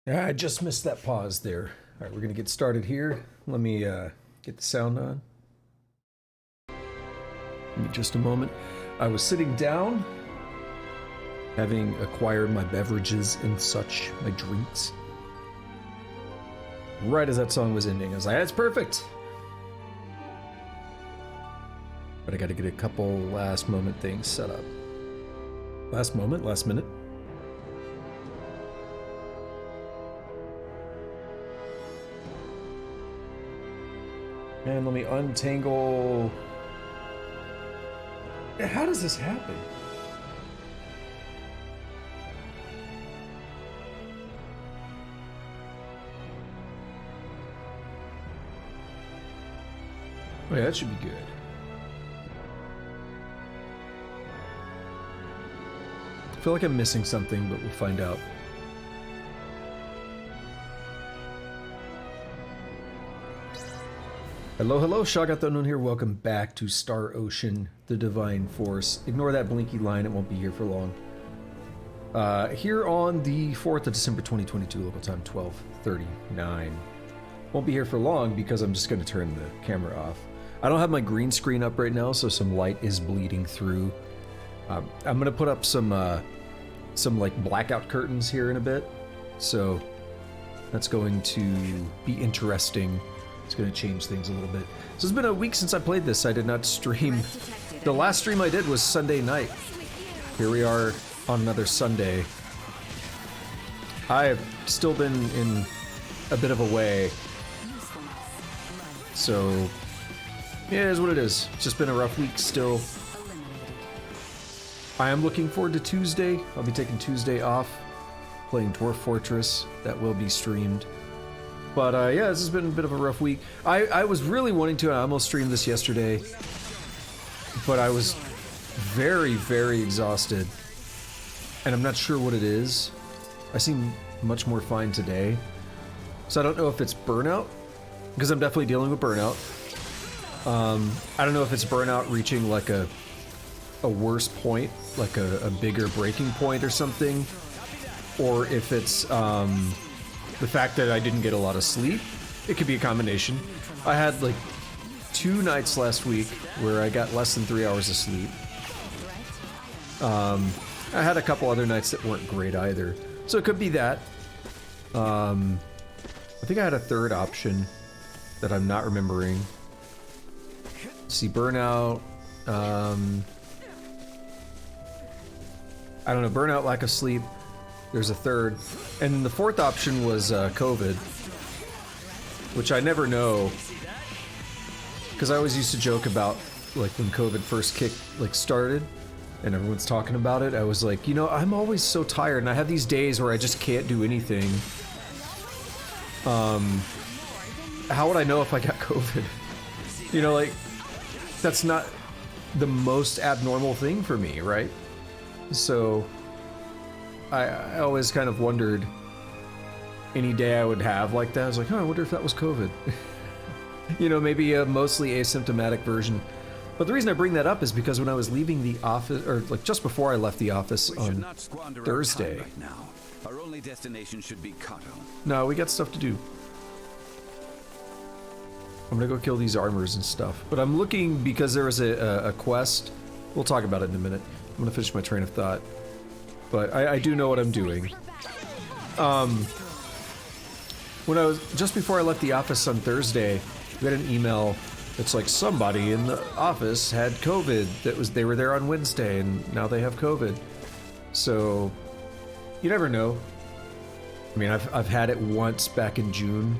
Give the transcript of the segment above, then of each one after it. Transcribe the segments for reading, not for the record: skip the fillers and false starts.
Yeah, I just missed that pause there. All right, we're gonna get started here. Let me get the sound on. Give me just a moment. I was sitting down, having acquired my beverages and such, my drinks. Right as that song was ending, I was like, that's perfect. But I gotta get a couple last moment things set up. Last minute. And let me untangle. How does this happen? Oh yeah, that should be good. I feel like I'm missing something, but we'll find out. Hello, Shagat the Unknown here. Welcome back to Star Ocean, the Divine Force. Ignore that blinky line, it won't be here for long. Here on the 4th of December 2022, local time 12:39. Won't be here for long because I'm just going to turn the camera off. I don't have my green screen up right now, so some light is bleeding through. I'm going to put up some like blackout curtains here in a bit, so that's going to be interesting. It's going to change things a little bit. So it's been a week since I played this. I did not stream. The last stream I did was Sunday night. Here we are on another Sunday. I've still been in a bit of a way. So, yeah, it is what it is. It's just been a rough week still. I am looking forward to Tuesday. I'll be taking Tuesday off, playing Dwarf Fortress. That will be streamed. But yeah, this has been a bit of a rough week. I was really wanting to, I almost streamed this yesterday, but I was very, very exhausted. And I'm not sure what it is. I seem much more fine today. So I don't know if it's burnout, because I'm definitely dealing with burnout. I don't know if it's burnout reaching like a worse point, like a bigger breaking point or something, or if it's the fact that I didn't get a lot of sleep. It could be a combination. I had like 2 nights last week where I got less than 3 hours of sleep. I had a couple other nights that weren't great either, so it could be that. I think I had a third option that I'm not remembering. Let's see, burnout. I don't know, burnout, lack of sleep. There's a third. And then the fourth option was COVID, which I never know. Because I always used to joke about, like, when COVID first started, and everyone's talking about it, I was like, you know, I'm always so tired, and I have these days where I just can't do anything. How would I know if I got COVID? You know, like, that's not the most abnormal thing for me, right? So I always kind of wondered any day I would have like that. I was like, oh, I wonder if that was COVID. You know, maybe a mostly asymptomatic version. But the reason I bring that up is because when I was leaving the office, or like just before I left the office on Thursday. Right now. Our only destination should be Kato. No, we got stuff to do. I'm gonna go kill these armors and stuff. But I'm looking because there was a quest. We'll talk about it in a minute. I'm gonna finish my train of thought. But I do know what I'm doing. When I was, just before I left the office on Thursday, we got an email that's like, somebody in the office had COVID. They were there on Wednesday and now they have COVID. So, you never know. I mean, I've had it once back in June.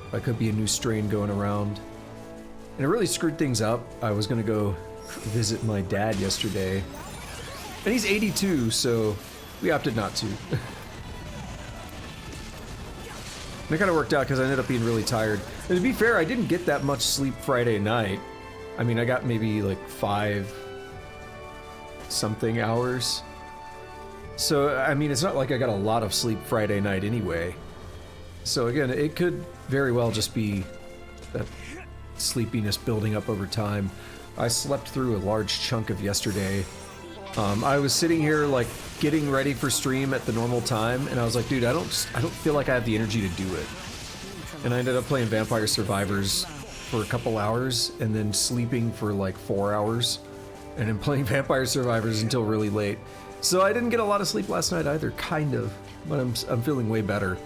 That could be a new strain going around. And it really screwed things up. I was gonna go visit my dad yesterday. And he's 82, so we opted not to. And it kind of worked out because I ended up being really tired. And to be fair, I didn't get that much sleep Friday night. I mean, I got maybe like 5-something hours. So, I mean, it's not like I got a lot of sleep Friday night anyway. So again, it could very well just be that sleepiness building up over time. I slept through a large chunk of yesterday. I was sitting here like getting ready for stream at the normal time, and I was like, dude, I don't feel like I have the energy to do it. And I ended up playing Vampire Survivors for a couple hours, and then sleeping for like 4 hours, and then playing Vampire Survivors until really late. So I didn't get a lot of sleep last night either, kind of, but I'm feeling way better.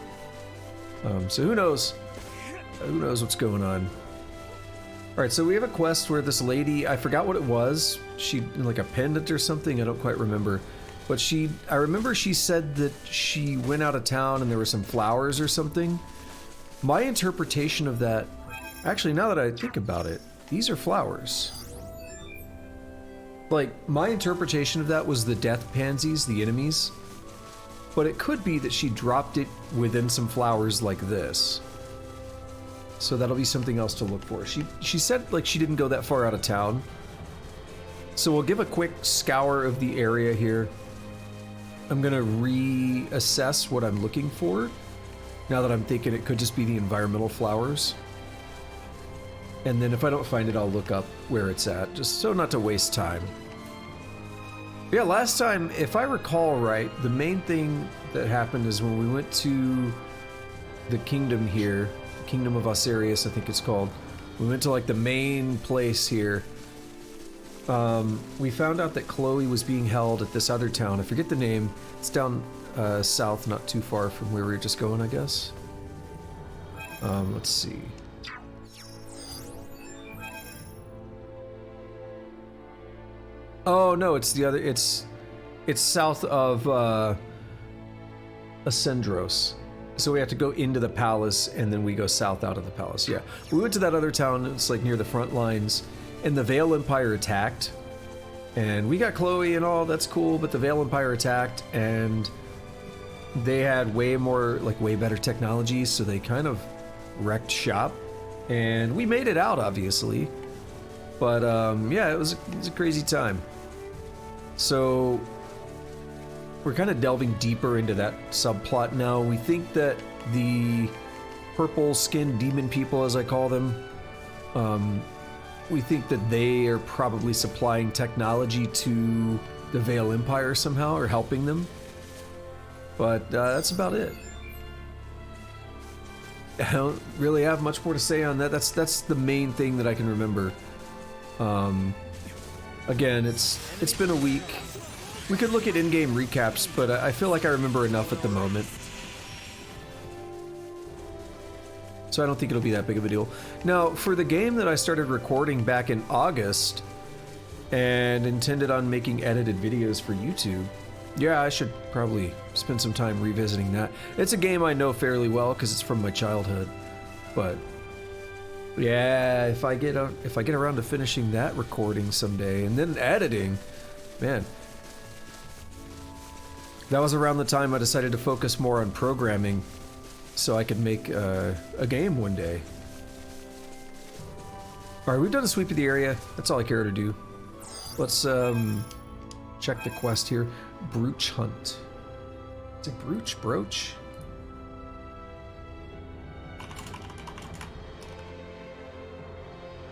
So who knows? Who knows what's going on? All right, so we have a quest where this lady, I forgot what it was. She, like a pendant or something, I don't quite remember. But I remember she said that she went out of town and there were some flowers or something. My interpretation of that, actually now that I think about it, these are flowers. Like, my interpretation of that was the death pansies, the enemies. But it could be that she dropped it within some flowers like this. So that'll be something else to look for. She said like she didn't go that far out of town. So we'll give a quick scour of the area here. I'm gonna reassess what I'm looking for. Now that I'm thinking it could just be the environmental flowers. And then if I don't find it, I'll look up where it's at, just so not to waste time. Yeah, last time, if I recall right, the main thing that happened is when we went to the kingdom here, Kingdom of Osirius, I think it's called. We went to like the main place here. We found out that Chloe was being held at this other town. I forget the name. It's down south, not too far from where we were just going, I guess. Let's see. Oh no, it's the other. It's south of Ascendros. So we have to go into the palace, and then we go south out of the palace. Yeah, we went to that other town. It's like near the front lines, and the Vale Empire attacked, and we got Chloe and all. That's cool, but the Vale Empire attacked, and they had way better technology, so they kind of wrecked shop, and we made it out, obviously. But yeah, it was a crazy time. So we're kind of delving deeper into that subplot now. We think that the purple-skinned demon people, as I call them, we think that they are probably supplying technology to the Vale Empire somehow, or helping them. But that's about it. I don't really have much more to say on that. That's the main thing that I can remember. Again, it's been a week. We could look at in-game recaps, but I feel like I remember enough at the moment. So I don't think it'll be that big of a deal. Now, for the game that I started recording back in August and intended on making edited videos for YouTube, yeah, I should probably spend some time revisiting that. It's a game I know fairly well because it's from my childhood, but yeah, if I get around to finishing that recording someday and then editing, man. That was around the time I decided to focus more on programming so I could make a game one day. Alright, we've done a sweep of the area. That's all I care to do. Let's check the quest here. Brooch Hunt. Is it Brooch? Brooch?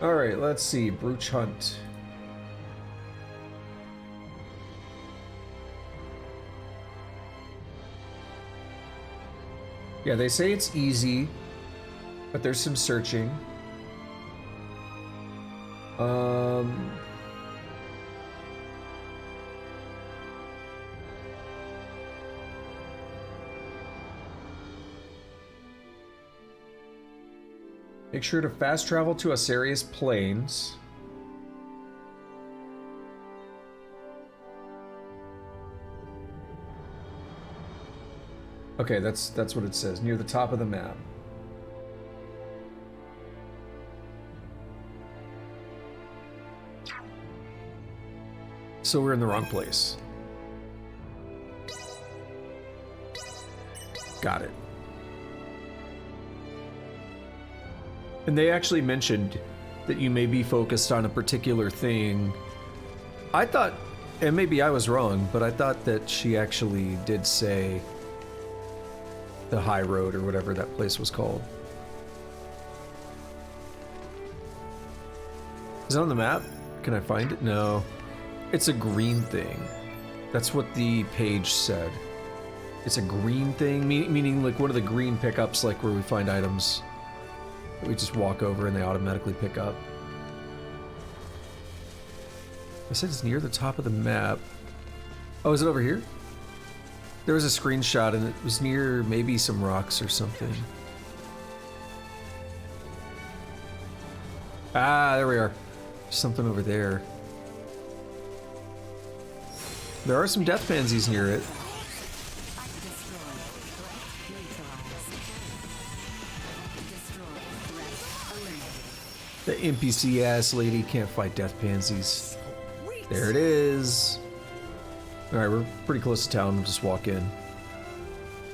Alright, let's see. Brooch Hunt. Yeah, they say it's easy, but there's some searching. Make sure to fast travel to Osirius Plains. Okay, that's what it says, near the top of the map. So we're in the wrong place. Got it. And they actually mentioned that you may be focused on a particular thing. I thought, and maybe I was wrong, but I thought that she actually did say the High Road or whatever that place was called. Is it on the map? Can I find it? No. It's a green thing. That's what the page said. It's a green thing, meaning like one of the green pickups, like where we find items that we just walk over and they automatically pick up. I said it's near the top of the map. Oh, is it over here? There was a screenshot and it was near maybe some rocks or something. Ah, there we are. Something over there. There are some death pansies near it. The NPC ass lady can't fight death pansies. There it is. Alright, we're pretty close to town. We'll just walk in.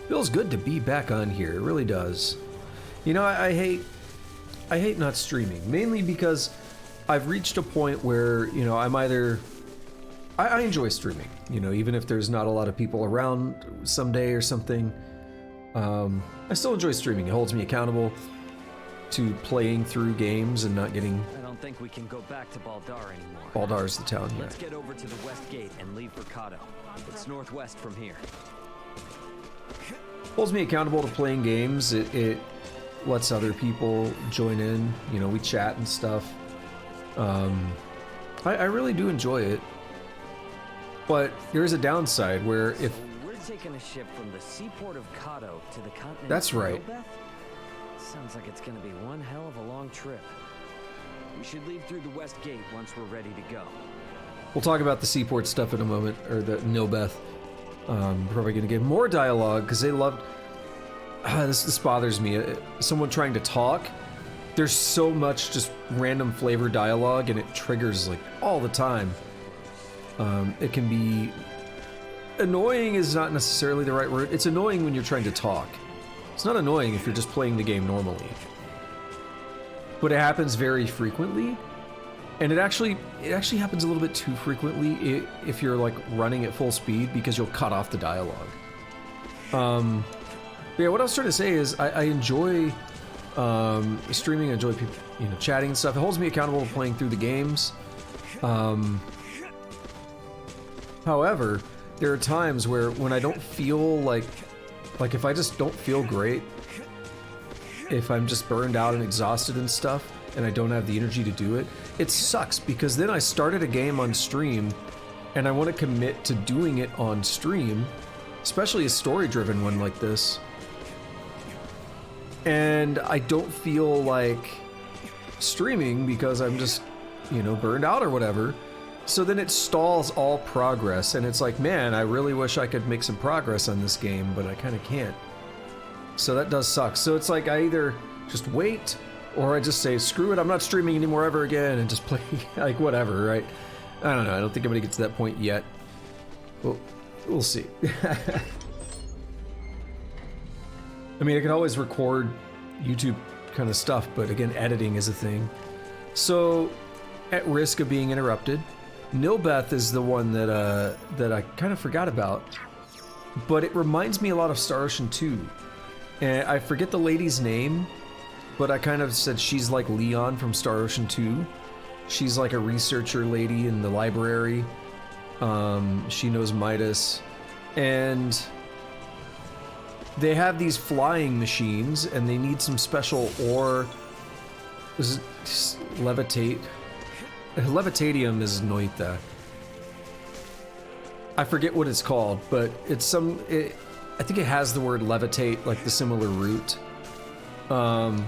Feels good to be back on here. It really does. You know, I hate not streaming. Mainly because I've reached a point where, you know, I'm either... I enjoy streaming. You know, even if there's not a lot of people around someday or something. I still enjoy streaming. It holds me accountable to playing through games and not getting... I don't think we can go back to Baldar anymore. Baldar's the town, yeah. Let's get over to the west gate and leave for Kato. It's northwest from here. Holds me accountable to playing games. It lets other people join in. You know, we chat and stuff. I really do enjoy it. But there is a downside where if... So we're taking a ship from the seaport of Kato to the continent. That's right. Nihlbeth? Sounds like it's gonna be one hell of a long trip. We should leave through the west gate once we're ready to go. We'll talk about the seaport stuff in a moment, or the Nihlbeth. Probably gonna get more dialogue because they loved. This bothers me. Someone trying to talk. There's so much just random flavor dialogue, and it triggers like all the time. It can be annoying. Is not necessarily the right word. It's annoying when you're trying to talk. It's not annoying if you're just playing the game normally. But it happens very frequently, and it actually happens a little bit too frequently if you're like running at full speed, because you'll cut off the dialogue. Yeah, what I was trying to say is I enjoy streaming. I enjoy people, you know, chatting and stuff. It holds me accountable to playing through the games. However, there are times where when I don't feel like if I just don't feel great, if I'm just burned out and exhausted and stuff, and I don't have the energy to do it, it sucks, because then I started a game on stream, and I want to commit to doing it on stream, especially a story-driven one like this, and I don't feel like streaming because I'm just, you know, burned out or whatever. So then it stalls all progress, and it's like, man, I really wish I could make some progress on this game, but I kind of can't. So that does suck. So it's like I either just wait, or I just say, screw it, I'm not streaming anymore ever again, and just play, like, whatever, right? I don't know, I don't think I'm gonna get to that point yet. Well, we'll see. I mean, I can always record YouTube kind of stuff, but again, editing is a thing. So, at risk of being interrupted, Nihlbeth is the one that I kind of forgot about, but it reminds me a lot of Star Ocean 2. And I forget the lady's name, but I kind of said she's like Leon from Star Ocean 2. She's like a researcher lady in the library. She knows Midas, and they have these flying machines, and they need some special ore. Is it levitate? Levitatium is Nihlbeth. I forget what it's called, but it's some... I think it has the word levitate, like the similar root. And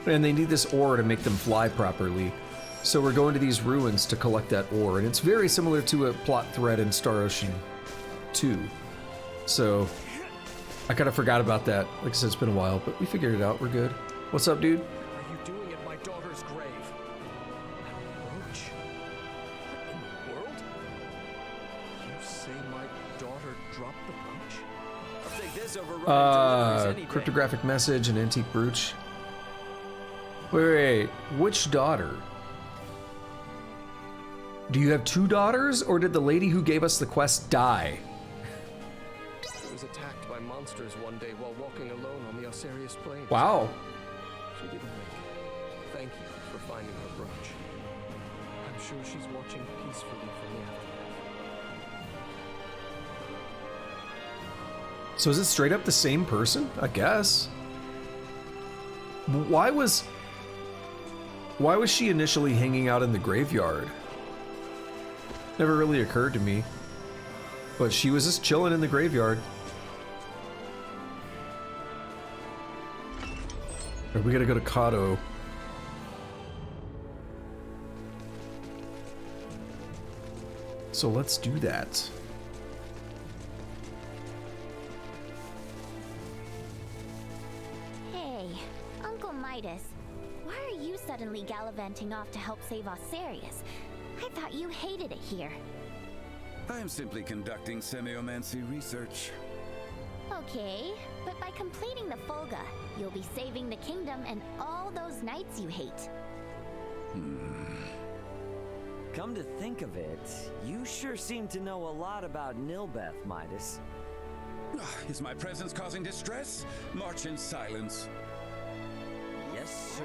they need this ore to make them fly properly. So we're going to these ruins to collect that ore, and it's very similar to a plot thread in Star Ocean 2. So I kind of forgot about that. Like I said, it's been a while, but we figured it out. We're good. What's up, dude? Are you doing at my daughter's grave? That brooch? What in the world? You say my daughter dropped the brooch? I'll take this over running deliveries any day. Cryptographic message and antique brooch. Wait, which daughter? Do you have two daughters, or did the lady who gave us the quest die? She was attacked by monsters one day while walking alone on the Osirius Plains. Wow. She didn't make it. Thank you for finding her brooch. I'm sure she's watching peacefully from the afterlife. So is it straight up the same person? I guess. Why was she initially hanging out in the graveyard? Never really occurred to me. But she was just chilling in the graveyard. Or we gotta go to Kato. So let's do that. Hey, Uncle Midas, why are you suddenly gallivanting off to help save Osirius? I thought you hated it here. I am simply conducting semiomancy research. Okay, but by completing the Folga, you'll be saving the kingdom and all those knights you hate. Come to think of it, you sure seem to know a lot about Nihlbeth, Midas. Is my presence causing distress? March in silence. Yes, sir.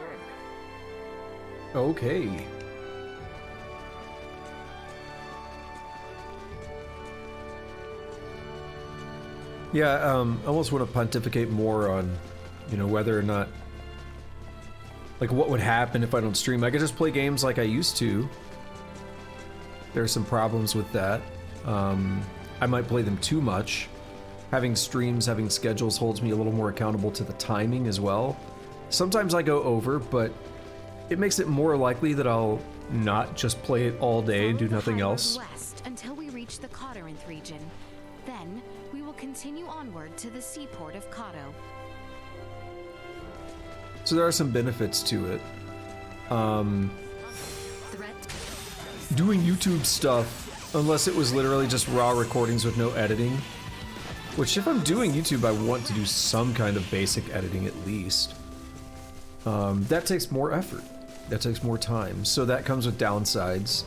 Okay. Yeah, I almost want to pontificate more on, you know, whether or not, like, what would happen if I don't stream. I could just play games like I used to. There are some problems with that. I might play them too much. Having streams, having schedules holds me a little more accountable to the timing as well. Sometimes I go over, but it makes it more likely that I'll not just play it all day and do nothing else. West until we reach the Cotterinth region. Then we will continue onward to the seaport of Kato. So there are some benefits to it. Doing YouTube stuff, unless it was literally just raw recordings with no editing, which if I'm doing YouTube, I want to do some kind of basic editing at least. That takes more effort. That takes more time. So that comes with downsides.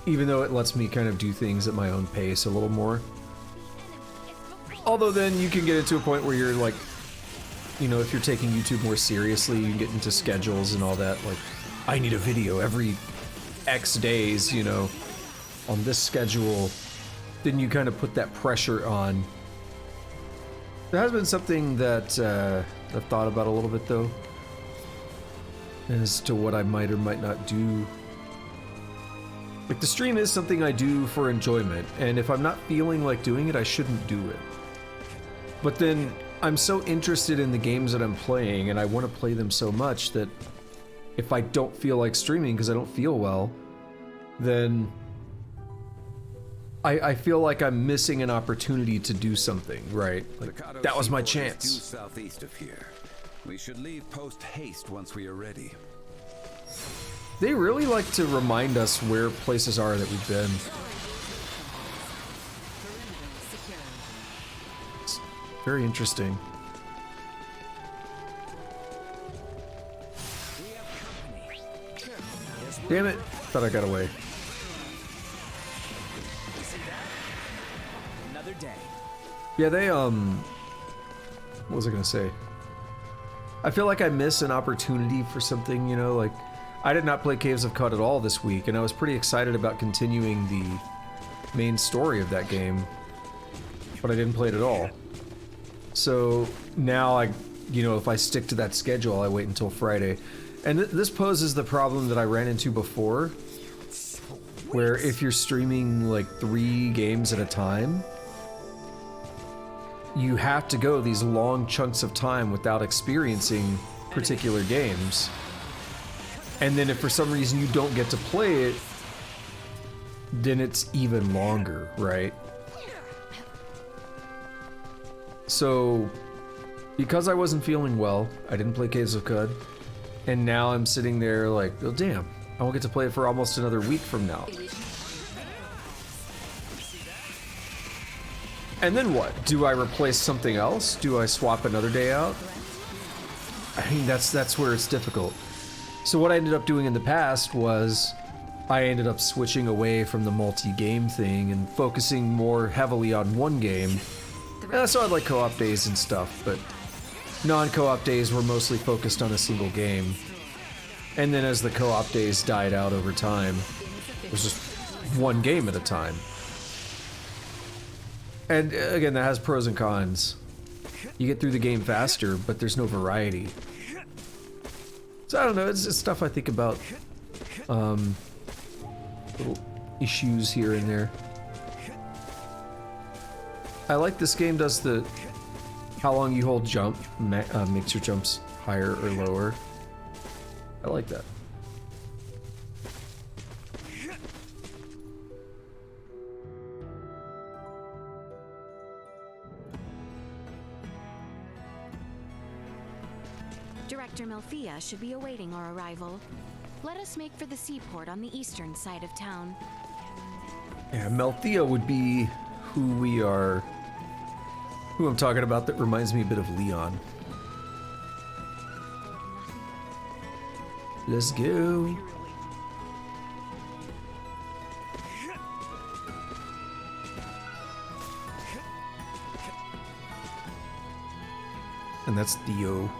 Even though it lets me kind of do things at my own pace a little more. Although then you can get into a point where you're like, you know, if you're taking YouTube more seriously, you can get into schedules and all that. Like, I need a video every X days, you know, on this schedule. Then you kind of put that pressure on. There has been something that I've thought about a little bit though, as to what I might or might not do. Like, the stream is something I do for enjoyment, and if I'm not feeling like doing it, I shouldn't do it. But then I'm so interested in the games that I'm playing, and I want to play them so much that if I don't feel like streaming because I don't feel well, then I feel like I'm missing an opportunity to do something, right? Like, that was my chance. Due southeast of here. We should leave post haste once we are ready. They really like to remind us where places are that we've been. It's very interesting. Damn it! Thought I got away. Another day. Yeah, they, what was I gonna say? I feel like I miss an opportunity for something, you know, like, I did not play Caves of Cut at all this week, and I was pretty excited about continuing the main story of that game, but I didn't play it at all. So now you know, if I stick to that schedule, I wait until Friday. And this poses the problem that I ran into before, where if you're streaming like 3 games at a time, you have to go these long chunks of time without experiencing particular games. And then if for some reason you don't get to play it, then it's even longer, right? So, because I wasn't feeling well, I didn't play Caves of Cud, and now I'm sitting there like, oh damn, I won't get to play it for almost another week from now. And then what? Do I replace something else? Do I swap another day out? I mean, that's where it's difficult. So what I ended up doing in the past was I ended up switching away from the multi-game thing and focusing more heavily on one game. So I had like co-op days and stuff, but non-co-op days were mostly focused on a single game. And then as the co-op days died out over time, it was just one game at a time. And again, that has pros and cons. You get through the game faster, but there's no variety. So I don't know, it's just stuff I think about. Little issues here and there. I like this game does the how long you hold jump makes your jumps higher or lower. I like that. Director Melfia should be awaiting our arrival. Let us make for the seaport on the eastern side of town. Yeah, Melthea would be who I'm talking about that reminds me a bit of Leon. Let's go. And that's Theo.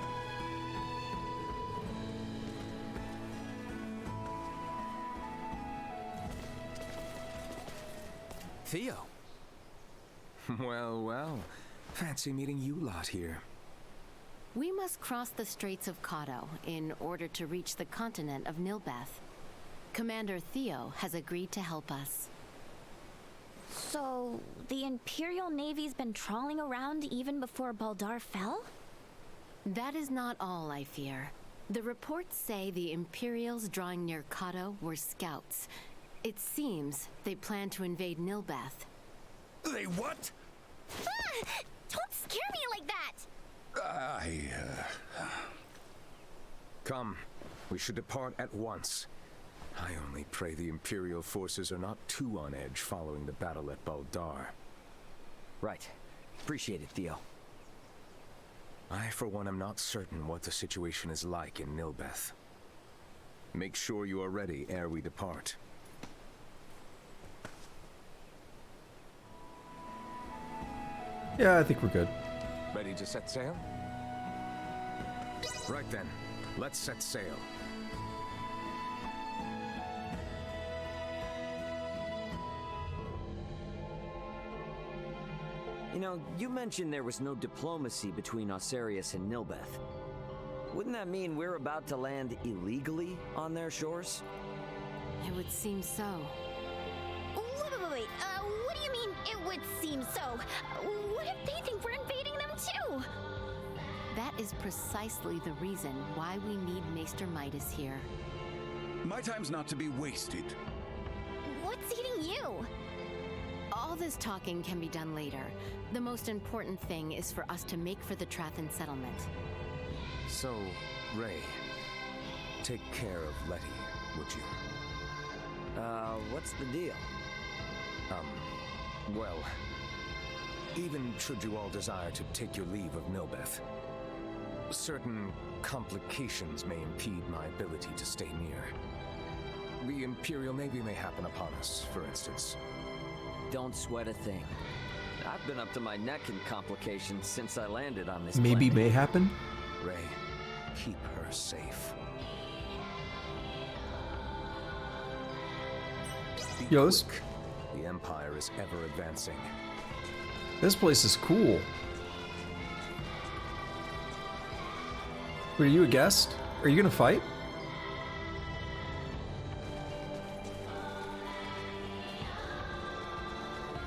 Theo. Well, well. Fancy meeting you lot here. We must cross the Straits of Kato in order to reach the continent of Nihlbeth. Commander Theo has agreed to help us. So, the Imperial Navy's been trawling around even before Baldar fell? That is not all, I fear. The reports say the Imperials drawing near Kato were scouts. It seems they plan to invade Nihlbeth. They what? Ah! Don't scare me like that! Come, we should depart at once. I only pray the Imperial forces are not too on edge following the battle at Baldar. Right. Appreciate it, Theo. I, for one, am not certain what the situation is like in Nihlbeth. Make sure you are ready ere we depart. Yeah, I think we're good. Ready to set sail? Right then, let's set sail. You know, you mentioned there was no diplomacy between Osarius and Nihlbeth. Wouldn't that mean we're about to land illegally on their shores? It would seem so. Wait. What do you mean, it would seem so? What if they think we're invading them too? That is precisely the reason why we need Maester Midas here. My time's not to be wasted. What's eating you? All this talking can be done later. The most important thing is for us to make for the Trathan settlement. So, Ray, take care of Letty, would you? What's the deal? Well, even should you all desire to take your leave of Nihlbeth, certain complications may impede my ability to stay near. The Imperial Navy may happen upon us, for instance. Don't sweat a thing. I've been up to my neck in complications since I landed on this Maybe planet. may happen. Ray, keep her safe. Yos, The Empire is ever advancing. this place is cool. Wait, are you a guest? Are you gonna fight?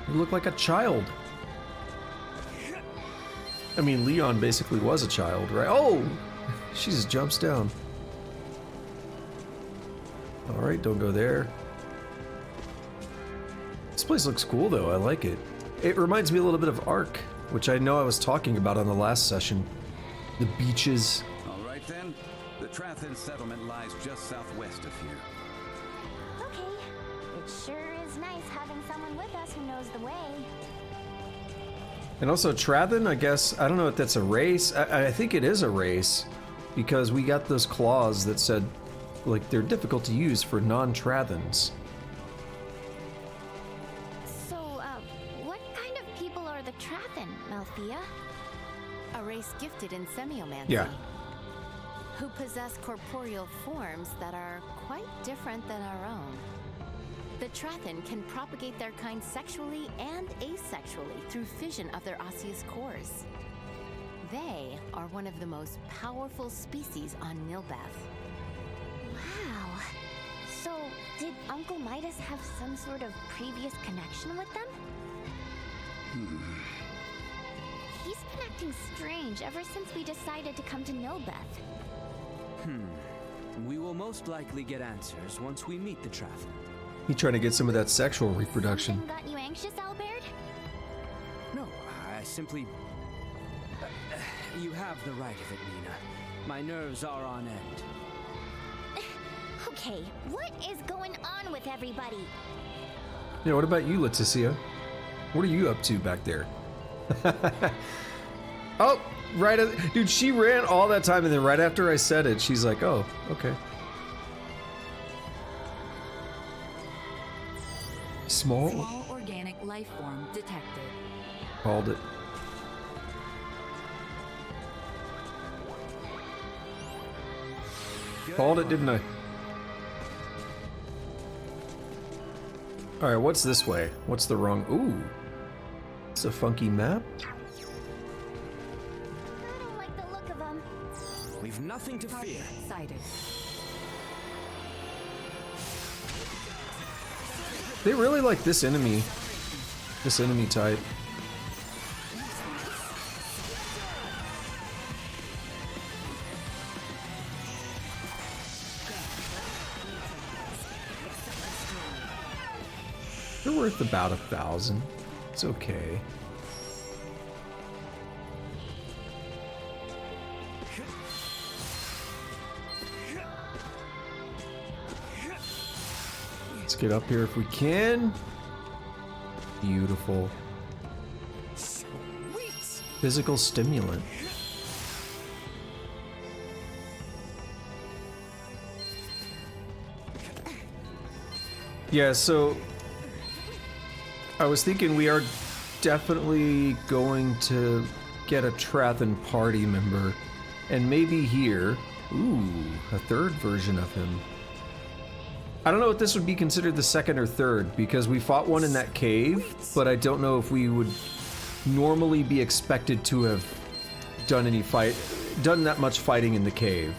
You look like a child. I mean, Leon basically was a child, right? Oh! She just jumps down. Alright, don't go there. This place looks cool, though. I like it. It reminds me a little bit of Ark, which I know I was talking about on the last session. The beaches. All right then. The Trathan settlement lies just southwest of here. Okay. It sure is nice having someone with us who knows the way. And also Trathan, I guess, I don't know if that's a race. I think it is a race, because we got those claws that said, like, they're difficult to use for non-Trathans. So, what kind of people are the Trathan, Melfia? A race gifted in semiomancy. Yeah. Who possess corporeal forms that are quite different than our own. The Trathan can propagate their kind sexually and asexually through fission of their osseous cores. They are one of the most powerful species on Nihlbeth. Wow. So, did Uncle Midas have some sort of previous connection with them? He's been acting strange ever since we decided to come to Nihlbeth. We will most likely get answers once we meet the Trathan. He trying to get some of that sexual reproduction. Something got you anxious, Albert? No, I simply... you have the right of it, Nina. My nerves are on end. Okay, what is going on with everybody? Yeah, what about you, Leticia? What are you up to back there? Oh, right. Dude, she ran all that time, and then right after I said it, she's like, oh, okay. Small organic life form detected. Called it. Called it, didn't I? Alright, what's this way? What's the wrong... Ooh. It's a funky map. I don't like the look of them. We've nothing to fear. Sighted. They really like this enemy. This enemy type. They're worth about 1,000. It's okay. Let's get up here if we can. Beautiful. Physical stimulant. Yeah, so I was thinking we are definitely going to get a Trathan party member, and maybe here, ooh, a third version of him. I don't know if this would be considered the second or third, because we fought one in that cave, but I don't know if we would normally be expected to have done that much fighting in the cave.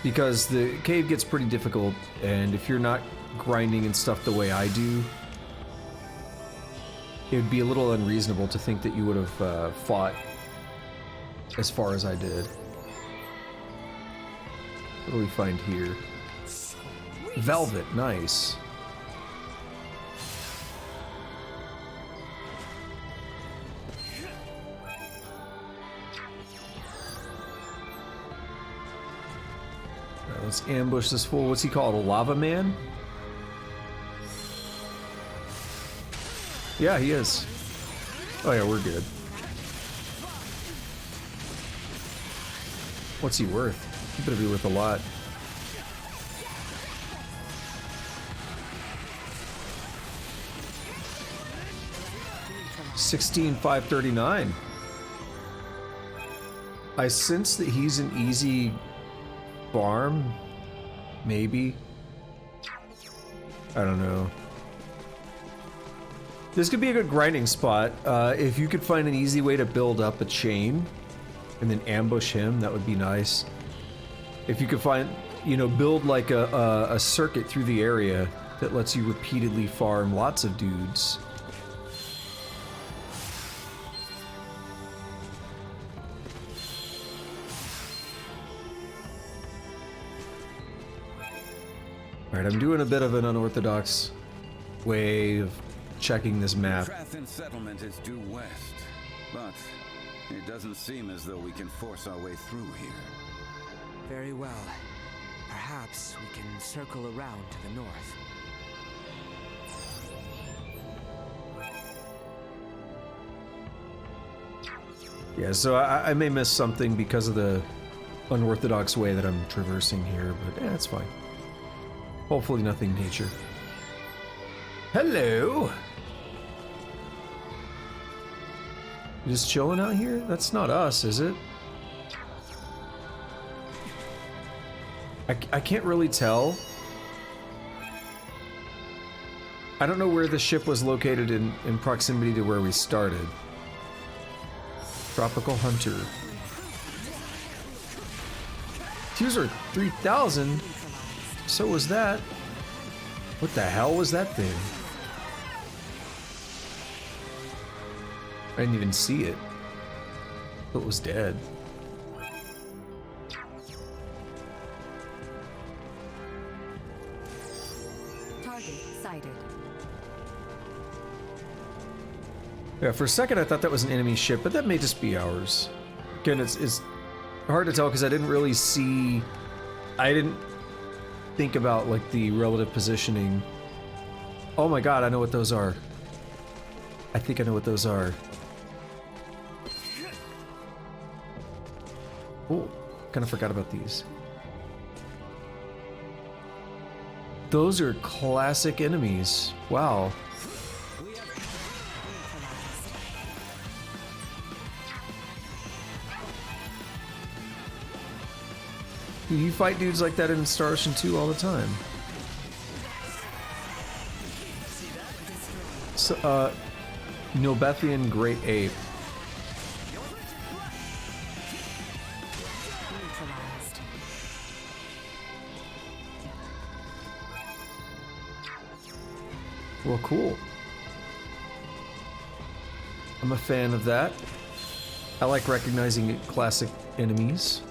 Because the cave gets pretty difficult, and if you're not grinding and stuff the way I do, it would be a little unreasonable to think that you would have fought as far as I did. What do we find here? Velvet, nice. Alright, let's ambush this fool. What's he called? A lava man? Yeah, he is. Oh yeah, we're good. What's he worth? He better be worth a lot. $16,539. I sense that he's an easy farm. Maybe. I don't know. This could be a good grinding spot. If you could find an easy way to build up a chain and then ambush him, that would be nice. If you could find, you know, build like a circuit through the area that lets you repeatedly farm lots of dudes. Alright, I'm doing a bit of an unorthodox way of checking this map. The Trathan settlement is due west, but it doesn't seem as though we can force our way through here. Very well. Perhaps we can circle around to the north. Yeah, so I may miss something because of the unorthodox way that I'm traversing here, but yeah, it's fine. Hopefully nothing major. Hello! You just chilling out here? That's not us, is it? I can't really tell I don't know where the ship was located in proximity to where we started. Tropical Hunter. User 3000? So was that. What the hell was that thing? I didn't even see it. It was dead. Target sighted. Yeah, for a second I thought that was an enemy ship, but that may just be ours. Again, it's hard to tell because I didn't really see... I didn't think about, like, the relative positioning. Oh my god, I know what those are. I think I know what those are. Oh, kind of forgot about these. Those are classic enemies. Wow. You fight dudes like that in Star Ocean 2 all the time. So, Nihlbethian Great Ape. Neutralized. Well, cool. I'm a fan of that. I like recognizing classic enemies.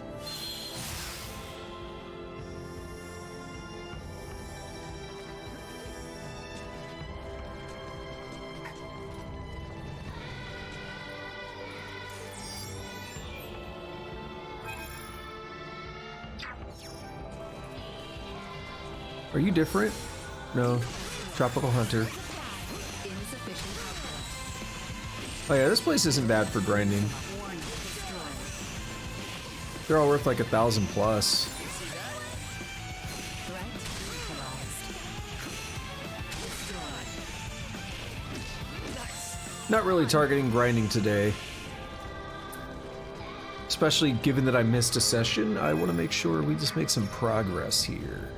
Are you different? No. Tropical Hunter. Insufficient output. Oh yeah, this place isn't bad for grinding. Warning destroyed. They're all worth like 1,000 plus. Threat neutralized. Not really targeting grinding today. Especially given that I missed a session, I want to make sure we just make some progress here.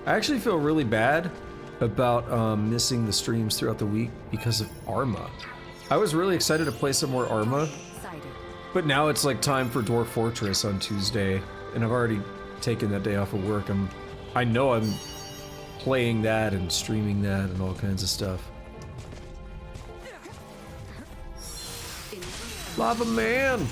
I actually feel really bad about missing the streams throughout the week because of Arma. I was really excited to play some more Arma, Sighted. but now it's like time for Dwarf Fortress on Tuesday, and I've already taken that day off of work. I know I'm playing that and streaming that and all kinds of stuff. Lava Man!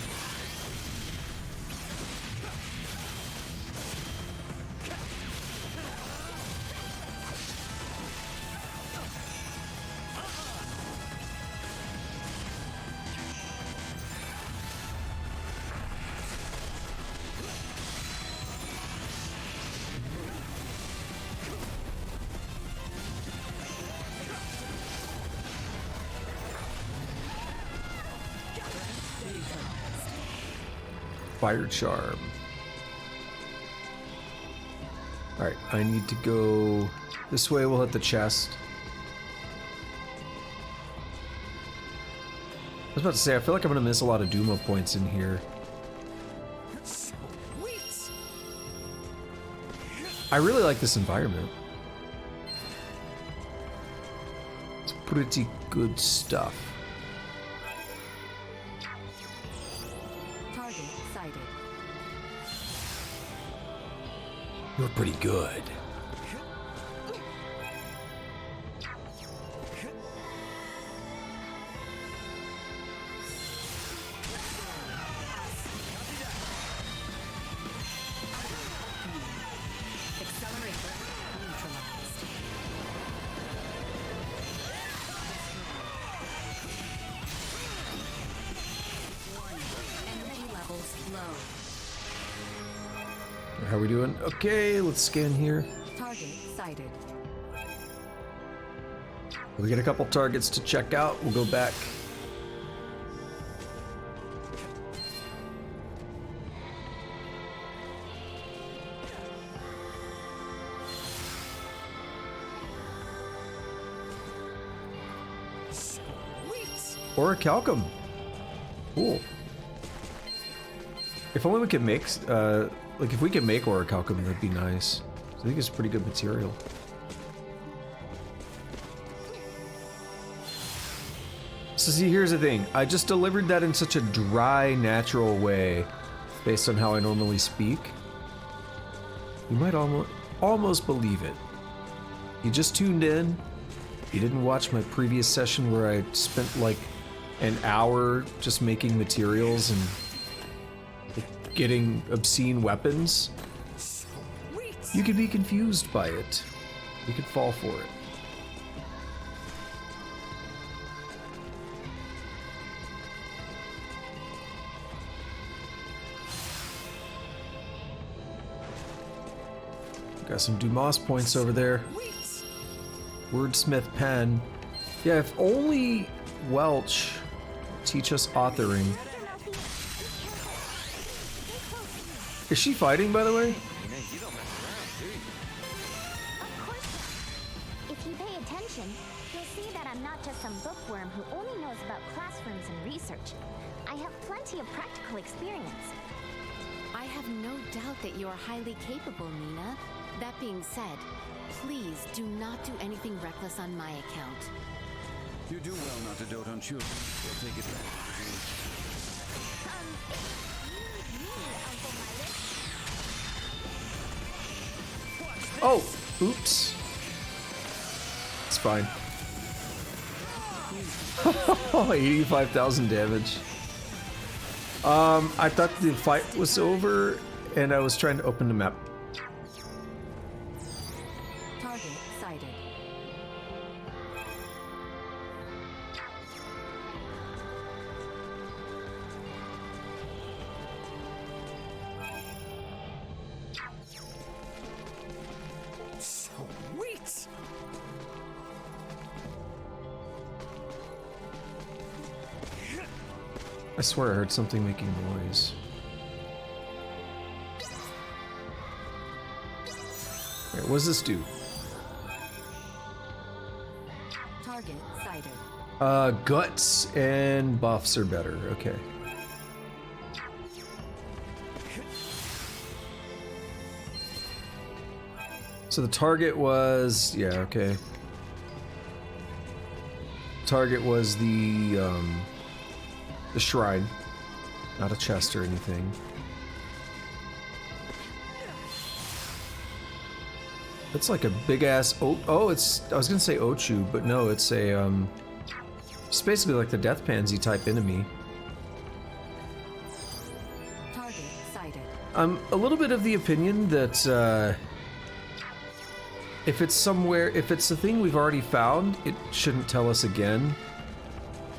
Fire Charm. Alright, I need to go this way. We'll hit the chest. I was about to say, I feel like I'm gonna miss a lot of Duma points in here. I really like this environment. It's pretty good stuff. Target sighted. You're pretty good. Accelerator neutralized. Warning. Energy levels low. How are we doing? Okay, let's scan here. Target sighted. We get a couple targets to check out. We'll go back. Or a Calcum. Cool. If only we could make Like, if we can make orichalcum, that'd be nice. I think it's pretty good material. So see, here's the thing. I just delivered that in such a dry, natural way, based on how I normally speak. You might almost believe it. You just tuned in. You didn't watch my previous session where I spent like an hour just making materials and like, getting obscene weapons. You could be confused by it. You could fall for it. Got some Dumas points over there. Wordsmith pen. Yeah, if only Welch teach us authoring. Is she fighting, by the way? If you pay attention, you'll see that I'm not just some bookworm who only knows about classrooms and research. I have plenty of practical experience. I have no doubt that you are highly capable, Nina. That being said, please do not do anything reckless on my account. You do well not to dote on children. They'll take it back. Oh, oops. It's fine. 85,000 damage. I thought the fight was over, and I was trying to open the map. Target sighted. Sweet! I swear I heard something making noise. Alright, what does this do? Target sighted. Guts and buffs are better. Okay. So the target was, yeah, okay. Target was the shrine, not a chest or anything. It's like a big ass. Oh, it's. I was gonna say Ochu, but no, it's a it's basically like the death pansy type enemy. Target sighted. I'm a little bit of the opinion that if it's somewhere, if it's a thing we've already found, it shouldn't tell us again.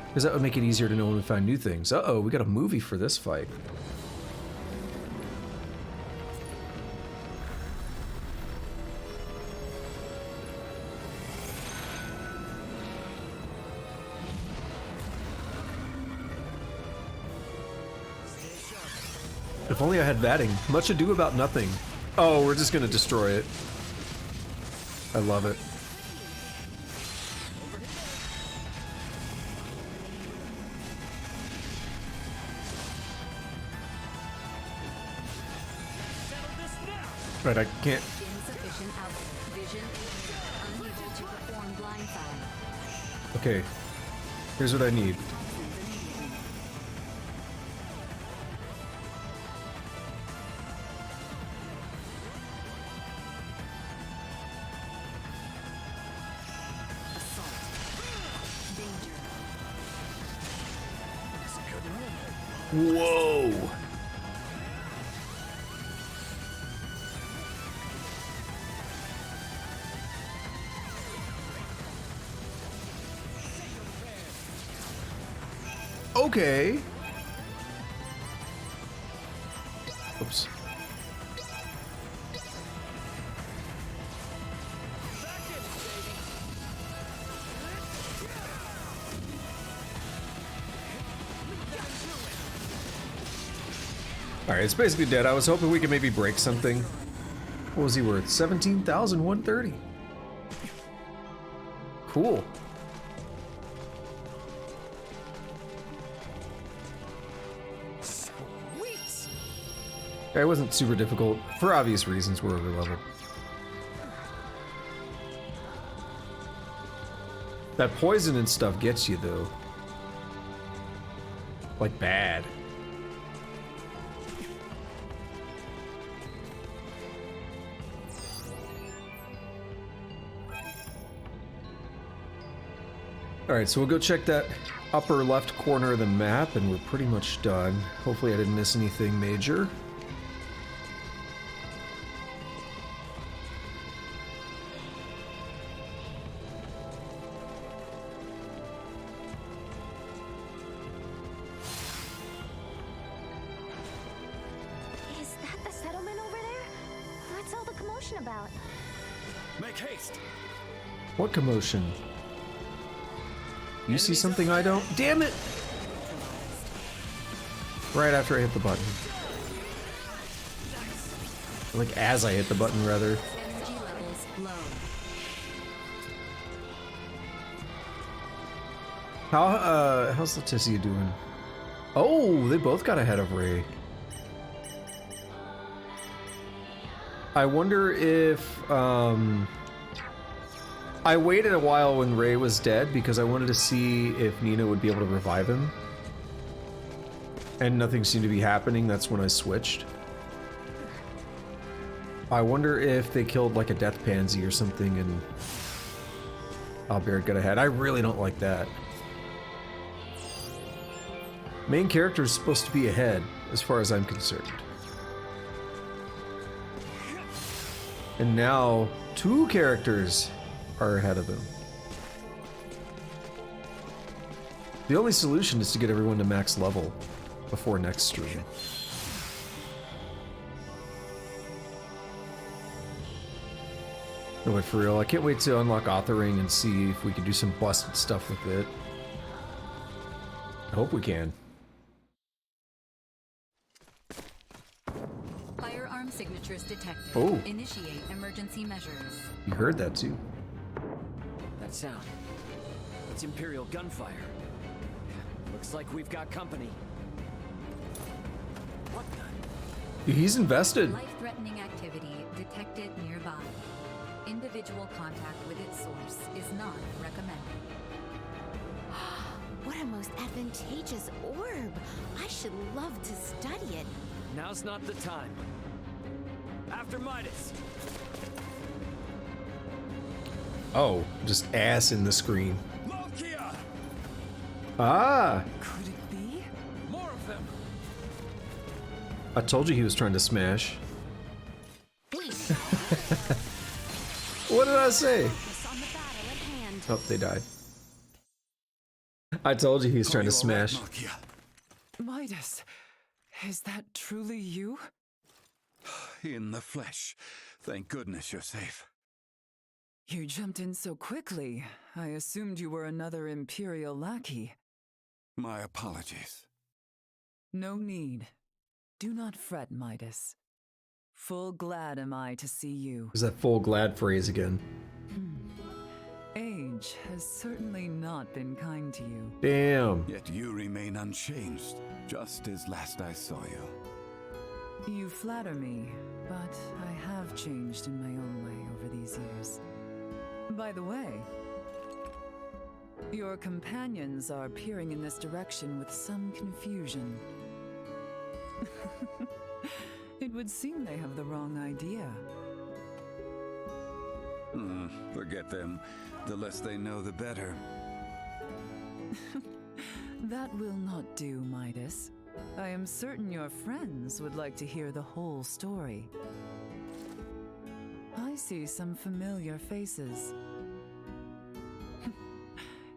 Because that would make it easier to know when we find new things. Uh-oh, we got a movie for this fight. If only I had batting. Much ado about nothing. Oh, we're just gonna destroy it. I love it. Right, I can't. Insufficient output. Vision unable to perform blindside. Okay, here's what I need. Whoa! Okay. Oops. Alright, it's basically dead. I was hoping we could maybe break something. What was he worth? 17,130. Cool. It wasn't super difficult. For obvious reasons, we're over leveled. That poison and stuff gets you, though. Like, bad. Alright, so we'll go check that upper left corner of the map, and we're pretty much done. Hopefully I didn't miss anything major. Is that the settlement over there? What's all the commotion about? Make haste! What commotion? You see something I don't? Damn it! Right after I hit the button. Like, as I hit the button, rather. Energy levels low. How's Leticia doing? Oh, they both got ahead of Ray. I wonder if, I waited a while when Ray was dead because I wanted to see if Nina would be able to revive him. And nothing seemed to be happening, that's when I switched. I wonder if they killed like a death pansy or something and Albert got ahead. I really don't like that. Main character is supposed to be ahead, as far as I'm concerned. And now, two characters are ahead of him. The only solution is to get everyone to max level before next stream. No, but for real, I can't wait to unlock authoring and see if we can do some busted stuff with it. I hope we can. Firearm signatures detected. Oh. Initiate emergency measures. You heard that too. That sound. It's Imperial gunfire. Looks like we've got company. What the? He's invested. Life-threatening activity detected nearby. Individual contact with its source is not recommended. What a most advantageous orb. I should love to study it. Now's not the time. After Midas. Oh, just ass in the screen. Malkia! Ah! Could it be? More of them! I told you he was trying to smash. What did I say? Focus on the battle at hand. Oh, they died. I told you he was trying to smash. Malkia? Midas, is that truly you? In the flesh. Thank goodness you're safe. You jumped in so quickly. I assumed you were another Imperial lackey. My apologies. No need. Do not fret, Midas. Full glad am I to see you. There's that full glad phrase again. Age has certainly not been kind to you. Damn. Yet you remain unchanged, just as last I saw you. You flatter me, but I have changed in my own way over these years. By the way, your companions are peering in this direction with some confusion. It would seem they have the wrong idea. Forget them. The less they know, the better. That will not do, Midas. I am certain your friends would like to hear the whole story. I see some familiar faces.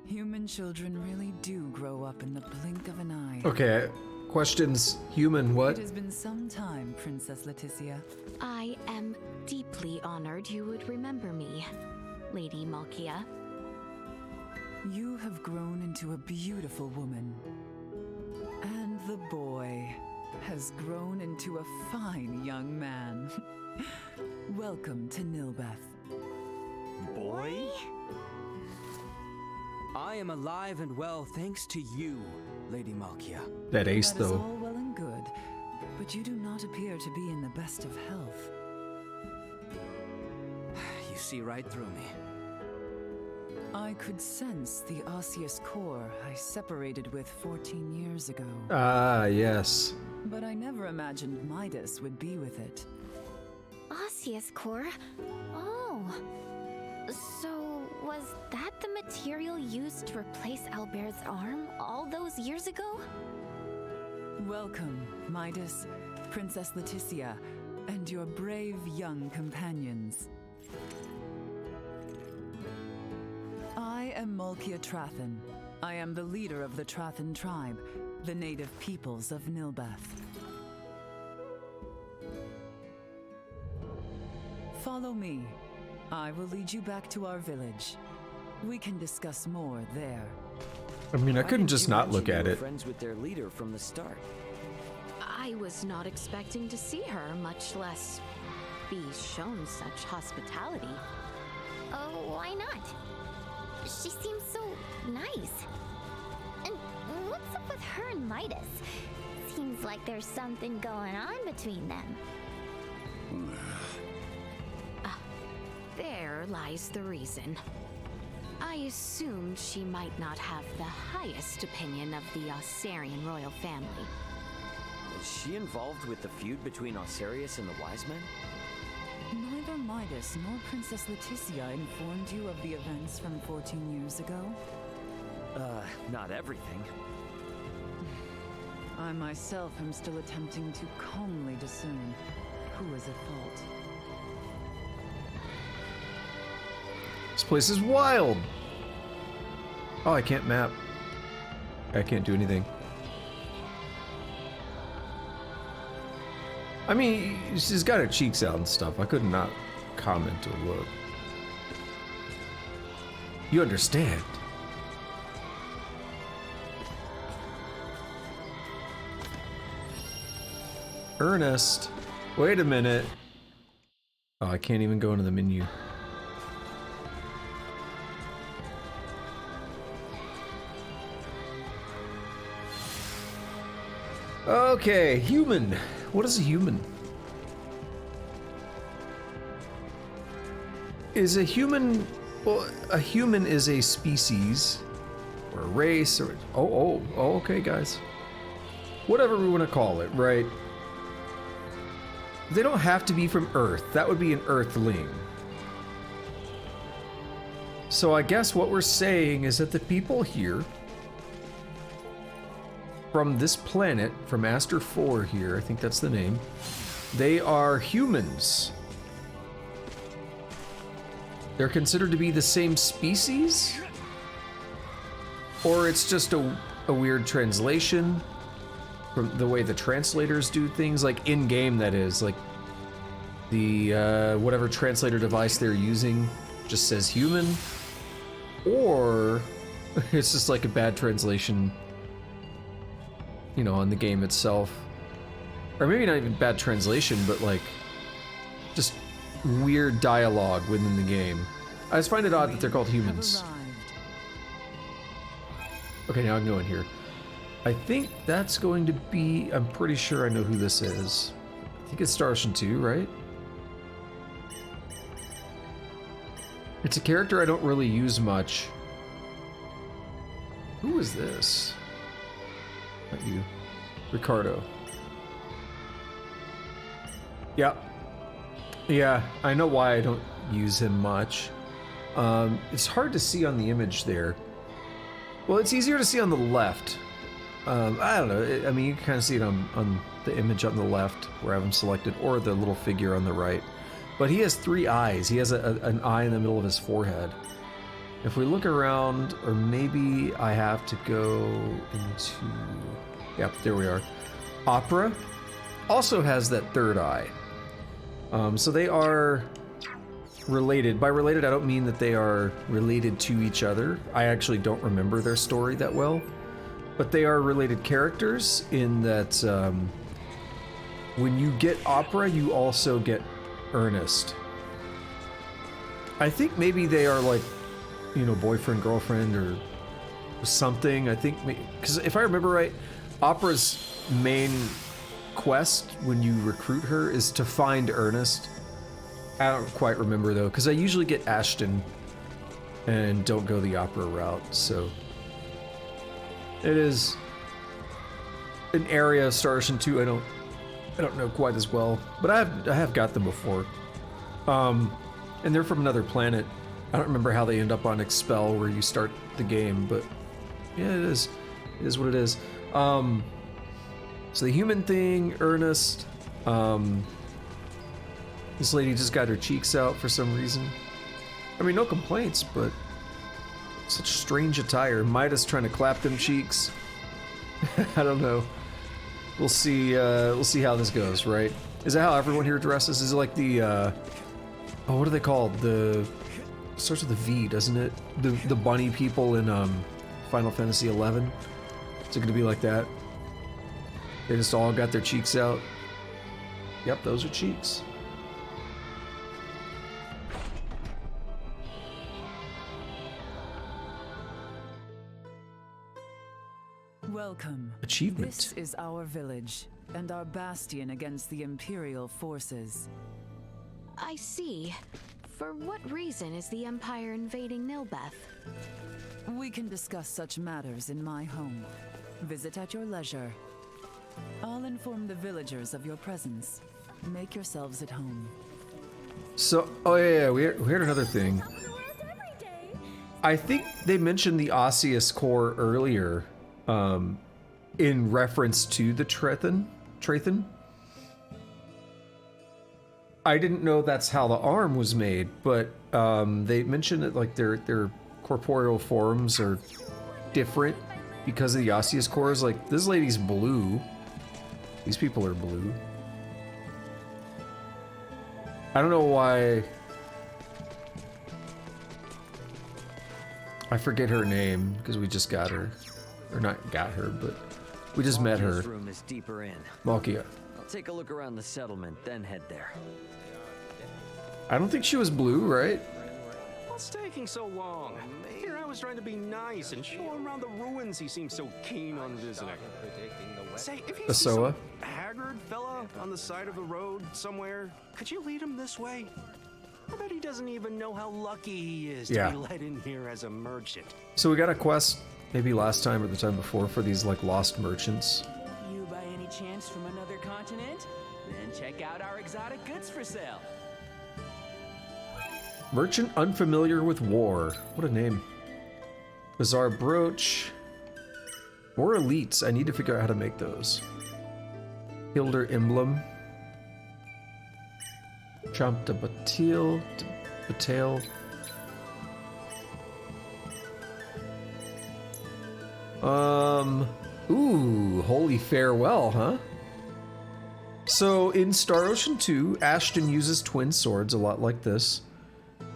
Human children really do grow up in the blink of an eye. Okay, questions. Human, what? It has been some time, Princess Leticia. I am deeply honored you would remember me, Lady Malkia. You have grown into a beautiful woman. And the boy has grown into a fine young man. Welcome to Nihlbeth. Boy? I am alive and well thanks to you, Lady Malkia. That ace, That is though. all well and good, but you do not appear to be in the best of health. You see right through me. I could sense the osseous core I separated with 14 years ago. Ah, yes. But I never imagined Midas would be with it. Osseous core? Oh. So, was that the material used to replace Albert's arm all those years ago? Welcome, Midas, Princess Leticia, and your brave young companions. I am Mulkia Trathan. I am the leader of the Trathan tribe, the native peoples of Nihlbeth. Follow me. I will lead you back to our village. We can discuss more there. I mean, I couldn't just not look at it. Friends with their leader from the start. I was not expecting to see her, much less be shown such hospitality. Oh, why not? She seems so nice. And what's up with her and Midas? Seems like there's something going on between them. There lies the reason. I assumed she might not have the highest opinion of the Osarian royal family. Is she involved with the feud between Osarius and the Wise Men? Neither Midas nor Princess Leticia informed you of the events from 14 years ago? Not everything. I myself am still attempting to calmly discern who is at fault. This place is wild. Oh, I can't map. I can't do anything. I mean, she's got her cheeks out and stuff. I could not comment or look. You understand? Ernest. Wait a minute. Oh, I can't even go into the menu. Okay, human. What is a human? Is a human... Well, a human is a species, or a race, or... Oh, okay, guys. Whatever we want to call it, right? They don't have to be from Earth. That would be an Earthling. So I guess what we're saying is that the people here... from this planet, from Aster 4 here, I think that's the name, they are humans. They're considered to be the same species? Or it's just a weird translation from the way the translators do things, like in-game that is, like the whatever translator device they're using just says human, or it's just like a bad translation, you know, on the game itself. Or maybe not even bad translation, but like just weird dialogue within the game. I just find it odd that they're called humans. Okay, now I can go in here. I think that's going to be... I'm pretty sure I know who this is. I think it's Star Ocean 2, right? It's a character I don't really use much. Who is this? Not you. Ricardo. Yeah. Yeah, I know why I don't use him much. It's hard to see on the image there. Well, it's easier to see on the left. I don't know. I mean, you can kind of see it on the image on the left where I have him selected, or the little figure on the right. But he has 3 eyes. He has an eye in the middle of his forehead. If we look around, or maybe I have to go into... Yep, there we are. Opera also has that 3rd eye. So they are related. By related, I don't mean that they are related to each other. I actually don't remember their story that well. But they are related characters in that when you get Opera, you also get Ernest. I think maybe they are like, you know, boyfriend, girlfriend, or something. I think, because if I remember right, Opera's main quest when you recruit her is to find Ernest. I don't quite remember though, because I usually get Ashton and don't go the opera route, so it is an area of Star Ocean 2 I don't know quite as well, but I have got them before. And they're from another planet. I don't remember how they end up on Expel where you start the game, but yeah, it is what it is. So the human thing, Ernest, this lady just got her cheeks out for some reason. I mean, no complaints, but such strange attire. Midas trying to clap them cheeks. I don't know. We'll see how this goes, right? Is that how everyone here dresses? Is it like the, oh, what are they called? The, starts with a V, doesn't it? The bunny people in, Final Fantasy 11? Is it gonna be like that? They just all got their cheeks out? Yep, those are cheeks. Welcome. Achievement. This is our village, and our bastion against the Imperial forces. I see. For what reason is the Empire invading Nihlbeth? We can discuss such matters in my home. Visit at your leisure. I'll inform the villagers of your presence. Make yourselves at home. So, oh yeah, we heard another thing. I think they mentioned the osseous core earlier, in reference to the Trethan. I didn't know that's how the arm was made, but they mentioned that like their corporeal forms are different because of the osseous cores. Like this lady's blue. These people are blue. I don't know why. I forget her name because we just got her, or not got her, but we just met her. This room is deeper in. Malkia. I'll take a look around the settlement, then head there. I don't think she was blue, right? What's taking so long? Here I was trying to be nice and show him around the ruins he seems so keen on visiting. Say, if you see some haggard fella on the side of the road somewhere, could you lead him this way? I bet he doesn't even know how lucky he is to be let in here as a merchant. So we got a quest, maybe last time or the time before, for these like lost merchants. You by any chance from another continent? Then check out our exotic goods for sale. Merchant unfamiliar with war. What a name. Bizarre brooch. More elites. I need to figure out how to make those. Hilder emblem. Chomp de Batil. Ooh, holy farewell, huh? So in Star Ocean 2, Ashton uses twin swords a lot like this.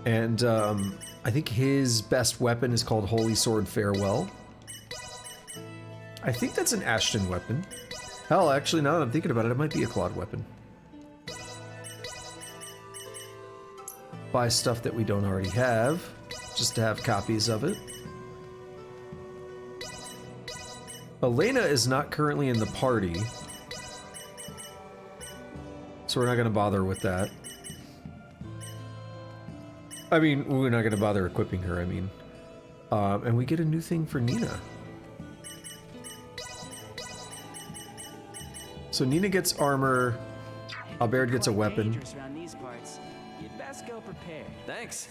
And I think his best weapon is called Holy Sword Farewell. I think that's an Ashton weapon. Hell, actually, now that I'm thinking about it, it might be a Claude weapon. Buy stuff that we don't already have, just to have copies of it. Elena is not currently in the party, so we're not going to bother with that. I mean, we're not going to bother equipping her, I mean. And we get a new thing for Nina. So Nina gets armor, Albert gets a weapon. Around these parts. You'd best go prepared. Thanks.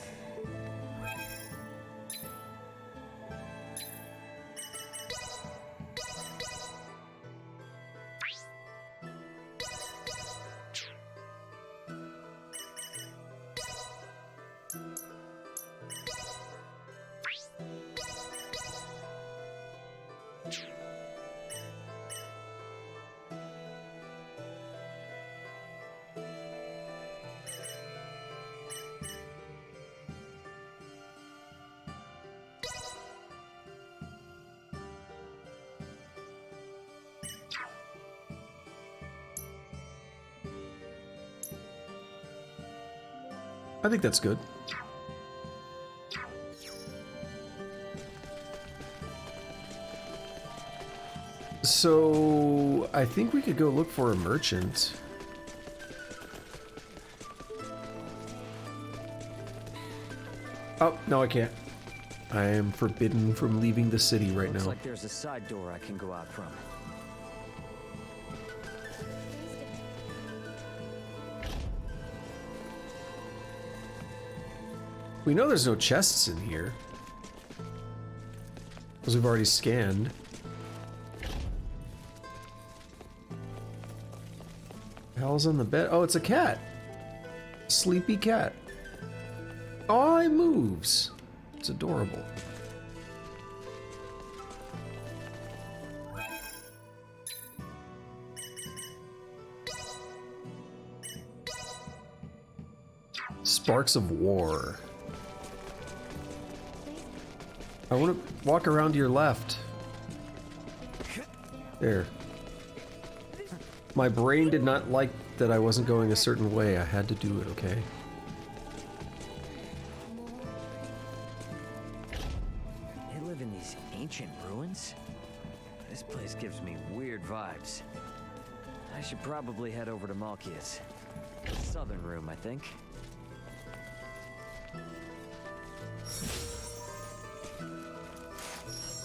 I think that's good. I was So I think we could go look for a merchant. Oh, no, I can't. I am forbidden from leaving the city right Looks now. like there's a side door I can go out from. We know there's no chests in here, because we've already scanned. The hell's on the bed? Oh, it's a cat. Sleepy cat. Oh, it moves. It's adorable. Sparks of War. I want to walk around to your left. There. My brain did not like that I wasn't going a certain way. I had to do it, okay? They live in these ancient ruins? This place gives me weird vibes. I should probably head over to Malkia's. Southern room, I think.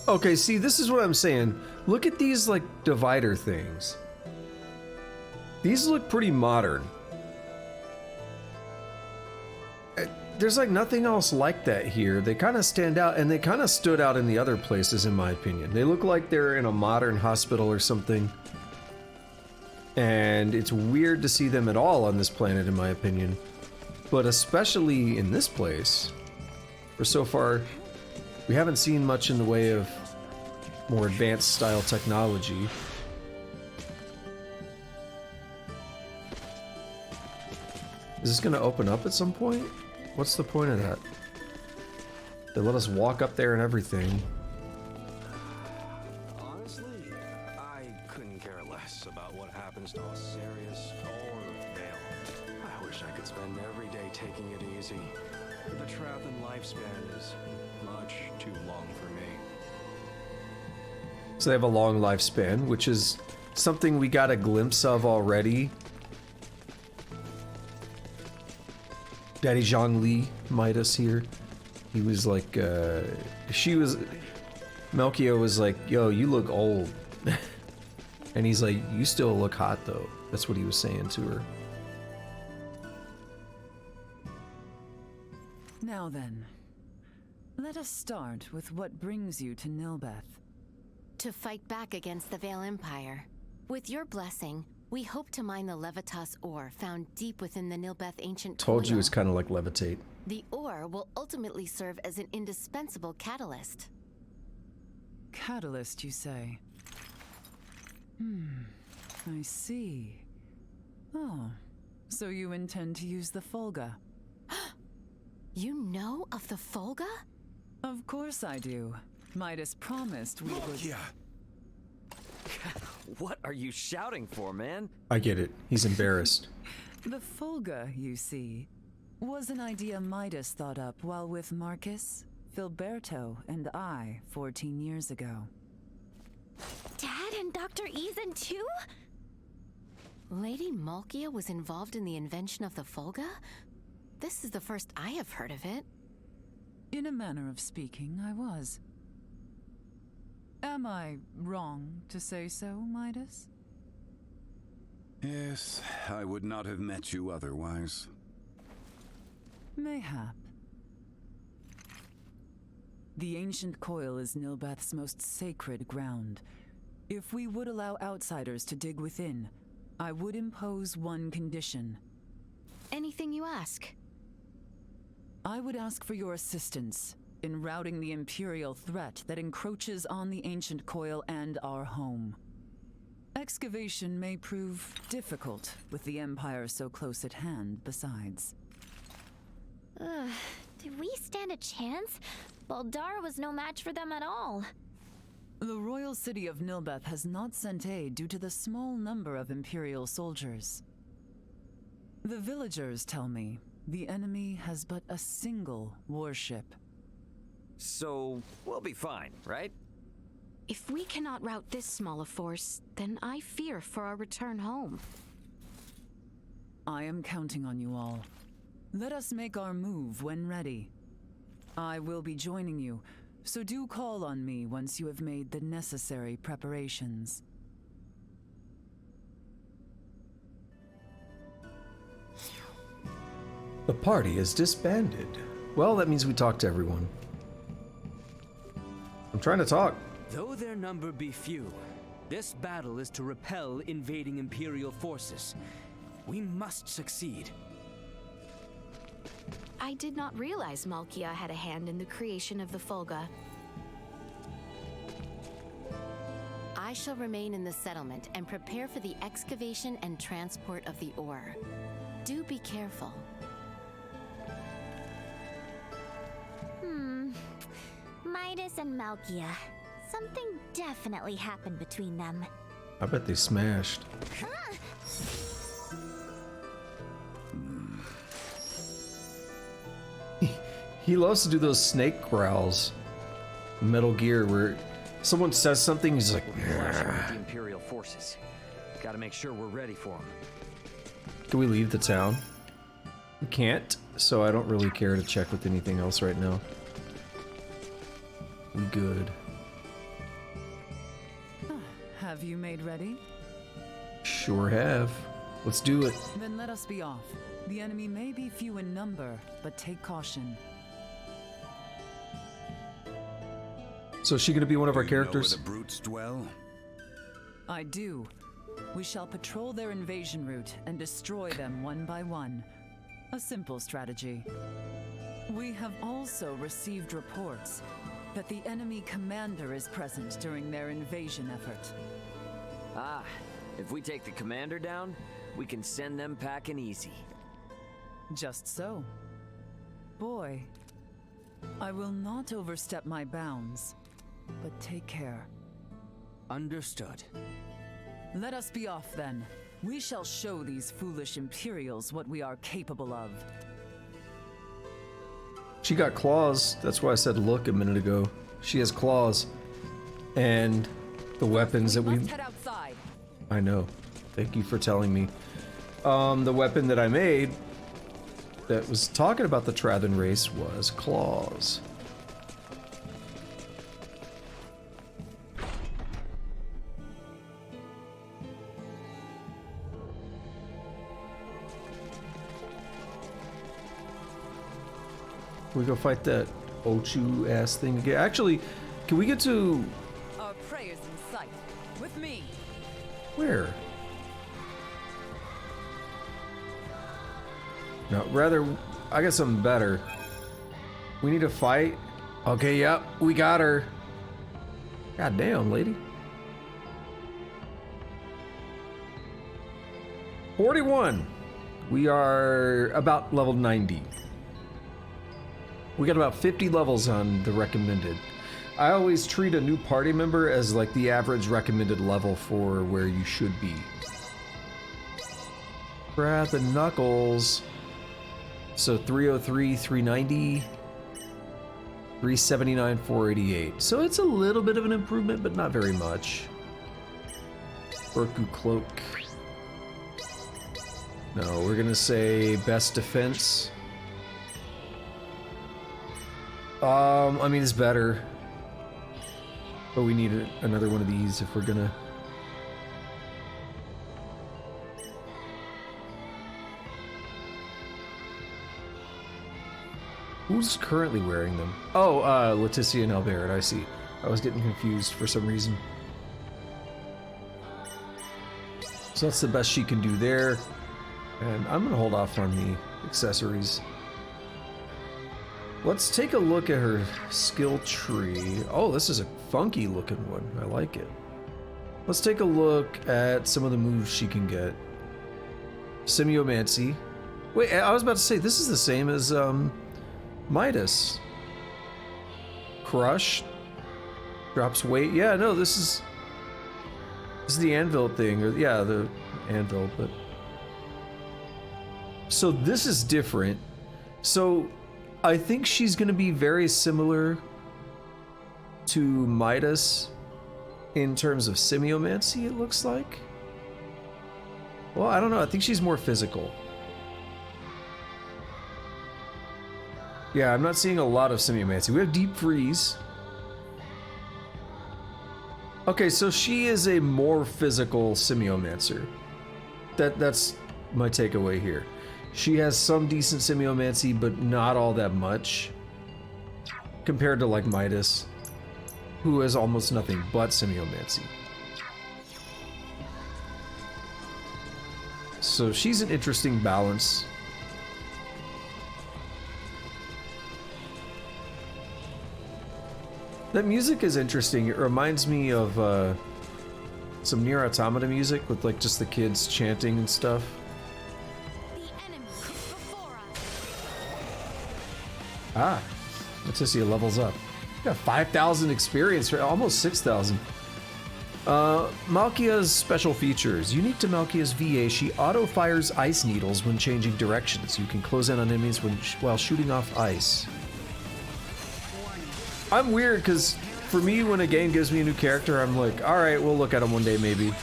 Okay, see, this is what I'm saying. Look at these, like, divider things. These look pretty modern. There's, like, nothing else like that here. They kind of stand out, and they kind of stood out in the other places, in my opinion. They look like they're in a modern hospital or something. And it's weird to see them at all on this planet, in my opinion. But especially in this place, for so far, we haven't seen much in the way of more advanced style technology. Is this gonna open up at some point? What's the point of that? They let us walk up there and everything. Honestly, I couldn't care less about what happens to Osarius or Vale. I wish I could spend every day taking it easy. But the Trathan lifespan is much too long for me. So they have a long lifespan, which is something we got a glimpse of already. Daddy Zhongli Midas here. He was like, Melchior was like, yo, you look old. And he's like, you still look hot though. That's what he was saying to her. Now then, let us start with what brings you to Nihlbeth. To fight back against the Vale Empire. With your blessing, we hope to mine the Levitas ore found deep within the Nihlbeth ancient Told you coil. it's kind of like levitate. The ore will ultimately serve as an indispensable catalyst. Catalyst, you say? I see. Oh, so you intend to use the Folga? You know of the Folga? Of course I do. Midas promised we would... Yeah. What are you shouting for, man? I get it. He's embarrassed. The Folga, you see, was an idea Midas thought up while with Marcus, Filberto, and I 14 years ago. Dad and Dr. Eason too? Lady Malkia was involved in the invention of the Folga? This is the first I have heard of it. In a manner of speaking, I was. Am I wrong to say so, Midas? Yes, I would not have met you otherwise. Mayhap. The ancient coil is Nihlbeth's most sacred ground. If we would allow outsiders to dig within, I would impose one condition. Anything you ask. I would ask for your assistance in routing the Imperial threat that encroaches on the ancient coil and our home. Excavation may prove difficult with the Empire so close at hand, besides. Do we stand a chance? Baldara was no match for them at all. The royal city of Nihlbeth has not sent aid due to the small number of Imperial soldiers. The villagers tell me the enemy has but a single warship. So, we'll be fine, right? If we cannot rout this small a force, then I fear for our return home. I am counting on you all. Let us make our move when ready. I will be joining you, so do call on me once you have made the necessary preparations. The party is disbanded. Well, that means we talked to everyone. I'm trying to talk. Though their number be few, this battle is to repel invading Imperial forces. We must succeed. I did not realize Malkia had a hand in the creation of the Folga. I shall remain in the settlement and prepare for the excavation and transport of the ore. Do be careful. Midas and Malkia. Something definitely happened between them. I bet they smashed. He loves to do those snake growls. Metal Gear, where someone says something, he's like, the Imperial forces. Gotta make sure we're ready for them. can we leave the town? We can't, so I don't really care to check with anything else right now. We good. Have you made ready? Sure have. Let's do it. Then let us be off. The enemy may be few in number, but take caution. So is she gonna be one of our Do you know characters? where the brutes dwell? I do. We shall patrol their invasion route and destroy them one by one. A simple strategy. We have also received reports that the enemy commander is present during their invasion effort. Ah, if we take the commander down, we can send them packing easy. Just so. Boy, I will not overstep my bounds, but take care. Understood. Let us be off then. We shall show these foolish Imperials what we are capable of. She got claws. That's why I said look a minute ago. She has claws. And the weapons that we... must head outside. I know. Thank you for telling me. The weapon that I made that was talking about the Trathan race was claws. We go fight that Ochu ass thing again. Actually, can we get to Our prey is in sight. With me. where? No, rather, I got something better. We need to fight. Okay, yep, we got her. God damn, lady. 41. We are about level 90. We got about 50 levels on the recommended. I always treat a new party member as like the average recommended level for where you should be. Brad and Knuckles. So 303, 390, 379, 488. So it's a little bit of an improvement, but not very much. Urku Cloak. No, we're gonna say best defense. I mean, it's better. But we need another one of these if we're gonna... Who's currently wearing them? Oh, Leticia and Albert, I see. I was getting confused for some reason. So that's the best she can do there. And I'm gonna hold off on the accessories. Let's take a look at her skill tree. Oh, this is a funky looking one. I like it. Let's take a look at some of the moves she can get. Semiomancy. Wait, I was about to say, this is the same as Midas. Crush. Drops weight. Yeah, no, this is the anvil thing. Or yeah, the anvil, but... So this is different. So I think she's going to be very similar to Midas in terms of semiomancy, it looks like. Well, I don't know. I think she's more physical. Yeah, I'm not seeing a lot of semiomancy. We have deep freeze. Okay, so she is a more physical semiomancer. That's my takeaway here. She has some decent semiomancy, but not all that much. Compared to like Midas, who has almost nothing but semiomancy. So she's an interesting balance. That music is interesting. It reminds me of some Nier Automata music with like just the kids chanting and stuff. Ah, Leticia levels up. Got 5,000 experience, for almost 6,000. Malkia's special features. Unique to Malkia's VA, she auto-fires ice needles when changing directions. You can close in on enemies while shooting off ice. I'm weird because for me, when a game gives me a new character, I'm like, all right, we'll look at him one day maybe.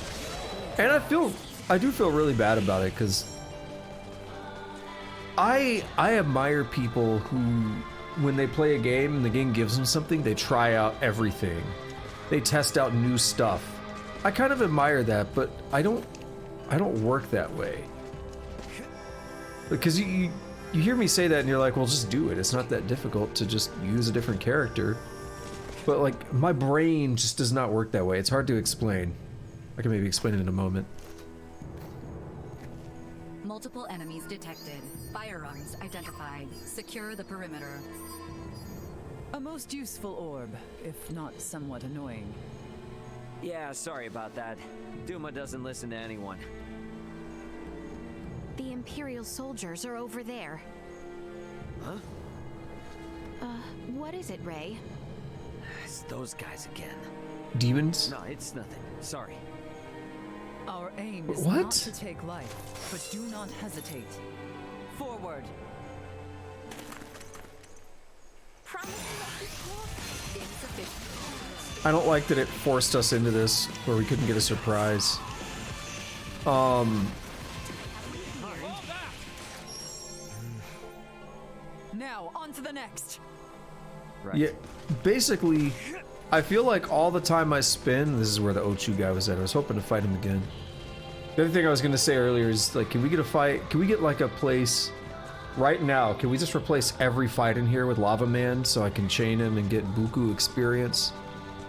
And I do feel really bad about it because I admire people who, when they play a game and the game gives them something, they try out everything. They test out new stuff. I kind of admire that, but I don't work that way. Because you hear me say that and you're like, well, just do it. It's not that difficult to just use a different character. But like, my brain just does not work that way. It's hard to explain. I can maybe explain it in a moment. Multiple enemies detected. Firearms identified. Secure the perimeter. A most useful orb, if not somewhat annoying. Yeah, sorry about that. Duma doesn't listen to anyone. The Imperial soldiers are over there. Huh? What is it, Ray? It's those guys again. Demons? No, it's nothing. Sorry. Our aim is What? not to take life, but do not hesitate. Forward. I don't like that it forced us into this where we couldn't get a surprise. Now, on to the next. Right. Yeah, basically, I feel like all the time I spend, this is where the Ochu guy was at. I was hoping to fight him again. The other thing I was going to say earlier is, like, can we get a fight? Can we get, like, a place right now? Can we just replace every fight in here with Lava Man so I can chain him and get Buku experience?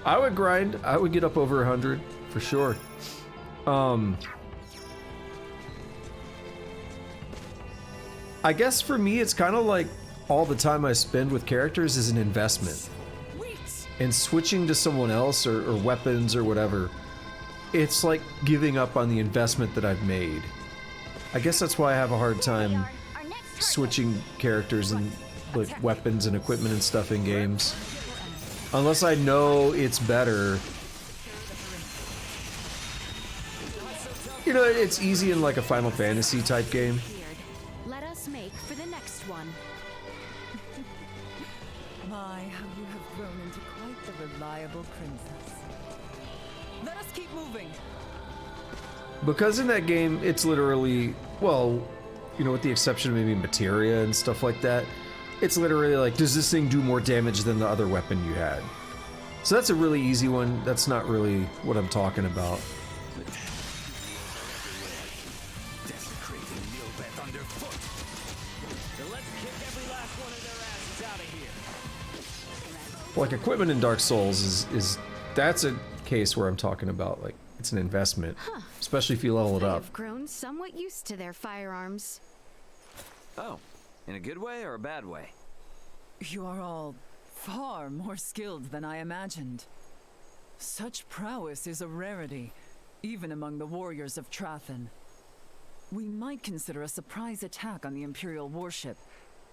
I would grind. I would get up over 100 for sure. I guess for me, it's kind of like all the time I spend with characters is an investment. And switching to someone else or weapons or whatever, it's like giving up on the investment that I've made. I guess that's why I have a hard time switching characters and like weapons and equipment and stuff in games. Unless I know it's better. You know, it's easy in like a Final Fantasy type game. Let us make for the next one. My, how you have grown into quite the reliable princess. Let us keep moving. Because in that game, it's literally, well, you know, with the exception of maybe materia and stuff like that, it's literally like, does this thing do more damage than the other weapon you had? So that's a really easy one. That's not really what I'm talking about. Desecrating Nihlbeth underfoot. So let's kick every last one of their asses out of here. Like equipment in Dark Souls is that's a case where I'm talking about like it's an investment, especially if you level it up. I've grown somewhat used to their firearms. Oh, in a good way or a bad way? You are all far more skilled than I imagined. Such prowess is a rarity, even among the warriors of Trathen. We might consider a surprise attack on the Imperial warship.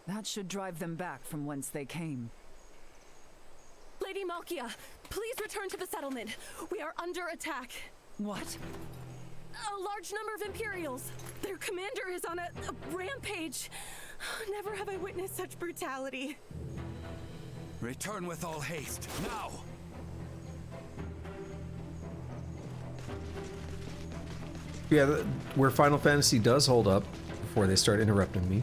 That should drive them back from whence they came. Lady Malkia, please return to the settlement. We are under attack. What? A large number of Imperials. Their commander is on a rampage. Never have I witnessed such brutality. Return with all haste, now! Yeah, where Final Fantasy does hold up, before they start interrupting me,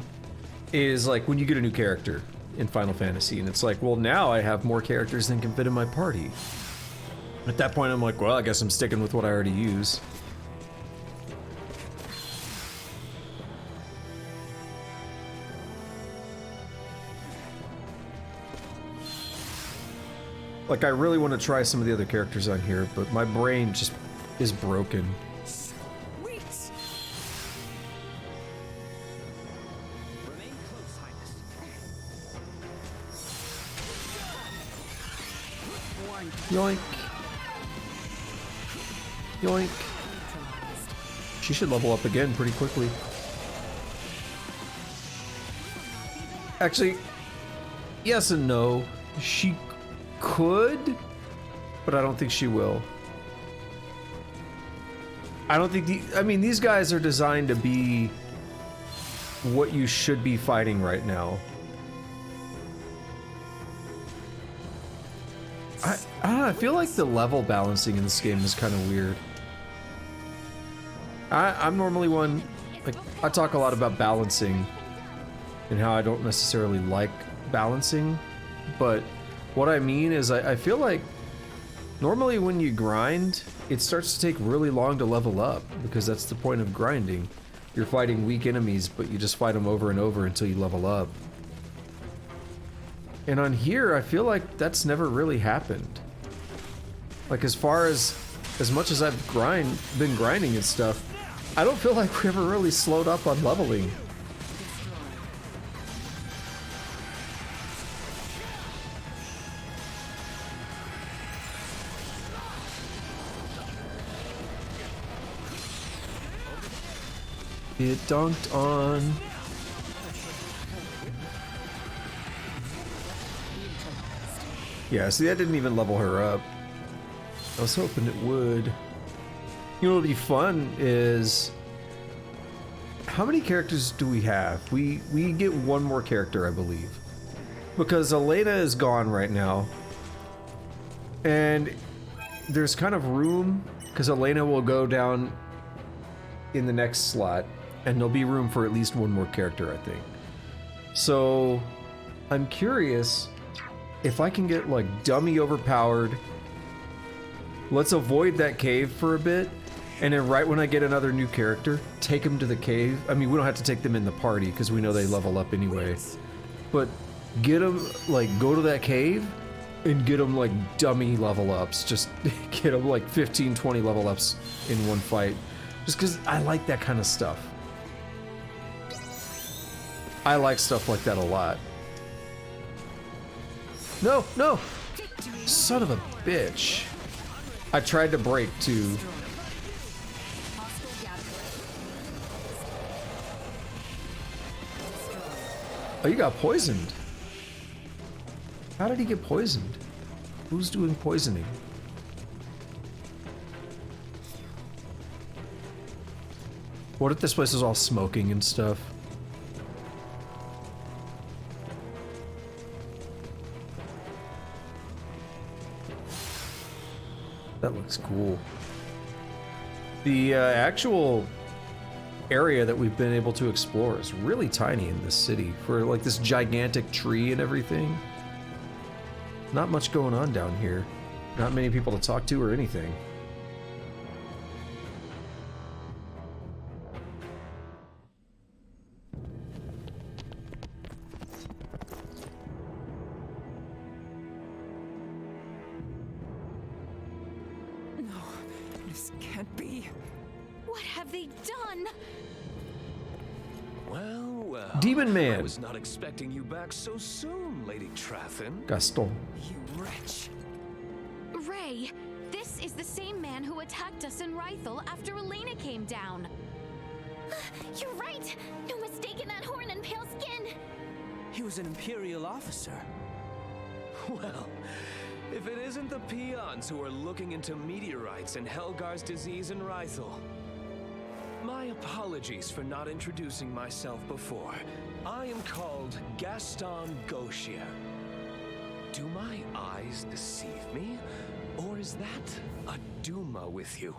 is like when you get a new character in Final Fantasy, and it's like, well, now I have more characters than can fit in my party. At that point, I'm like, well, I guess I'm sticking with what I already use. Like, I really want to try some of the other characters on here, but my brain just is broken. Yoink. Yoink. She should level up again pretty quickly. Actually, yes and no. She could, but I don't think she will. I don't think I mean, these guys are designed to be what you should be fighting right now. I don't know, I feel like the level balancing in this game is kind of weird. I'm normally one, like, I talk a lot about balancing and how I don't necessarily like balancing, but what I mean is I feel like normally when you grind, it starts to take really long to level up, because that's the point of grinding. You're fighting weak enemies, but you just fight them over and over until you level up. And on here, I feel like that's never really happened. Like, as much as I've been grinding and stuff, I don't feel like we ever really slowed up on leveling. It dunked on. Yeah, see, that didn't even level her up. I was hoping it would. You know what'll be fun is... How many characters do we have? We get one more character, I believe. Because Elena is gone right now. And there's kind of room, because Elena will go down in the next slot, and there'll be room for at least one more character, I think. So, I'm curious if I can get, like, dummy overpowered. Let's avoid that cave for a bit, and then right when I get another new character, take them to the cave. I mean, we don't have to take them in the party, because we know they level up anyway. But get them, like, go to that cave, and get them, like, dummy level ups. Just get them, like, 15, 20 level ups in one fight. Just because I like that kind of stuff. I like stuff like that a lot. No, no! Son of a bitch. I tried to break too. Oh, you got poisoned. How did he get poisoned? Who's doing poisoning? What if this place is all smoking and stuff? That looks cool. The actual area that we've been able to explore is really tiny in this city. For like this gigantic tree and everything. Not much going on down here. Not many people to talk to or anything. Demon Man. I was not expecting you back so soon, Lady Trathin. Gaston. You wretch. Ray, this is the same man who attacked us in Rythel after Elena came down. You're right. No mistaking that horn and pale skin. He was an Imperial officer. Well, if it isn't the peons who are looking into meteorites and Helgar's disease in Rythel. My apologies for not introducing myself before. I am called Gaston Gauchier. Do my eyes deceive me? Or is that a Duma with you?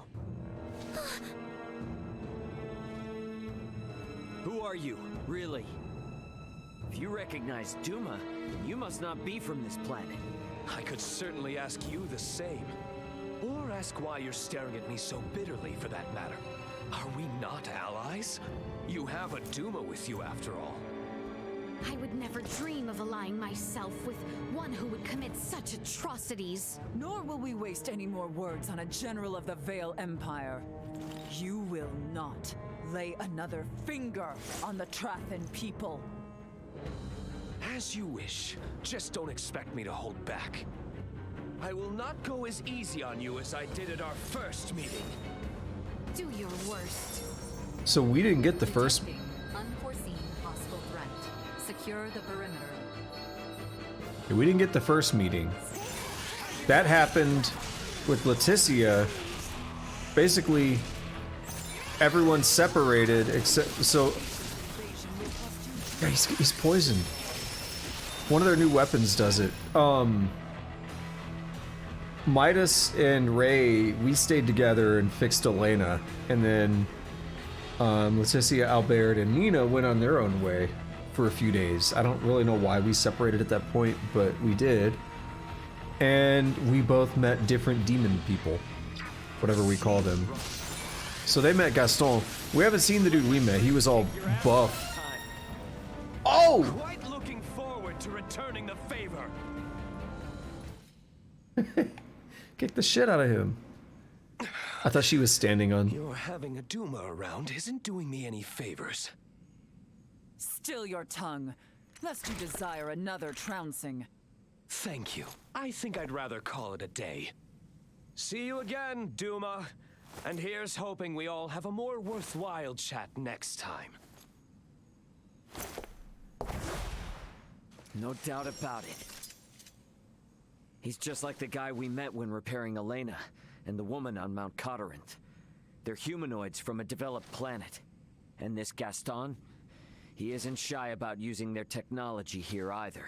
Who are you, really? If you recognize Duma, then you must not be from this planet. I could certainly ask you the same. Or ask why you're staring at me so bitterly, for that matter. Are we not allies? You have a Duma with you, after all. I would never dream of allying myself with one who would commit such atrocities. Nor will we waste any more words on a general of the Vale Empire. You will not lay another finger on the Trathan people. As you wish. Just don't expect me to hold back. I will not go as easy on you as I did at our first meeting. Do your worst. So we didn't get the first. Unforeseen hostile threat. Secure the perimeter. We didn't get the first meeting. That happened with Leticia. Basically, everyone separated except so. Yeah, he's poisoned. One of their new weapons does it. Midas and Ray, we stayed together and fixed Elena, and then Leticia, Albert, and Nina went on their own way for a few days. I don't really know why we separated at that point, but we did. And we both met different demon people, whatever we call them. So they met Gaston. We haven't seen the dude we met. He was all buff. Oh! Quite looking forward to returning the favor. Kick the shit out of him. I thought she was standing on. Your having a Duma around isn't doing me any favors. Still your tongue, lest you desire another trouncing. Thank you. I think I'd rather call it a day. See you again, Duma. And here's hoping we all have a more worthwhile chat next time. No doubt about it. He's just like the guy we met when repairing Elena, and the woman on Mount Cotarant. They're humanoids from a developed planet. And this Gaston? He isn't shy about using their technology here either.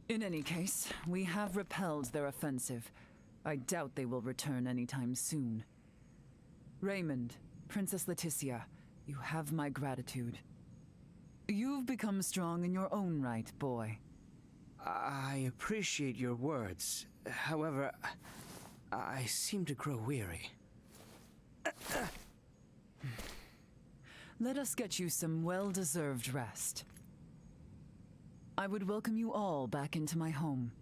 In any case, we have repelled their offensive. I doubt they will return anytime soon. Raymond, Princess Leticia, you have my gratitude. You've become strong in your own right, boy. I appreciate your words. However, I seem to grow weary. Let us get you some well-deserved rest. I would welcome you all back into my home.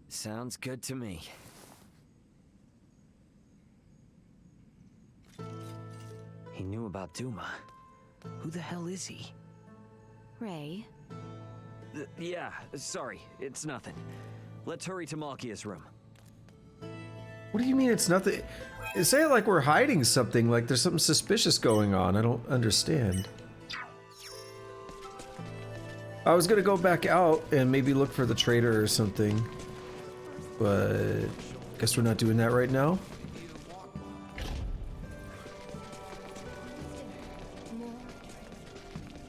Sounds good to me. He knew about Duma. Who the hell is he? Ray? Yeah, sorry, it's nothing. Let's hurry to Malkia's room. What do you mean it's nothing? Say it like we're hiding something, like there's something suspicious going on. I don't understand. I was gonna go back out and maybe look for the trader or something, but guess we're not doing that right now.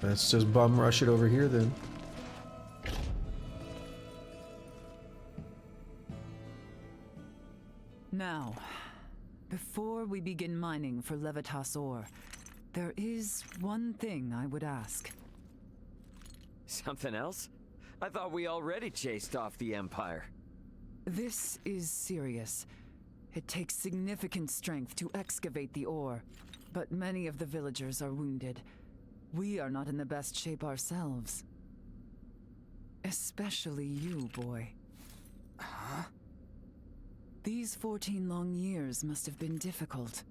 Let's just bum rush it over here then. Now, before we begin mining for Levitas ore, there is one thing I would ask. Something else? I thought we already chased off the Empire. This is serious. It takes significant strength to excavate the ore, but many of the villagers are wounded. We are not in the best shape ourselves. Especially you, boy. Huh? These 14 long years must have been difficult.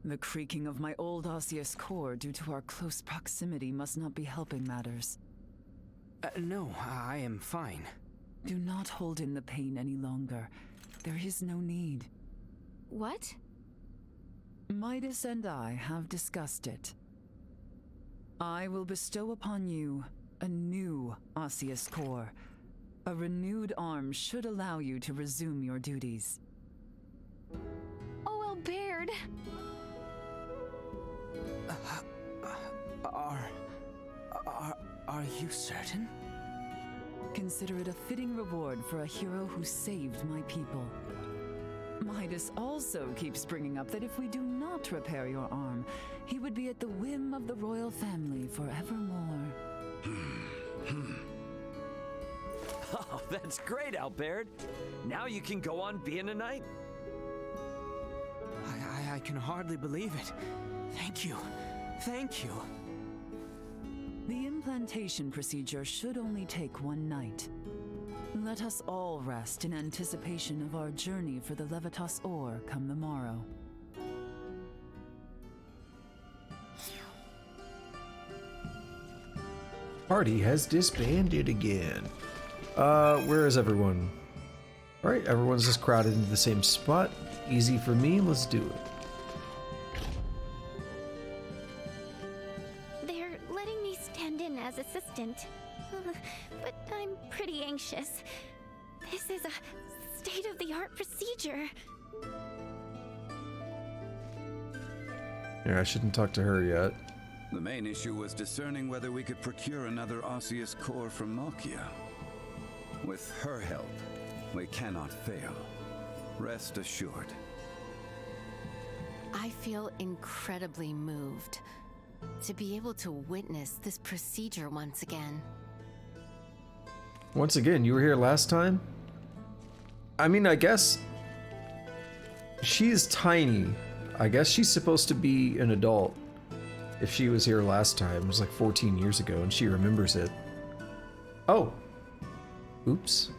The creaking of my old osseous core due to our close proximity must not be helping matters. No, I am fine. Do not hold in the pain any longer. There is no need. What? Midas and I have discussed it. I will bestow upon you a new osseous core. A renewed arm should allow you to resume your duties. Oh, Albert! Are you certain? Consider it a fitting reward for a hero who saved my people. Midas also keeps bringing up that if we do not repair your arm, he would be at the whim of the royal family forevermore. Oh, that's great, Albert. Now you can go on being a knight. I can hardly believe it. Thank you. Thank you. The implantation procedure should only take one night. Let us all rest in anticipation of our journey for the Levitas ore come the morrow. Party has disbanded again. Where is everyone? Alright, everyone's just crowded into the same spot. Easy for me, let's do it. They're letting me stand in as assistant. But I'm pretty anxious. This is a state-of-the-art procedure. Yeah, I shouldn't talk to her yet. The main issue was discerning whether we could procure another osseous core from Malkia. With her help, we cannot fail. Rest assured. I feel incredibly moved to be able to witness this procedure once again. Once again, you were here last time? I mean, I guess she's tiny. I guess she's supposed to be an adult. If she was here last time, it was like 14 years ago, and she remembers it. Oh. Oops.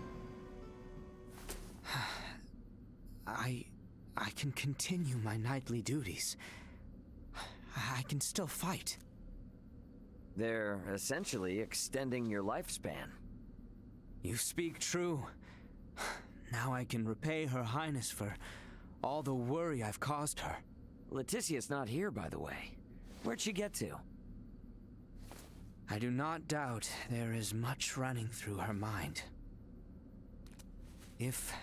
I can continue my knightly duties. I can still fight. They're essentially extending your lifespan. You speak true. Now I can repay Her Highness for all the worry I've caused her. Leticia's not here, by the way. Where'd she get to? I do not doubt there is much running through her mind. If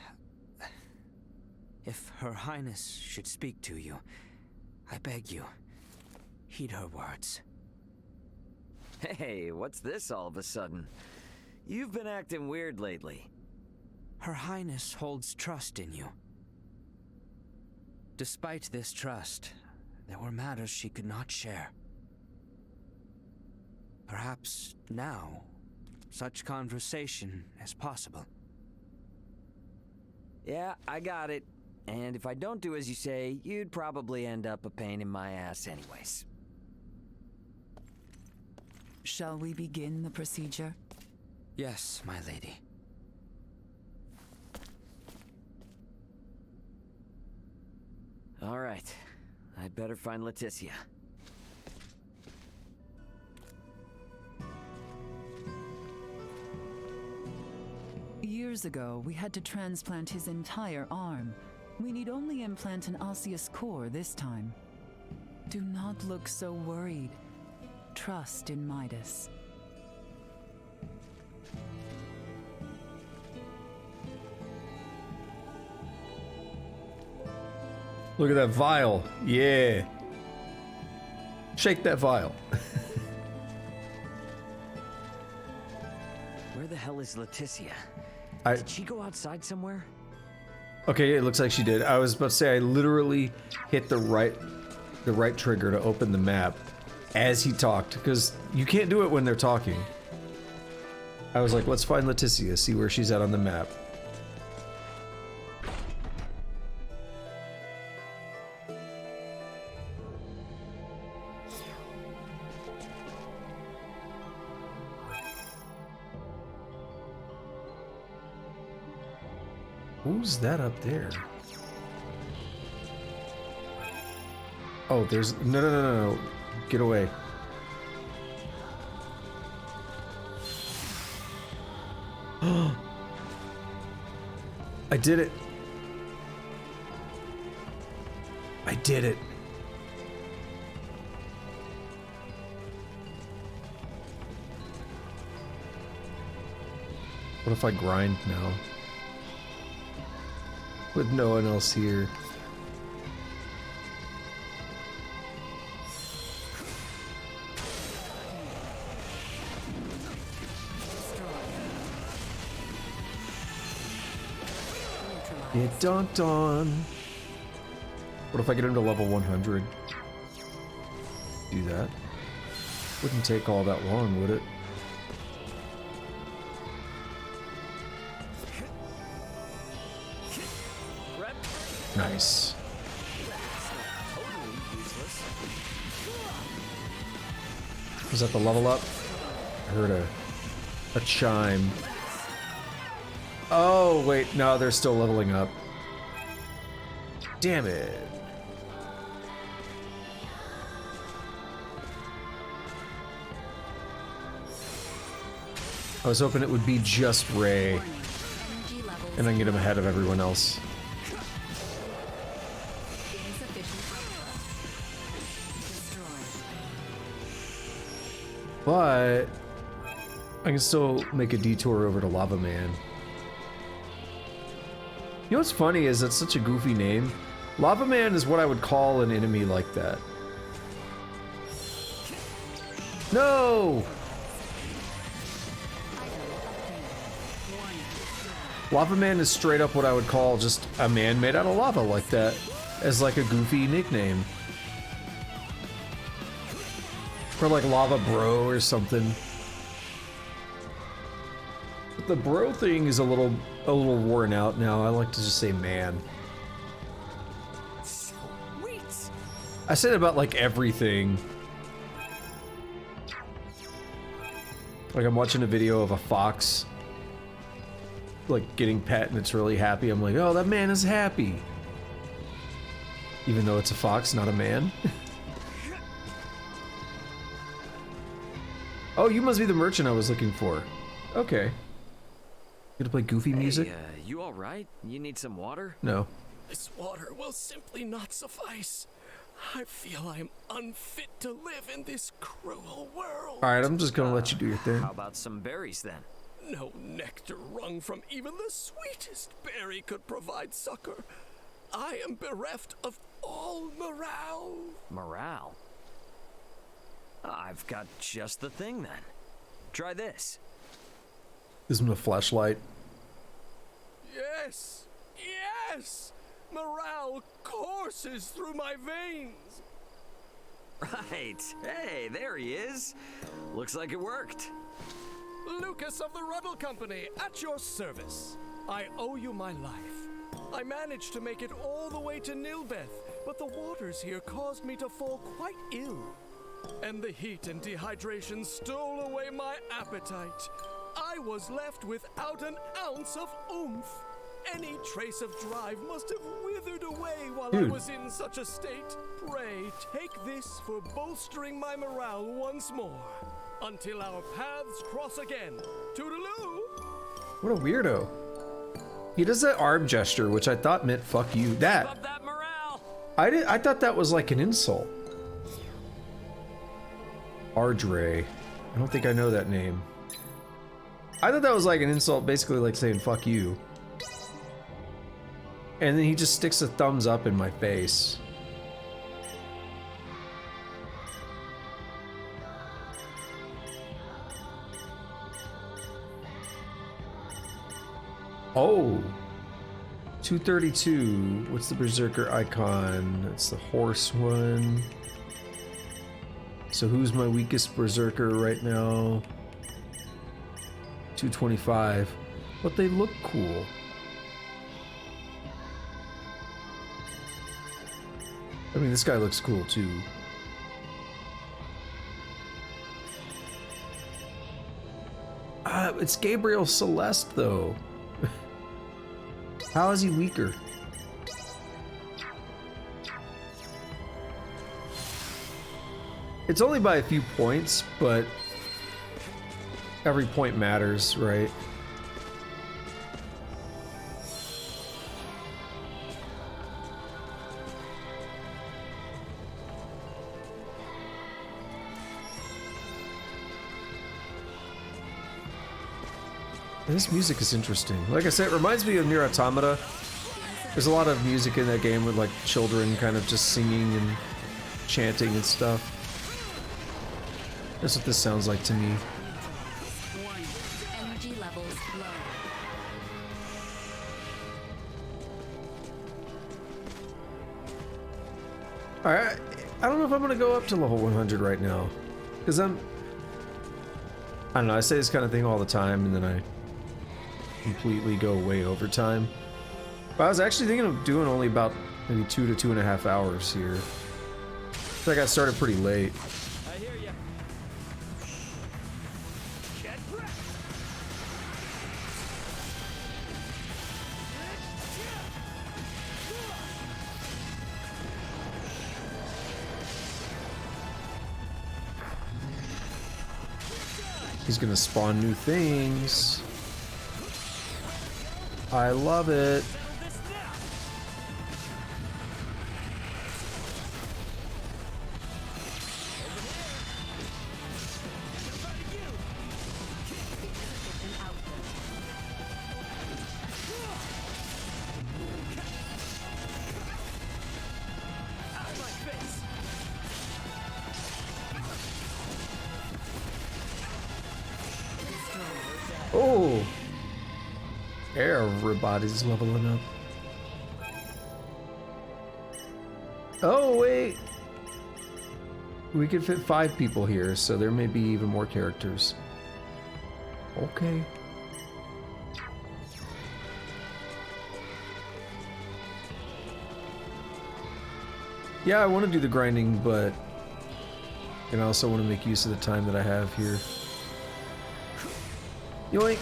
Her Highness should speak to you, I beg you, heed her words. Hey, what's this all of a sudden? You've been acting weird lately. Her Highness holds trust in you. Despite this trust, there were matters she could not share. Perhaps now, such conversation is possible. Yeah, I got it. And if I don't do as you say, you'd probably end up a pain in my ass anyways. Shall we begin the procedure? Yes, my lady. All right. I'd better find Leticia. Years ago, we had to transplant his entire arm. We need only implant an osseous core this time. Do not look so worried. Trust in Midas. Look at that vial. Yeah. Shake that vial. Where the hell is Leticia? Did she go outside somewhere? Okay, it looks like she did. I was about to say I literally hit the right trigger to open the map as he talked, because you can't do it when they're talking. I was like, let's find Leticia, see where she's at on the map. Who's that up there? Oh, there's... No. Get away. I did it. I did it. What if I grind now? With no one else here. It dawned on. What if I get him to level 100? Do that. Wouldn't take all that long, would it? Nice. Was that the level up? I heard a chime. Oh, wait, no, they're still leveling up. Damn it. I was hoping it would be just Ray, and I can get him ahead of everyone else. But I can still make a detour over to Lava Man. You know what's funny is it's such a goofy name. Lava Man is what I would call an enemy like that. No! Lava Man is straight up what I would call just a man made out of lava like that, as like a goofy nickname. Or like Lava Bro or something. But the bro thing is a little worn out now. I like to just say man. Sweet. I say that about like everything. Like I'm watching a video of a fox like getting pet and it's really happy. I'm like, oh, that man is happy. Even though it's a fox, not a man. Oh, you must be the merchant I was looking for. Okay. You gonna play goofy music? You alright? You need some water? No. This water will simply not suffice. I feel I am unfit to live in this cruel world. Alright, I'm just gonna let you do your thing. How about some berries then? No nectar wrung from even the sweetest berry could provide succor. I am bereft of all morale. Morale? I've got just the thing then. Try this. Gives him a flashlight. Yes! Yes! Morale courses through my veins! Right. Hey, there he is. Looks like it worked. Lucas of the Ruddle Company, at your service. I owe you my life. I managed to make it all the way to Nihlbeth, but the waters here caused me to fall quite ill. And the heat and dehydration stole away my appetite. I was left without an ounce of oomph. Any trace of drive must have withered away while I was in such a state. Pray, take this for bolstering my morale once more. Until our paths cross again. Toodaloo! What a weirdo. He does that arm gesture, which I thought meant fuck you. That. Up that morale. I thought that was like an insult. Ardre. I don't think I know that name. I thought that was like an insult, basically like saying fuck you. And then he just sticks a thumbs up in my face. Oh. 232. What's the Berserker icon? That's the horse one. So who's my weakest Berserker right now? 225. But they look cool. I mean, this guy looks cool too. It's Gabriel Celeste though. How is he weaker? It's only by a few points, but every point matters, right? This music is interesting. Like I said, it reminds me of Nier Automata. There's a lot of music in that game with like children kind of just singing and chanting and stuff. That's what this sounds like to me. Energy levels low. Alright, I don't know if I'm gonna go up to level 100 right now. Because I don't know, I say this kind of thing all the time and then I completely go way over time. But I was actually thinking of doing only about maybe 2 to 2.5 hours here. I got started pretty late. I hear ya. He's gonna spawn new things. I love it. Oh, everybody's leveling up. Oh wait, we could fit 5 people here, so there may be even more characters. Okay. Yeah, I want to do the grinding, but I also want to make use of the time that I have here. Yoink!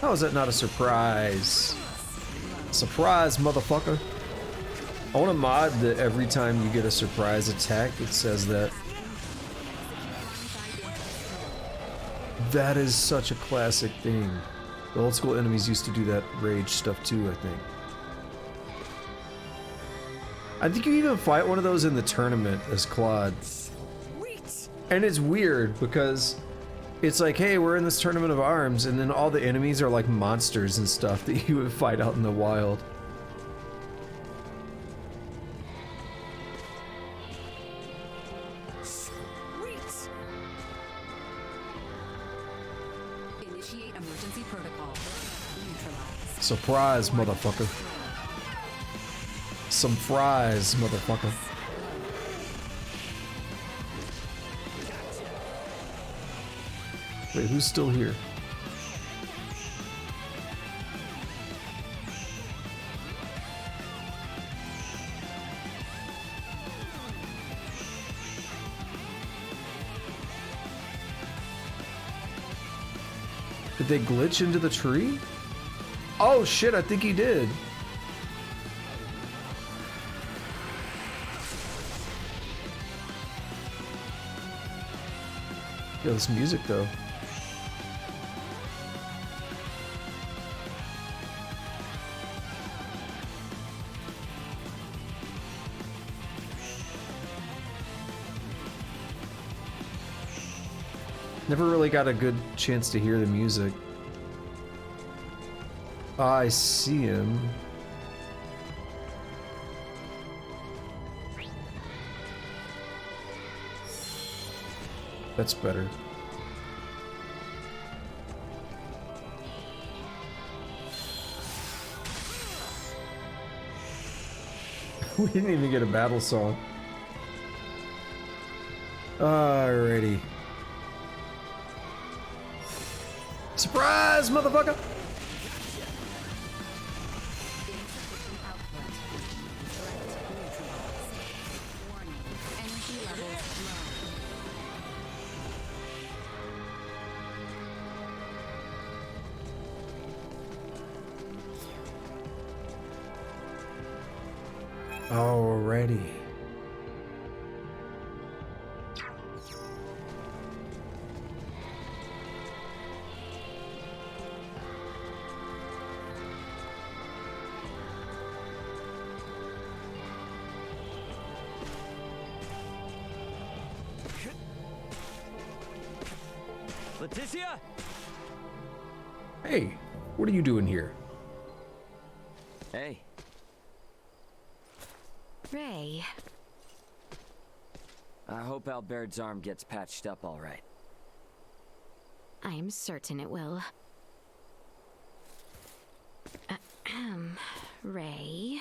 How is that not a surprise? Surprise, motherfucker! I want a mod that every time you get a surprise attack, it says that. That is such a classic thing. The old school enemies used to do that rage stuff too, I think. I think you even fight one of those in the tournament as Claude. And it's weird because it's like, hey, we're in this tournament of arms, and then all the enemies are like monsters and stuff that you would fight out in the wild. Initiate emergency protocol. Neutralize. Surprise, motherfucker. Some fries, motherfucker. Wait, who's still here? Did they glitch into the tree? Oh shit, I think he did. Yeah, this music though. Never really got a good chance to hear the music. I see him. That's better. We didn't even get a battle song. Alrighty. Surprise, motherfucker! Alrighty. Leticia? Hey, what are you doing here? Hey. Ray. I hope Albert's arm gets patched up all right. I am certain it will. Ray.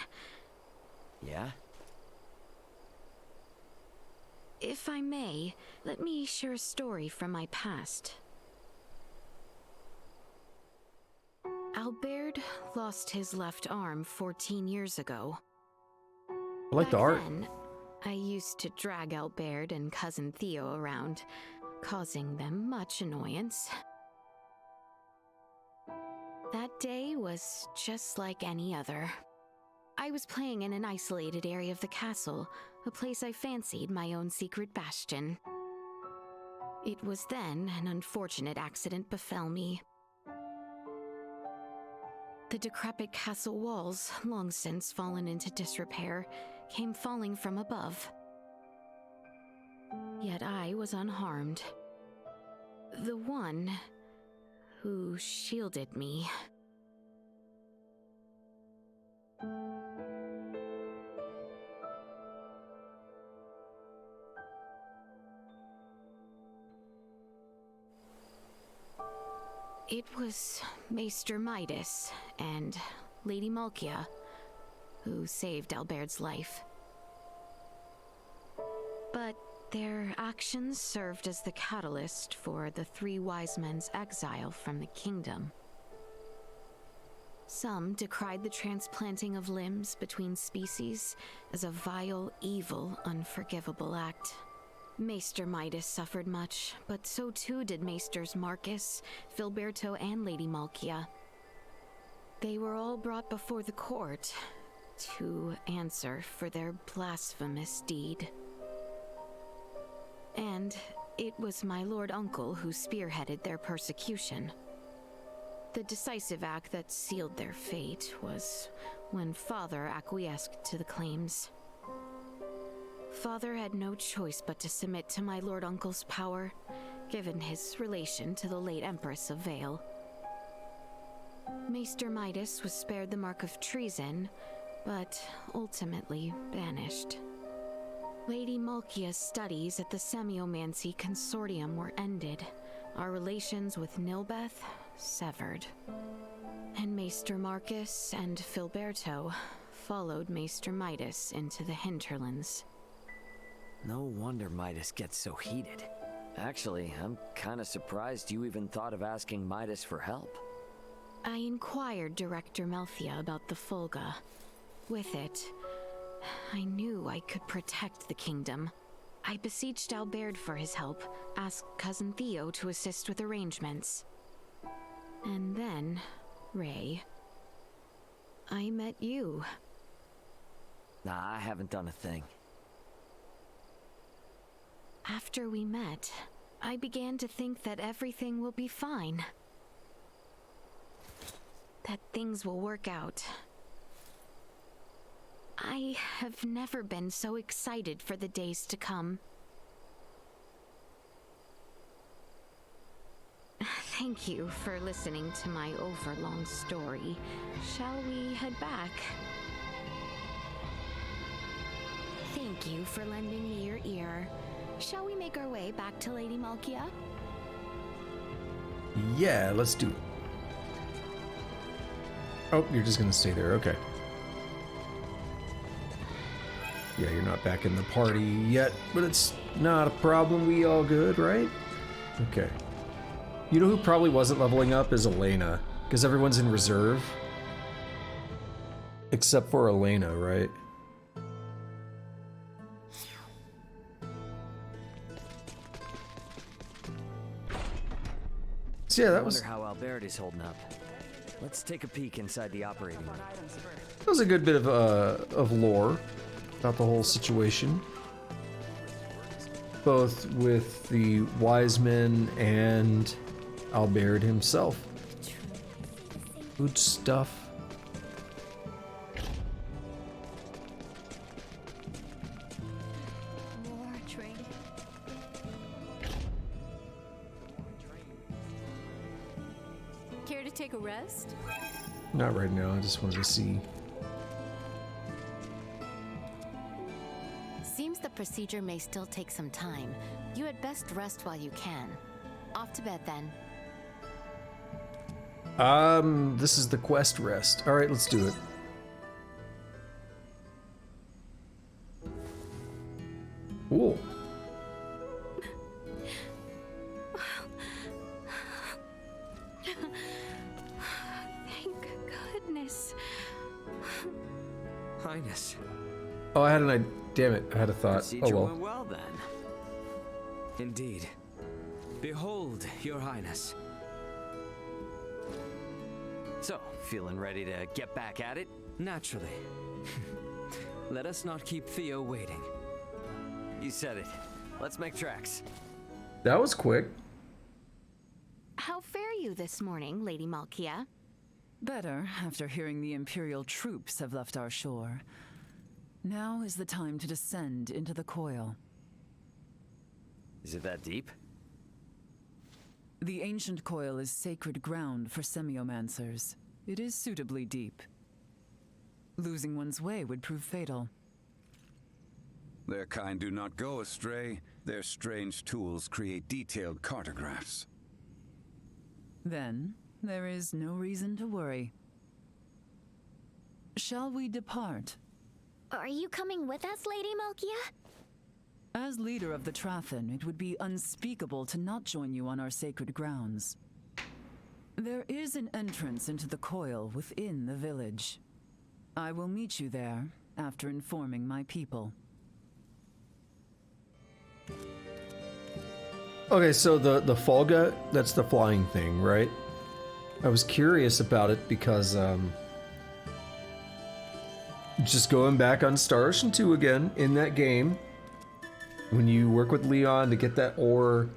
Yeah? If I may, let me share a story from my past. Albert lost his left arm 14 years ago. I like the art. Then, I used to drag Albert and cousin Theo around, causing them much annoyance. That day was just like any other. I was playing in an isolated area of the castle, a place I fancied my own secret bastion. It was then an unfortunate accident befell me. The decrepit castle walls, long since fallen into disrepair, came falling from above. Yet I was unharmed. The one who shielded me. It was Maester Midas and Lady Malkia who saved Albert's life. But their actions served as the catalyst for the three wise men's exile from the kingdom. Some decried the transplanting of limbs between species as a vile, evil, unforgivable act. Maester Midas suffered much, but so too did Maesters Marcus, Filberto, and Lady Malkia. They were all brought before the court to answer for their blasphemous deed. And it was my lord uncle who spearheaded their persecution. The decisive act that sealed their fate was when Father acquiesced to the claims. Father had no choice but to submit to my lord uncle's power, given his relation to the late Empress of Vale. Maester Midas was spared the mark of treason, but ultimately banished. Lady Malkia's studies at the Semiomancy Consortium were ended, our relations with Nihlbeth severed. And Maester Marcus and Filberto followed Maester Midas into the hinterlands. No wonder Midas gets so heated. Actually, I'm kinda surprised you even thought of asking Midas for help. I inquired Director Melthia about the Fulga. With it, I knew I could protect the kingdom. I beseeched Albert for his help, asked Cousin Theo to assist with arrangements. And then, Ray, I met you. Nah, I haven't done a thing. After we met, I began to think that everything will be fine. That things will work out. I have never been so excited for the days to come. Thank you for listening to my overlong story. Shall we head back? Thank you for lending me your ear. Shall we make our way back to Lady Malkia? Yeah, let's do it. Oh, you're just gonna stay there, okay. Yeah, you're not back in the party yet, but it's not a problem. We all good, right? Okay. You know who probably wasn't leveling up is Elena, because everyone's in reserve. Except for Elena, right? So yeah, that was... I wonder how Albert is holding up. Let's take a peek inside the operating room. That was a good bit of lore about the whole situation. Both with the wise men and Albert himself. Good stuff. Care to take a rest? Not right now, I just wanted to see. Seems the procedure may still take some time. You had best rest while you can. Off to bed then. This is the quest rest. Alright, let's do it. Cool. Oh, I had an idea. Damn it, I had a thought. Procedure Oh went well. well then. Indeed. Behold, Your Highness. So, feeling ready to get back at it? Naturally. Let us not keep Theo waiting. You said it. Let's make tracks. That was quick. How fare you this morning, Lady Malkia? Better after hearing the Imperial troops have left our shore. Now is the time to descend into the coil. Is it that deep? The ancient coil is sacred ground for semiomancers. It is suitably deep. Losing one's way would prove fatal. Their kind do not go astray. Their strange tools create detailed cartographs. Then, there is no reason to worry. Shall we depart? Are you coming with us, Lady Malkia? As leader of the Trathen, it would be unspeakable to not join you on our sacred grounds. There is an entrance into the coil within the village. I will meet you there after informing my people. Okay, so the Folga, that's the flying thing, right? I was curious about it because, just going back on Star Ocean 2 again, in that game, when you work with Leon to get that ore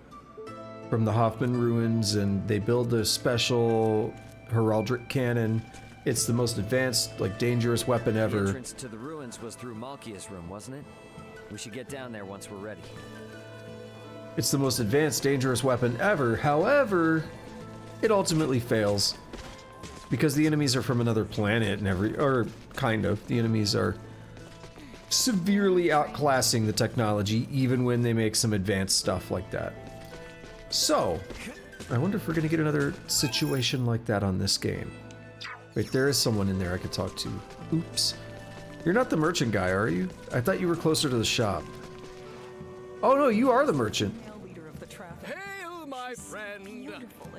from the Hoffman ruins and they build a special heraldic cannon, it's the most advanced, like, dangerous weapon ever. The entrance to the ruins was through Malkia's room, wasn't it? We should get down there once we're ready. It's the most advanced, dangerous weapon ever. However, it ultimately fails. Because the enemies are from another planet and or kind of. The enemies are severely outclassing the technology, even when they make some advanced stuff like that. So, I wonder if we're gonna get another situation like that on this game. Wait, there is someone in there I could talk to. Oops. You're not the merchant guy, are you? I thought you were closer to the shop. Oh no, you are the merchant. Hail, my friend!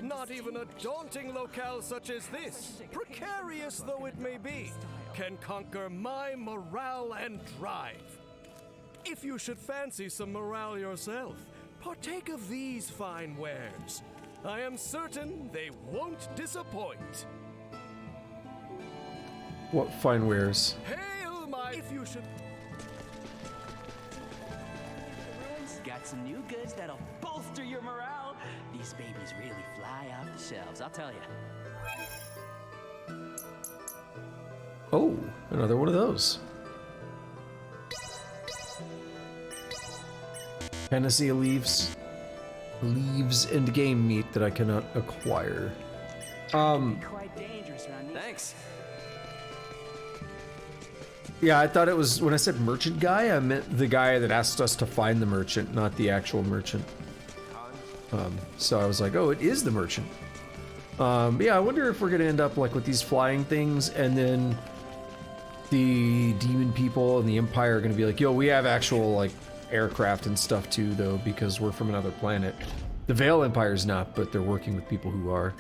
Not even a daunting locale such as this, precarious though it may be, can conquer my morale and drive. If you should fancy some morale yourself, partake of these fine wares. I am certain they won't disappoint. What fine wares? Hail, my... If you should... Got some new goods that'll bolster your morale. These babies really fly off the shelves, I'll tell you. Oh, another one of those. Panacea leaves and game meat that I cannot acquire. Quite dangerous around these. Thanks. Yeah, I thought it was, when I said merchant guy, I meant the guy that asked us to find the merchant, not the actual merchant. So I was like, oh, it is the merchant. Yeah, I wonder if we're gonna end up like with these flying things, and then the demon people and the Empire are gonna be like, yo, we have actual like aircraft and stuff too, though, because we're from another planet. The Veil Empire's not, but they're working with people who are.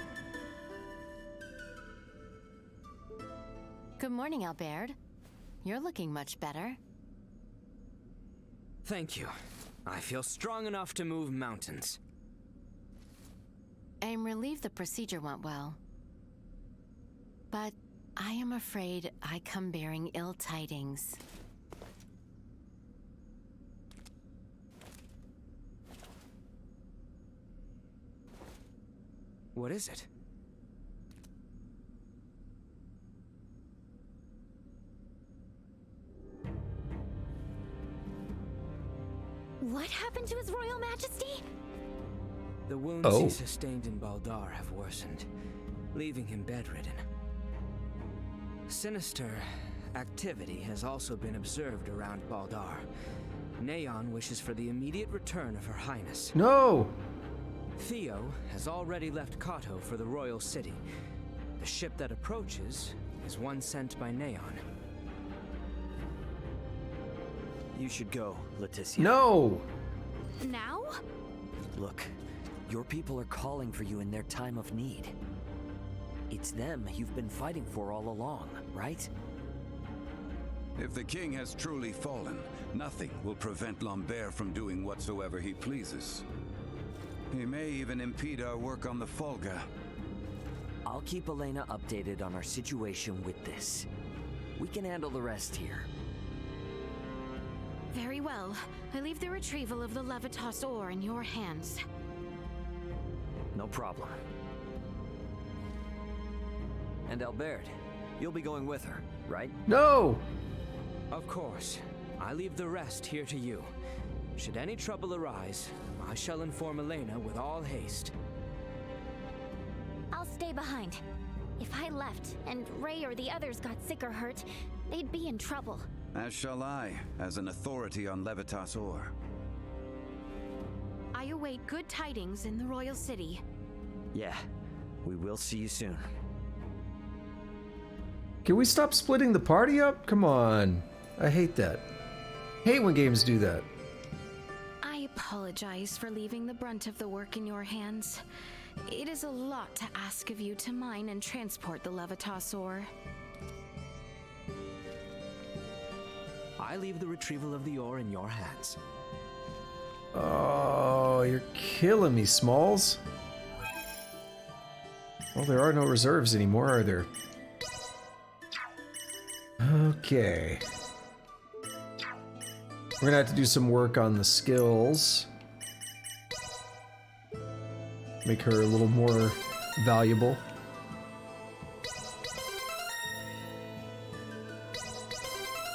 Good morning, Albert. You're looking much better. Thank you. I feel strong enough to move mountains. I'm relieved the procedure went well. But I am afraid I come bearing ill tidings. What is it? What happened to His Royal Majesty? The wounds he sustained in Baldar have worsened, leaving him bedridden. Sinister activity has also been observed around Baldar. Neon wishes for the immediate return of Her Highness. No! Theo has already left Kato for the Royal City. The ship that approaches is one sent by Neon. You should go, Leticia. No! Now? Look, your people are calling for you in their time of need. It's them you've been fighting for all along, right? If the king has truly fallen, nothing will prevent Lambert from doing whatsoever he pleases. He may even impede our work on the Folga. I'll keep Elena updated on our situation with this. We can handle the rest here. Very well. I leave the retrieval of the Levitas ore in your hands. No problem. And Albert, you'll be going with her, right? No! Of course. I leave the rest here to you. Should any trouble arise, I shall inform Elena with all haste. I'll stay behind. If I left and Ray or the others got sick or hurt, they'd be in trouble. As shall I, as an authority on Levitas ore. I await good tidings in the Royal City. Yeah, we will see you soon. Can we stop splitting the party up? Come on. I hate that. Hate when games do that. I apologize for leaving the brunt of the work in your hands. It is a lot to ask of you to mine and transport the Levitas ore. I leave the retrieval of the ore in your hands. Oh, you're killing me, Smalls. Well, there are no reserves anymore, are there? Okay. We're gonna have to do some work on the skills. Make her a little more valuable.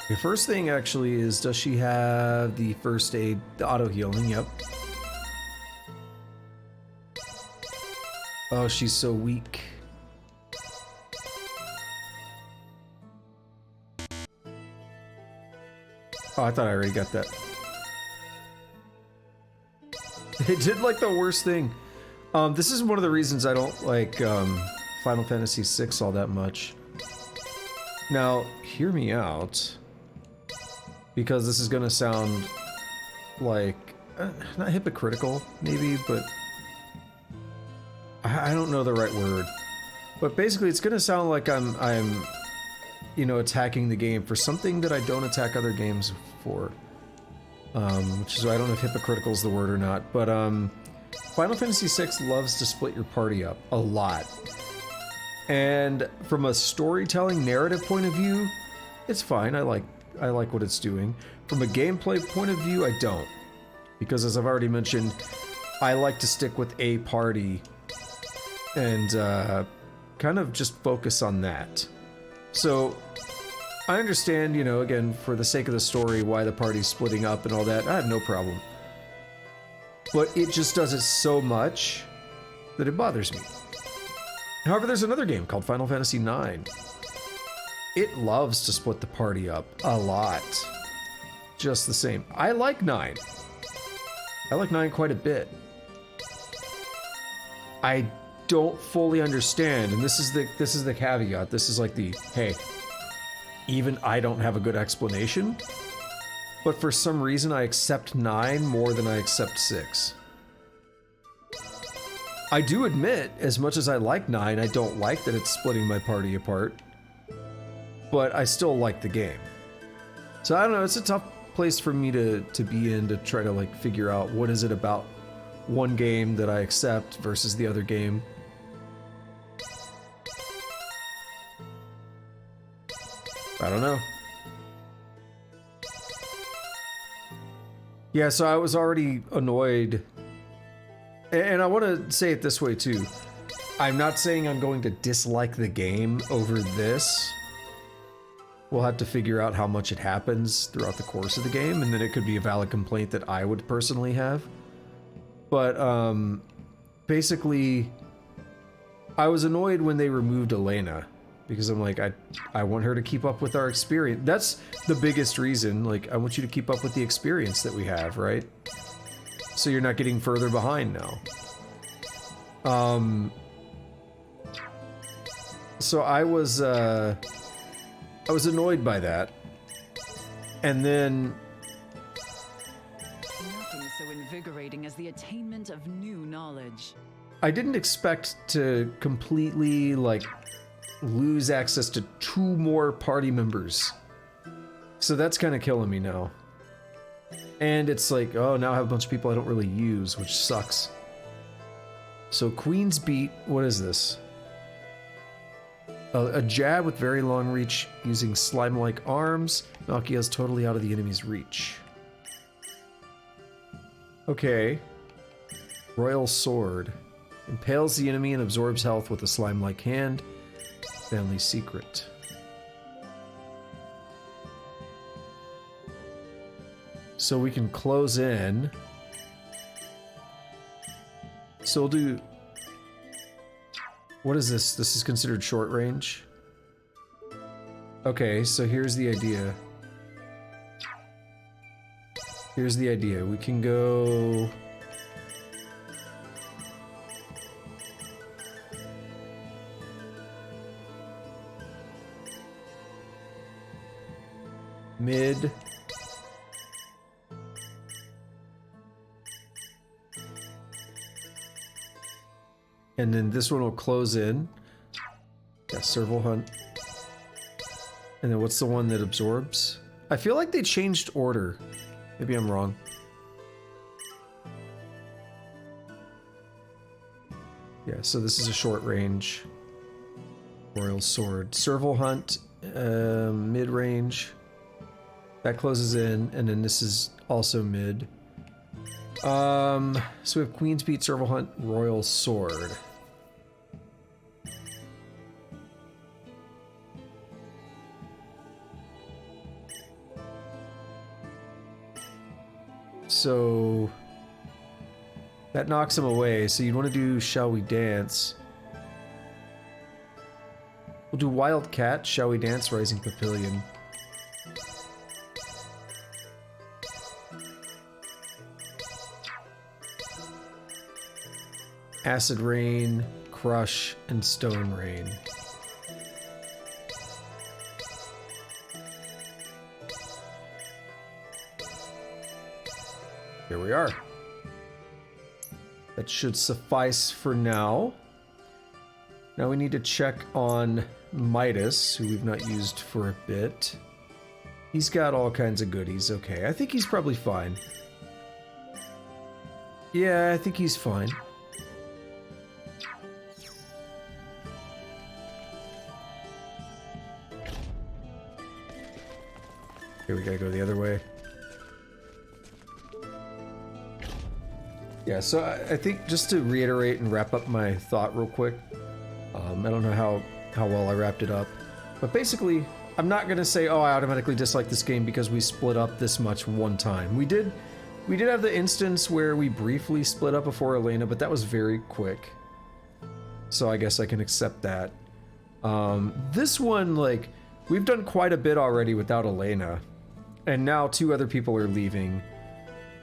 The first thing actually is, does she have the first aid, the auto healing? Yep. Oh, she's so weak. Oh, I thought I already got that. It did like the worst thing. This is one of the reasons I don't like Final Fantasy VI all that much. Now, hear me out. Because this is gonna sound like, not hypocritical, maybe, but I don't know the right word. But basically, it's gonna sound like I'm, you know, attacking the game for something that I don't attack other games for. Which is why I don't know if hypocritical is the word or not. But Final Fantasy VI loves to split your party up a lot. And from a storytelling narrative point of view, it's fine. I like what it's doing. From a gameplay point of view, I don't. Because as I've already mentioned, I like to stick with a party and kind of just focus on that. So I understand, you know, again, for the sake of the story, why the party's splitting up and all that. I have no problem. But it just does it so much that it bothers me. However, there's another game called Final Fantasy IX. It loves to split the party up a lot. Just the same. I like 9. I like 9 quite a bit. I don't fully understand, and this is the caveat. This is like the, hey, even I don't have a good explanation. But for some reason, I accept 9 more than I accept 6. I do admit, as much as I like 9, I don't like that it's splitting my party apart. But I still like the game. So I don't know, it's a tough place for me to be in, to try to like figure out what is it about one game that I accept versus the other game. I don't know. Yeah, so I was already annoyed. And I want to say it this way too. I'm not saying I'm going to dislike the game over this. We'll have to figure out how much it happens throughout the course of the game, and then it could be a valid complaint that I would personally have. But basically, I was annoyed when they removed Elena, because I'm like, I want her to keep up with our experience. That's the biggest reason. Like, I want you to keep up with the experience that we have, right? So you're not getting further behind now. So I was annoyed by that. And then Nothing so invigorating as the attainment of new knowledge. I didn't expect to completely, like, lose access to 2 more party members. So that's kind of killing me now. And it's like, oh, now I have a bunch of people I don't really use, which sucks. So Queen's Beat, what is this? A jab with very long reach using slime-like arms. Malkia is totally out of the enemy's reach. Okay. Royal Sword. Impales the enemy and absorbs health with a slime-like hand. Family Secret. So we can close in. So we'll do... What is this? This is considered short range? Okay, so here's the idea. Here's the idea. We can go... mid... and then this one will close in. Yeah, Serval Hunt. And then what's the one that absorbs? I feel like they changed order. Maybe I'm wrong. Yeah, so this is a short range. Royal Sword. Serval Hunt, mid-range. That closes in, and then this is also mid. So we have Queen's Beat, Serval Hunt, Royal Sword. So that knocks him away. So you'd want to do Shall We Dance? We'll do Wild Cat, Shall We Dance, Rising Papillion. Acid Rain, Crush, and Stone Rain. Here we are. That should suffice for now. Now we need to check on Midas, who we've not used for a bit. He's got all kinds of goodies. Okay, I think he's probably fine. Yeah, I think he's fine. Here, we gotta go the other way. Yeah, so I think just to reiterate and wrap up my thought real quick, I don't know how well I wrapped it up, but basically, I'm not gonna say, oh, I automatically dislike this game because we split up this much one time. We did have the instance where we briefly split up before Elena, but that was very quick. So I guess I can accept that. This one, like, we've done quite a bit already without Elena, and now 2 other people are leaving.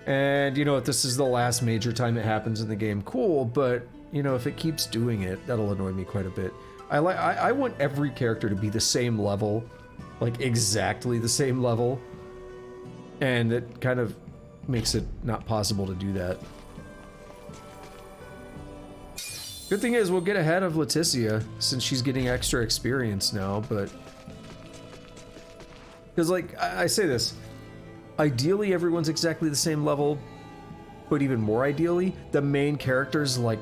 And, you know, if this is the last major time it happens in the game, cool, but, you know, if it keeps doing it, that'll annoy me quite a bit. I want every character to be the same level, like exactly the same level, and it kind of makes it not possible to do that. Good thing is, we'll get ahead of Leticia, since she's getting extra experience now, but... Because, like, I say this, ideally everyone's exactly the same level, but even more ideally, the main character's like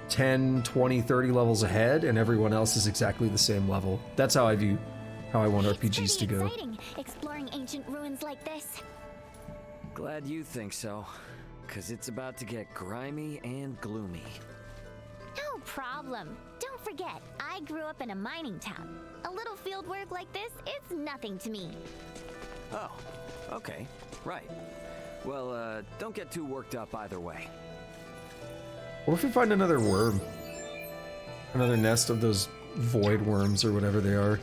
10, 20, 30 levels ahead, and everyone else is exactly the same level. That's how I view how I want RPGs to go. Exciting, exploring ancient ruins like this. Glad you think so, because it's about to get grimy and gloomy. No problem. Don't forget, I grew up in a mining town. A little field work like this, it's nothing to me. Oh, okay, right. Well, don't get too worked up either way. What if we find another worm? Another nest of those void worms or whatever they are.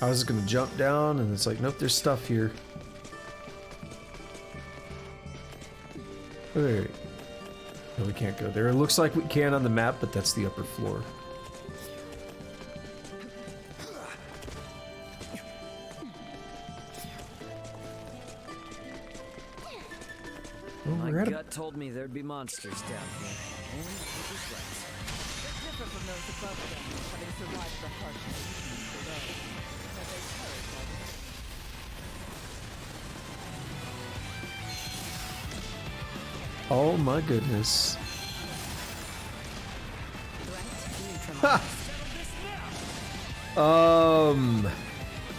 I was just gonna jump down and it's like, nope, there's stuff here. Wait. No, we can't go there. It looks like we can on the map, but that's the upper floor. My gut told me there'd be monsters down here, and it was right. They're different from those above them, having survived the harsh conditions below, but they perished all the same. Oh my goodness. Ha!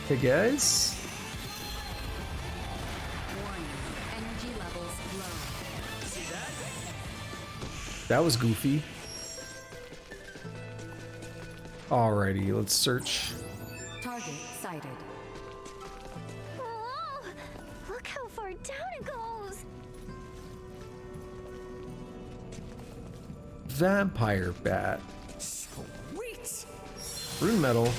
Hey guys? Warning. Energy levels low. See that? That was goofy. Alrighty, let's search. Target sighted. Whoa! Look how far down it goes! Vampire bat. Sweet. Rune metal.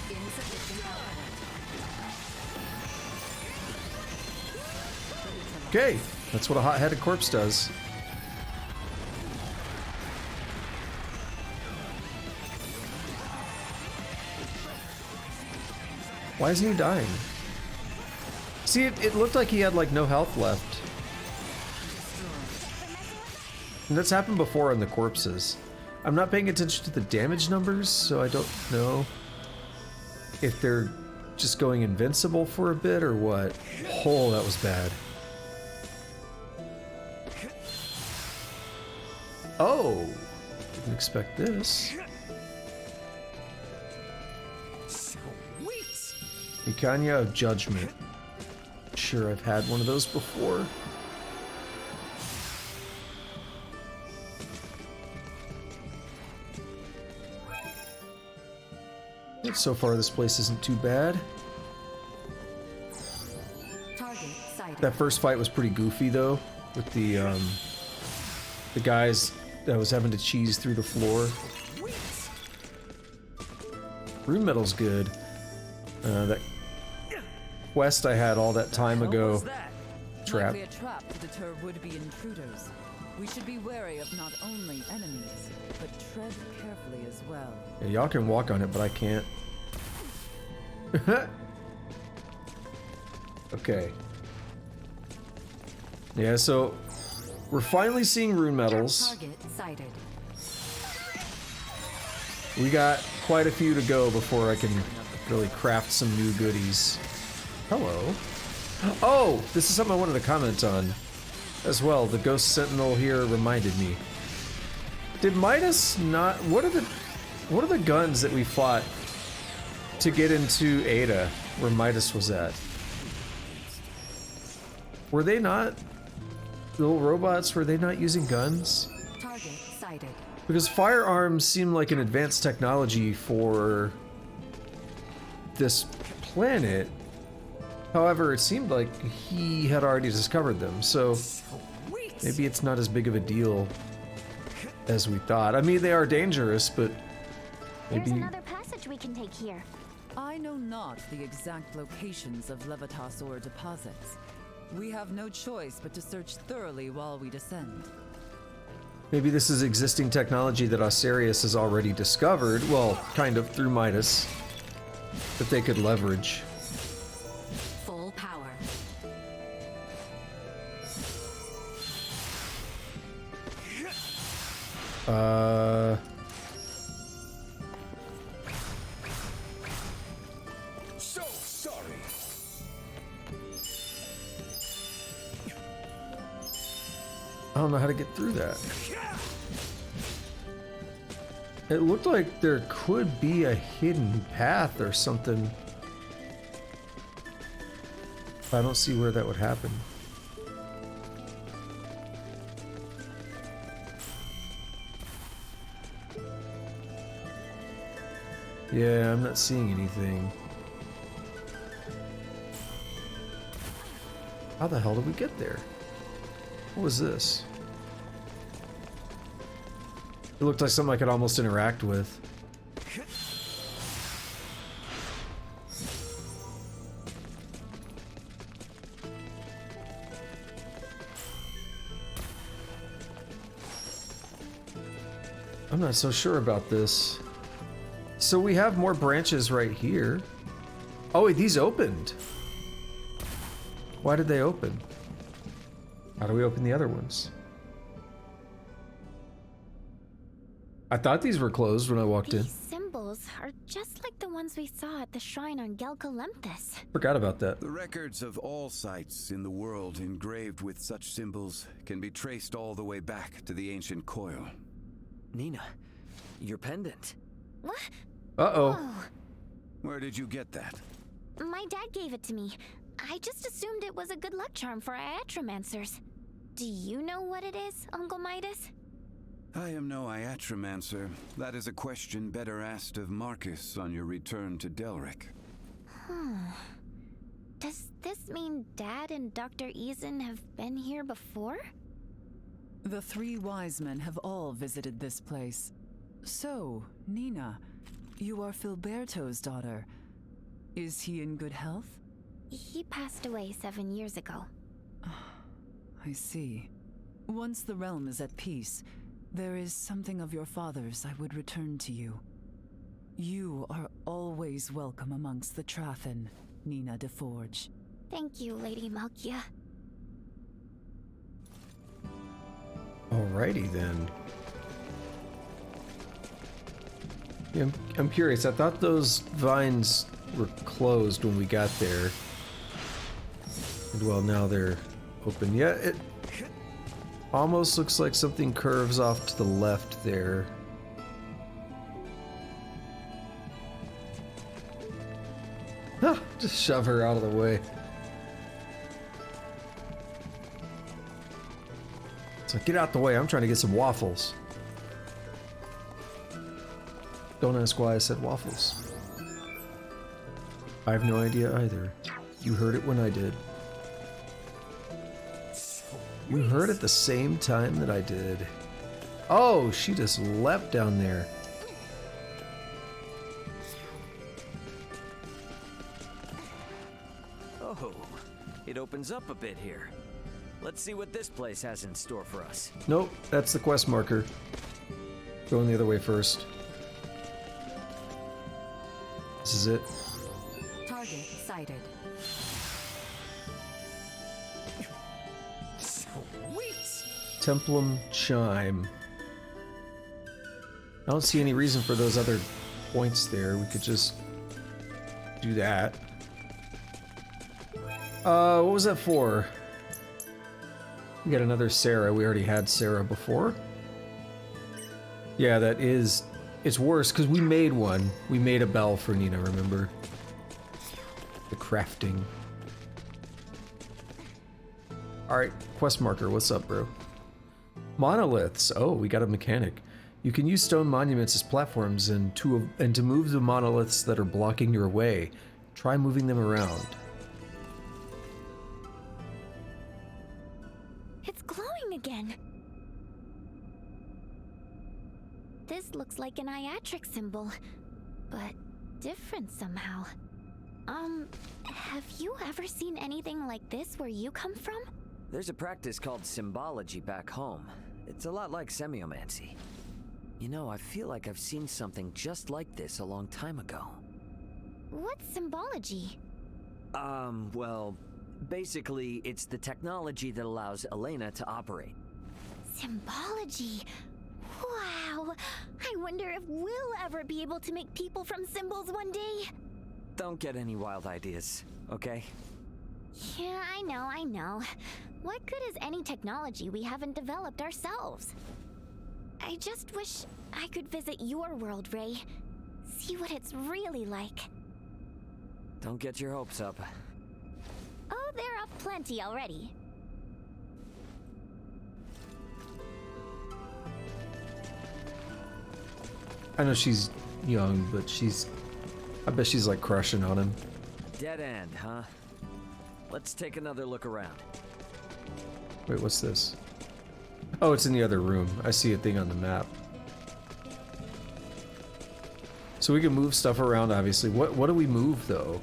Insufficient output. Okay, that's what a hot-headed corpse does. Why isn't he dying? See, it looked like he had like no health left. And that's happened before on the corpses. I'm not paying attention to the damage numbers, so I don't know if they're just going invincible for a bit or what. Oh, that was bad. Oh, didn't expect this. Ikanya of Judgment. Sure, I've had one of those before. So far, this place isn't too bad. Target sighted. That first fight was pretty goofy, though, with the guys that was having to cheese through the floor. Rune metal's good. That quest I had all that time ago. Trap. Likely a trap to deter would-be intruders. We should be wary of not only enemies, but tread carefully as well. Yeah, y'all can walk on it, but I can't. Okay. Yeah, so we're finally seeing rune metals. Target sighted. We got quite a few to go before I can really craft some new goodies. Hello. Oh, this is something I wanted to comment on as well. The Ghost Sentinel here reminded me. Did Midas not? What are the guns that we fought to get into Ada, where Midas was at? Were they not little robots? Were they not using guns? Target sighted. Because firearms seem like an advanced technology for this planet. However, it seemed like he had already discovered them, so maybe it's not as big of a deal as we thought. I mean, they are dangerous, but maybe... There's another passage we can take here. I know not the exact locations of Levitas ore deposits. We have no choice but to search thoroughly while we descend. Maybe this is existing technology that Osarius has already discovered, well, kind of, through Midas, that they could leverage. Full power. So sorry. I don't know how to get through that. It looked like there could be a hidden path or something. I don't see where that would happen. Yeah, I'm not seeing anything. How the hell did we get there? What was this? It looked like something I could almost interact with. I'm not so sure about this. So we have more branches right here. Oh wait, these opened. Why did they open? How do we open the other ones? I thought these were closed when I walked in. These symbols are just like the ones we saw at the shrine on Gelkalemthus. Forgot about that. The records of all sites in the world engraved with such symbols can be traced all the way back to the ancient coil. Nina, your pendant. What? Uh-oh. Whoa. Where did you get that? My dad gave it to me. I just assumed it was a good luck charm for iatromancers. Do you know what it is, Uncle Midas? I am no iatromancer. That is a question better asked of Marcus on your return to Delric. Does this mean Dad and Dr. Eason have been here before? The three wise men have all visited this place. So, Nina, you are Filberto's daughter. Is he in good health? He passed away 7 years ago. I see. Once the realm is at peace, there is something of your father's I would return to you. You are always welcome amongst the Trathen, Nina DeForge. Thank you, Lady Malkia. Alrighty then. Yeah, I'm curious. I thought those vines were closed when we got there. And well, now they're open. Yeah, it almost looks like something curves off to the left there. Ah, just shove her out of the way. It's like, get out the way, I'm trying to get some waffles. Don't ask why I said waffles. I have no idea either. You heard it when I did. You heard at the same time that I did. Oh, she just leapt down there. Oh, it opens up a bit here. Let's see what this place has in store for us. Nope, that's the quest marker. Going the other way first. This is it. Target sighted. Templum Chime. I don't see any reason for those other points there. We could just do that. What was that for? We got another Sarah. We already had Sarah before. Yeah, that is... It's worse, because we made one. We made a bell for Nina, remember? The crafting. Alright, quest marker. What's up, bro? Monoliths. Oh, we got a mechanic. You can use stone monuments as platforms and to move the monoliths that are blocking your way. Try moving them around. It's glowing again. This looks like an iatric symbol, but different somehow. Have you ever seen anything like this where you come from? There's a practice called symbology back home. It's a lot like semiomancy. You know, I feel like I've seen something just like this a long time ago. What's symbology? Well, basically, it's the technology that allows Elena to operate. Symbology? Wow! I wonder if we'll ever be able to make people from symbols one day. Don't get any wild ideas, okay? Yeah, I know. What good is any technology we haven't developed ourselves? I just wish I could visit your world, Ray. See what it's really like. Don't get your hopes up. Oh, they're up plenty already. I know she's young, but I bet she's like crushing on him. Dead end, huh? Let's take another look around. Wait, what's this? Oh, it's in the other room. I see a thing on the map. So we can move stuff around, obviously. What do we move, though?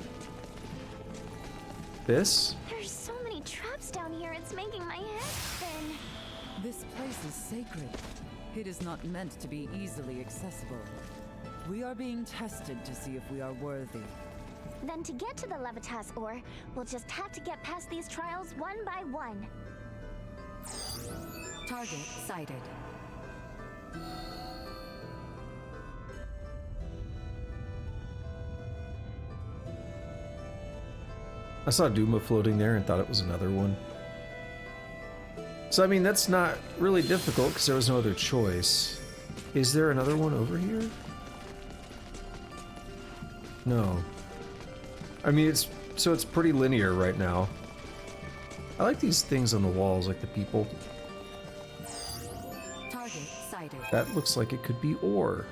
This? There's so many traps down here, it's making my head spin. This place is sacred. It is not meant to be easily accessible. We are being tested to see if we are worthy. Then to get to the Levitas ore, we'll just have to get past these trials one by one. Target sighted. I saw Duma floating there and thought it was another one. So I mean, that's not really difficult because there was no other choice. Is there another one over here? No. I mean, it's pretty linear right now. I like these things on the walls, like the people. Target sighted. That looks like it could be ore.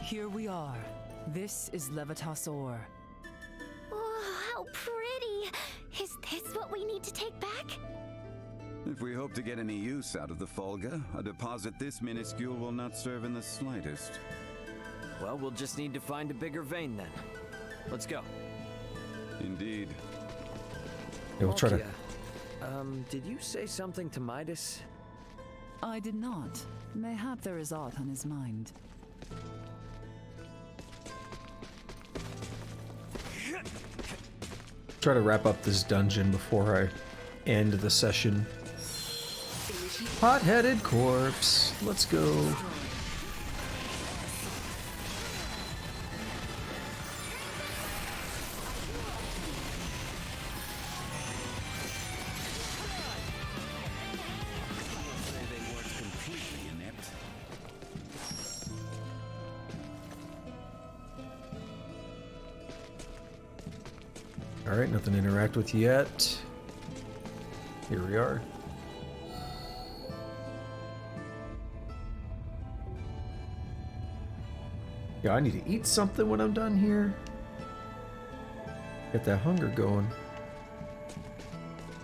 Here we are. This is Levitas ore. Oh, how pretty! Is this what we need to take back? If we hope to get any use out of the Folga, a deposit this minuscule will not serve in the slightest. Well, we'll just need to find a bigger vein then. Let's go. Indeed. Yeah, we'll try to... Did you say something to Midas? I did not. Mayhap there is aught on his mind. Try to wrap up this dungeon before I end the session. Hot-headed corpse. Let's go. Alright, nothing to interact with yet. Here we are. Yeah, I need to eat something when I'm done here. Get that hunger going.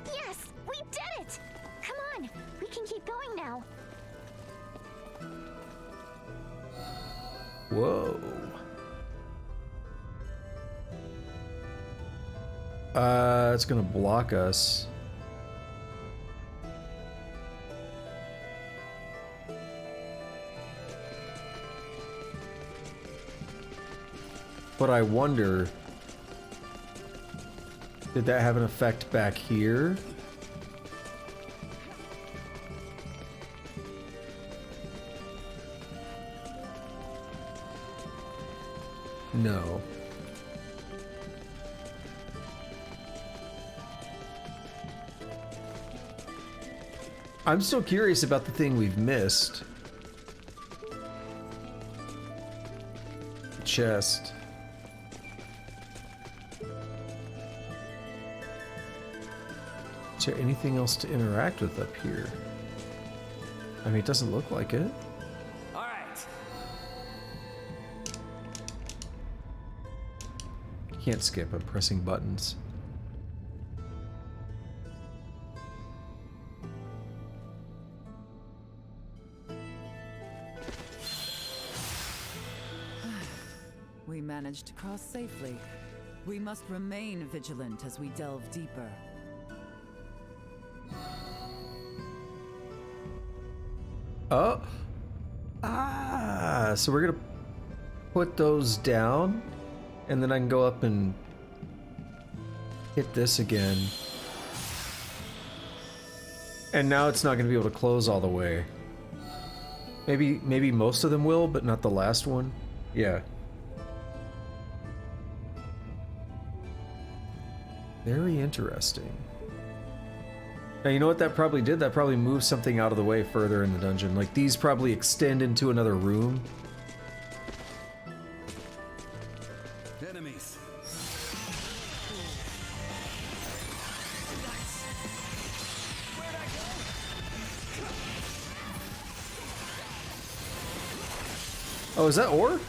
Yes, we did it! Come on, we can keep going now. Whoa. It's gonna block us. But I wonder, did that have an effect back here? No. I'm still curious about the thing we've missed. The chest. Is there anything else to interact with up here? I mean, it doesn't look like it. All right. Can't skip, I'm pressing buttons. We managed to cross safely. We must remain vigilant as we delve deeper. Oh. Ah, so we're gonna put those down, and then I can go up and hit this again. And now it's not gonna be able to close all the way. Maybe most of them will, but not the last one. Yeah. Very interesting. Now, you know what that probably did? That probably moved something out of the way further in the dungeon. Like, these probably extend into another room. Enemies. Oh, is that ore?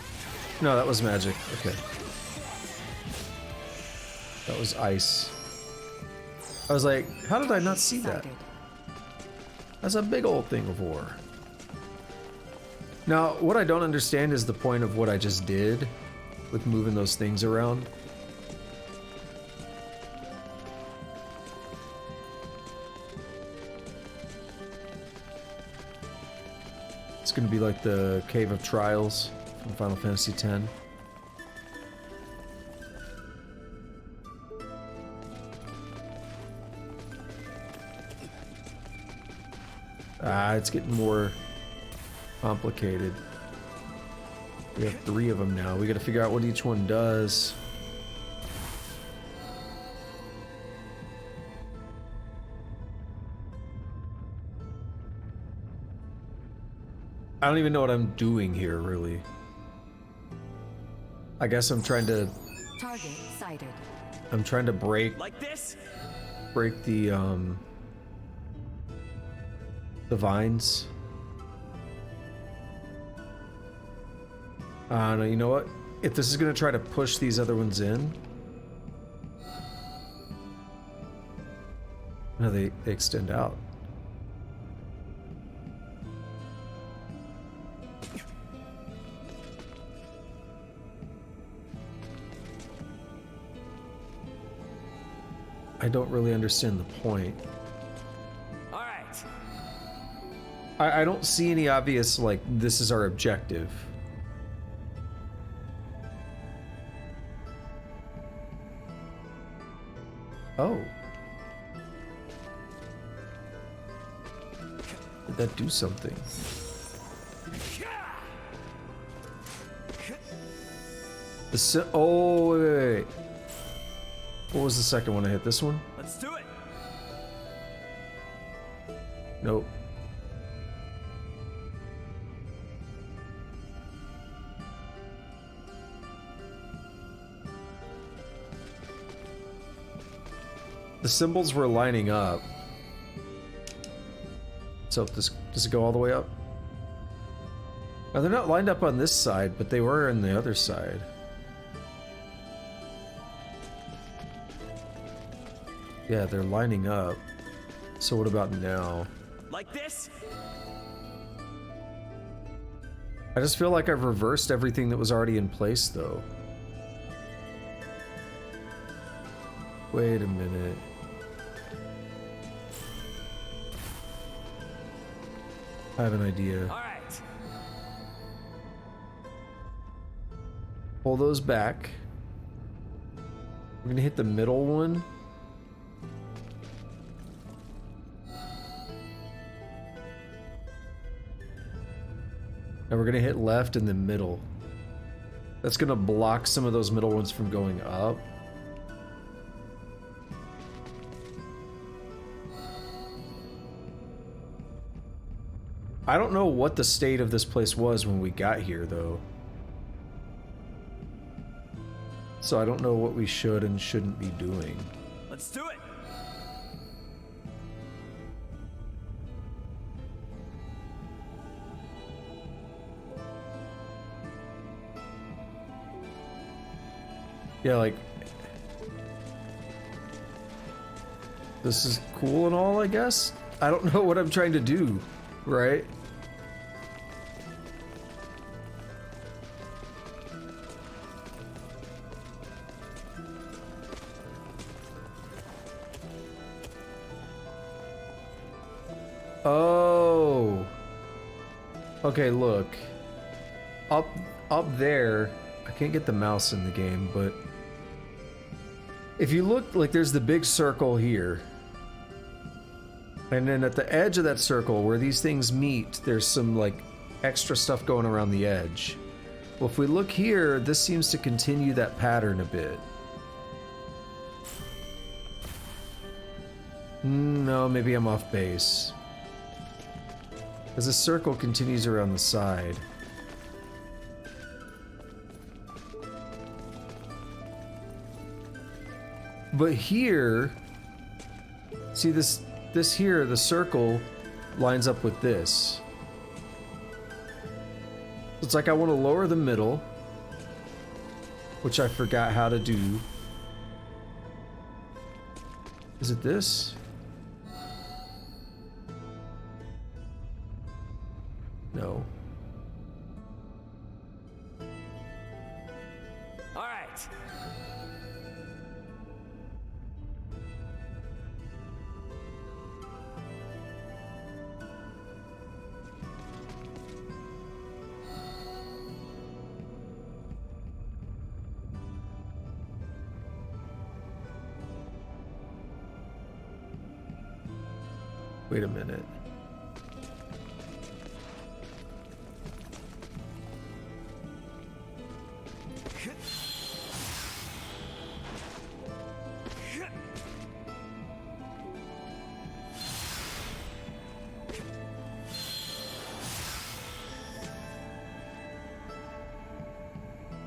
No, that was magic. Okay. That was ice. I was like, how did I not see that? That's a big old thing of ore. Now, what I don't understand is the point of what I just did with moving those things around. It's gonna be like the Cave of Trials from Final Fantasy X. It's getting more complicated. We have 3 of them now. We gotta figure out what each one does. I don't even know what I'm doing here, really. I guess I'm trying to... Target sighted. I'm trying to break... Like this? Break the vines. No, you know what? If this is gonna try to push these other ones in... No, they extend out. I don't really understand the point. All right. I don't see any obvious, like, this is our objective. Oh. Did that do something? Oh, wait. What was the second one I hit? This one? Let's do it. Nope. The symbols were lining up. So does it go all the way up? Now they're not lined up on this side, but they were on the other side. Yeah, they're lining up. So what about now? Like this? I just feel like I've reversed everything that was already in place, though. Wait a minute. I have an idea. All right. Pull those back. We're gonna hit the middle one. And we're gonna hit left in the middle. That's gonna block some of those middle ones from going up. I don't know what the state of this place was when we got here, though. So I don't know what we should and shouldn't be doing. Let's do it. Yeah, like... This is cool and all, I guess? I don't know what I'm trying to do, right? Oh. Okay, look. Up there, I can't get the mouse in the game, but if you look, like, there's the big circle here. And then at the edge of that circle, where these things meet, there's some, like, extra stuff going around the edge. Well, if we look here, this seems to continue that pattern a bit. No, maybe I'm off base. Because the circle continues around the side. But here, see this here, the circle lines up with this. It's like I want to lower the middle, which I forgot how to do. Is it this? No. All right. Wait a minute. . 'Cause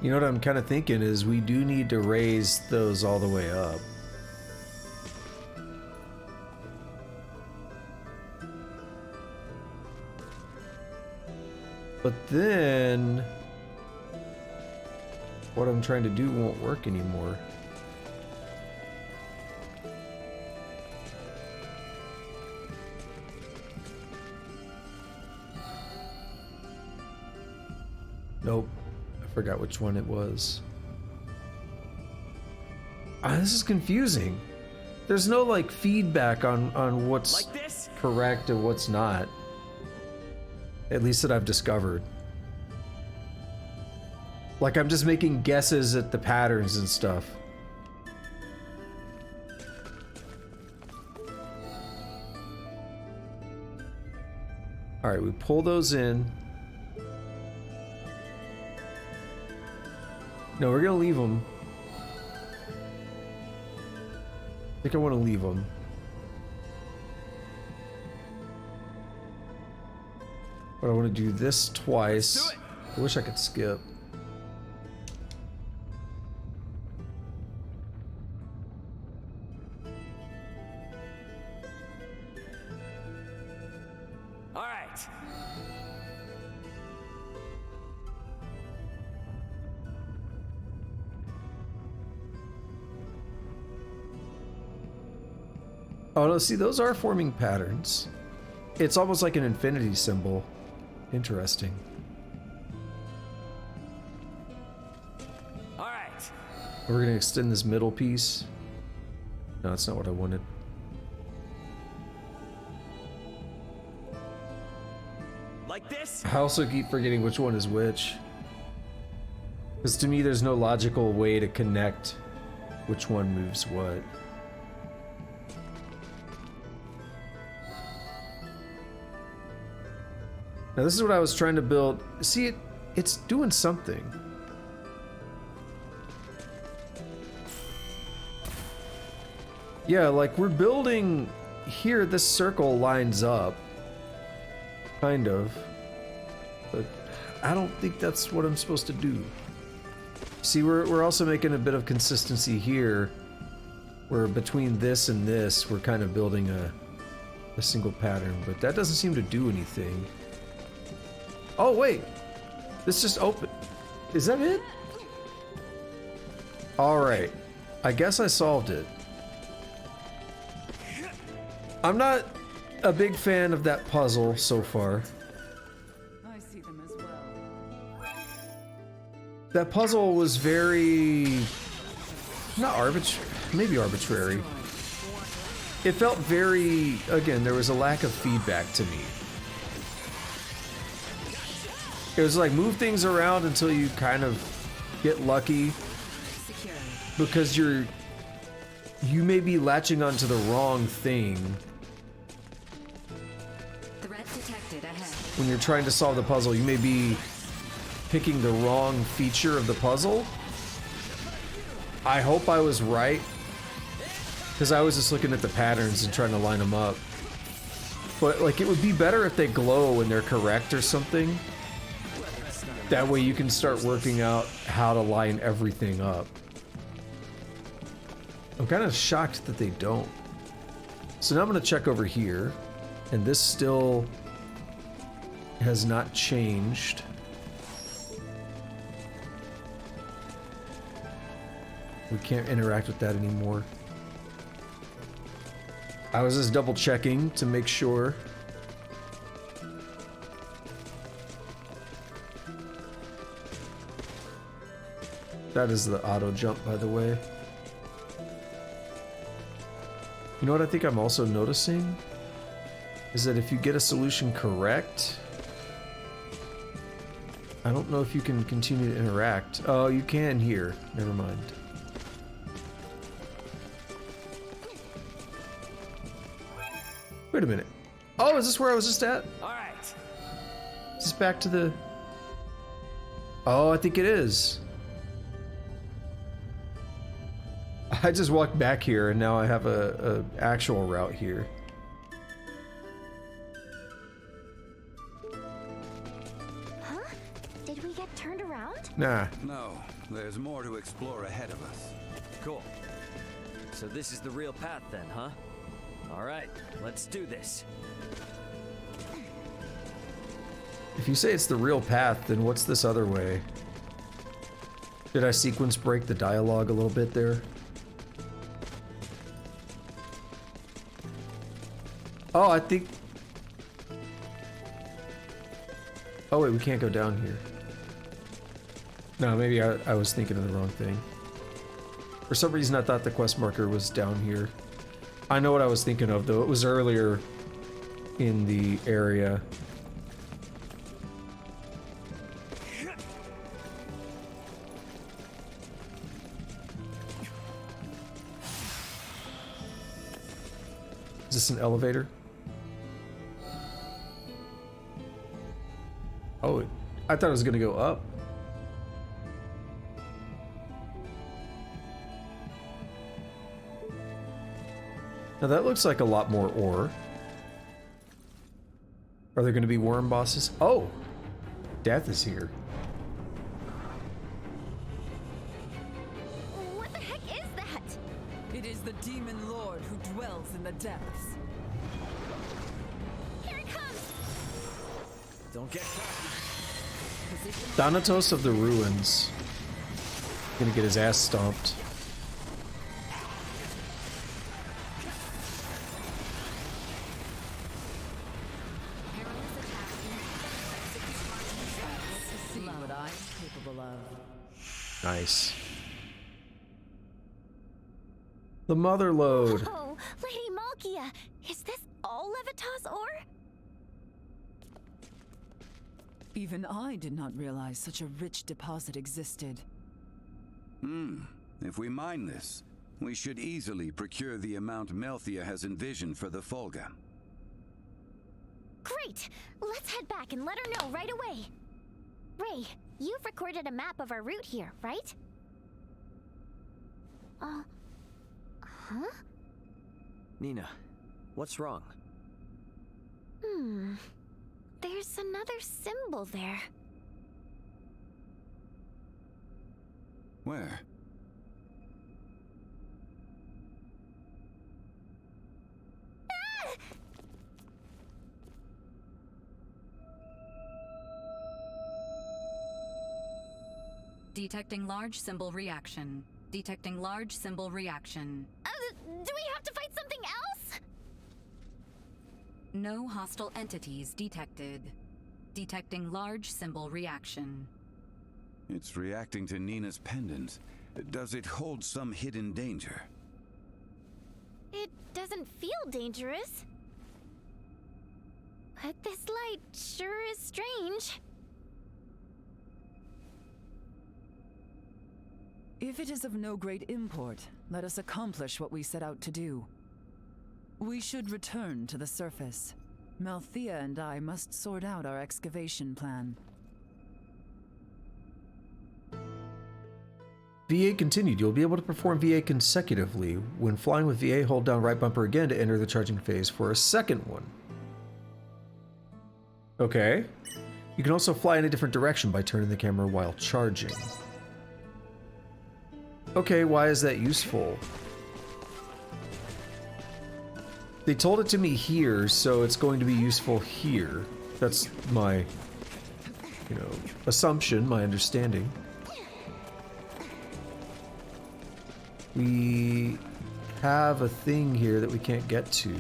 You know what I'm kind of thinking is we do need to raise those all the way up. But then what I'm trying to do won't work anymore. Nope. I forgot which one it was. This is confusing. There's no like feedback on what's Like this? correct and what's not. At least that I've discovered. Like I'm just making guesses at the patterns and stuff. All right, we pull those in. No, we're gonna leave them. I think I want to leave them. But I want to do this twice. I wish I could skip. All right. Oh no, see, those are forming patterns. It's almost like an infinity symbol. Interesting. All right. We're gonna extend this middle piece. No, that's not what I wanted. Like this? I also keep forgetting which one is which. Because to me, there's no logical way to connect which one moves what. Now this is what I was trying to build. See, it's doing something. Yeah, like we're building here, this circle lines up. Kind of. But I don't think that's what I'm supposed to do. See, we're also making a bit of consistency here, where between this and this, we're kind of building a single pattern, but that doesn't seem to do anything. Oh wait, this just opened. Is that it? All right, I guess I solved it. I'm not a big fan of that puzzle so far. I see them as well. That puzzle was very, not arbitrary, maybe arbitrary. It felt very, again, there was a lack of feedback to me. It was like move things around until you kind of get lucky because you may be latching onto the wrong thing Threat detected ahead. when you're trying to solve the puzzle. You may be picking the wrong feature of the puzzle. I hope I was right, because I was just looking at the patterns and trying to line them up. But like, it would be better if they glow when they're correct or something. That way you can start working out how to line everything up. I'm kind of shocked that they don't. So now I'm going to check over here, and this still has not changed. We can't interact with that anymore. I was just double checking to make sure. That is the auto jump, by the way. You know what I think I'm also noticing? Is that if you get a solution correct, I don't know if you can continue to interact. Oh, you can here. Never mind. Wait a minute. Oh, is this where I was just at? All right. Is this back to the... Oh, I think it is. I just walked back here and now I have a actual route here. Huh? Did we get turned around? Nah. No, there's more to explore ahead of us. Cool. So this is the real path then, huh? All right, let's do this. If you say it's the real path, then what's this other way? Did I sequence break the dialogue a little bit there? Oh, I think... Oh wait, we can't go down here. No, maybe I was thinking of the wrong thing. For some reason I thought the quest marker was down here. I know what I was thinking of though. It was earlier in the area. Is this an elevator? Oh, I thought it was gonna go up. Now that looks like a lot more ore. Are there gonna be worm bosses? Oh! Death is here. What the heck is that? It is the demon lord who dwells in the depths. Here it comes! Don't get cocky. Thanatos of the Ruins. Gonna get his ass stomped. See what I'm capable of. Nice. The mother lode. Oh, Lady Malkia, is this all Levitas ore? Even I did not realize such a rich deposit existed. If we mine this, we should easily procure the amount Melthia has envisioned for the Folga. Great! Let's head back and let her know right away. Ray, you've recorded a map of our route here, right? Huh? Nina, what's wrong? There's another symbol there. Where? Detecting large symbol reaction. Detecting large symbol reaction. Do we have to fight something else? No hostile entities detected. Detecting large symbol reaction. It's reacting to Nina's pendant. Does it hold some hidden danger? It doesn't feel dangerous. But this light sure is strange. If it is of no great import, let us accomplish what we set out to do. We should return to the surface. Malthea and I must sort out our excavation plan. VA continued. You'll be able to perform VA consecutively. When flying with VA, hold down right bumper again to enter the charging phase for a second one. Okay. You can also fly in a different direction by turning the camera while charging. Okay, why is that useful? They told it to me here, so it's going to be useful here. That's my, assumption, my understanding. We have a thing here that we can't get to.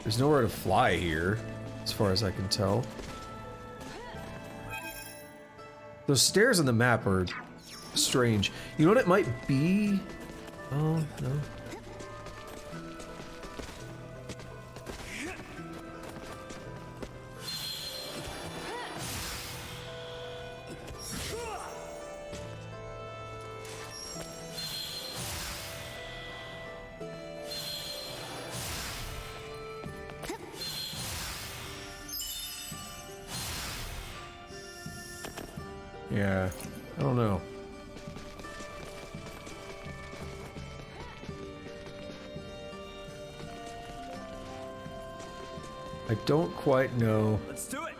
There's nowhere to fly here, as far as I can tell. Those stairs on the map are strange. You know what it might be? Oh, no. Yeah, I don't know. I don't quite know. Let's do it.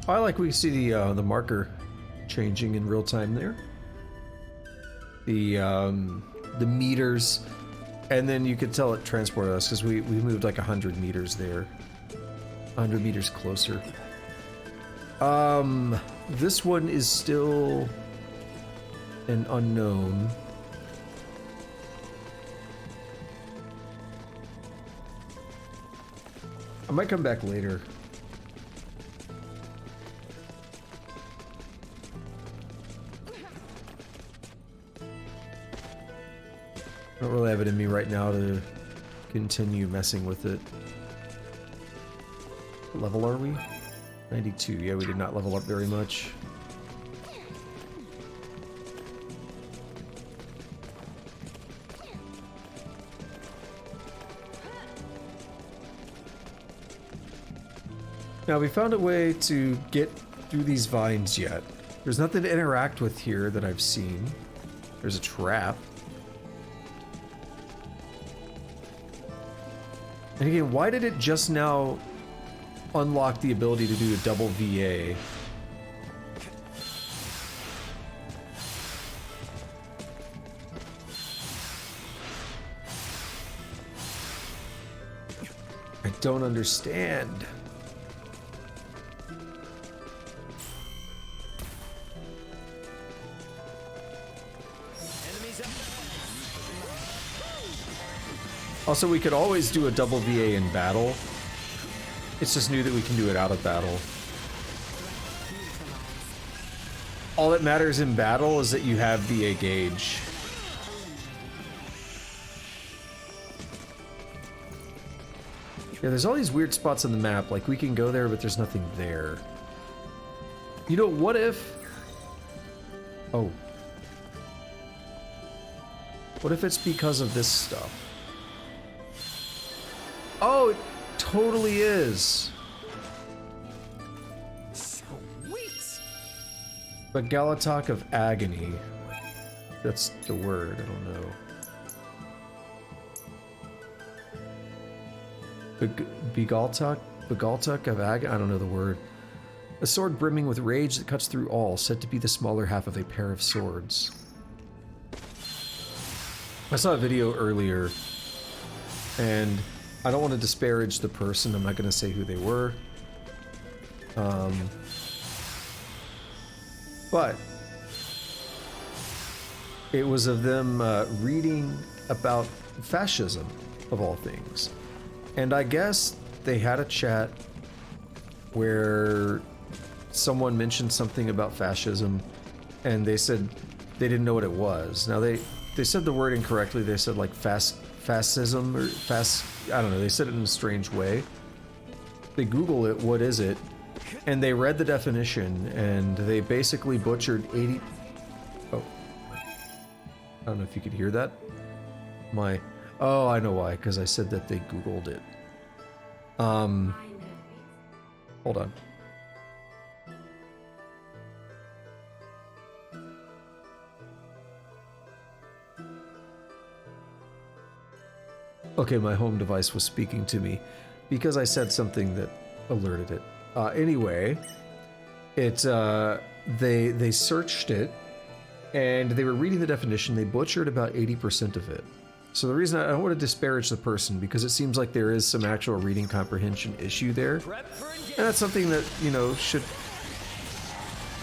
I like we see the marker changing in real time there. The meters, and then you could tell it transported us because we moved like 100 meters there. 100 meters closer. This one is still an unknown. I might come back later. I don't really have it in me right now to continue messing with it. What level are we? 92. Yeah, we did not level up very much. Now, we found a way to get through these vines yet. There's nothing to interact with here that I've seen. There's a trap. And again, why did it just now unlock the ability to do a double VA? I don't understand. Also, we could always do a double VA in battle. It's just new that we can do it out of battle. All that matters in battle is that you have VA gauge. Yeah, there's all these weird spots on the map, like we can go there, but there's nothing there. You know, what if... Oh. What if it's because of this stuff? Oh, it totally is. Sweet. But Galatok of Agony. That's the word, I don't know. Begaltok of Agony? I don't know the word. A sword brimming with rage that cuts through all, said to be the smaller half of a pair of swords. I saw a video earlier, and I don't want to disparage the person. I'm not going to say who they were. But it was of them reading about fascism, of all things. And I guess they had a chat where someone mentioned something about fascism, and they said they didn't know what it was. Now they said the word incorrectly. They said like fascism or I don't know. They said it in a strange way. They Google it, what is it? And they read the definition, and they basically butchered 80... Oh. I don't know if you could hear that. Oh, I know why, because I said that they Googled it. Hold on. Okay, my home device was speaking to me because I said something that alerted it. Anyway, they searched it, and they were reading the definition. They butchered about 80% of it. So the reason I don't want to disparage the person, because it seems like there is some actual reading comprehension issue there, and that's something that, you know, should...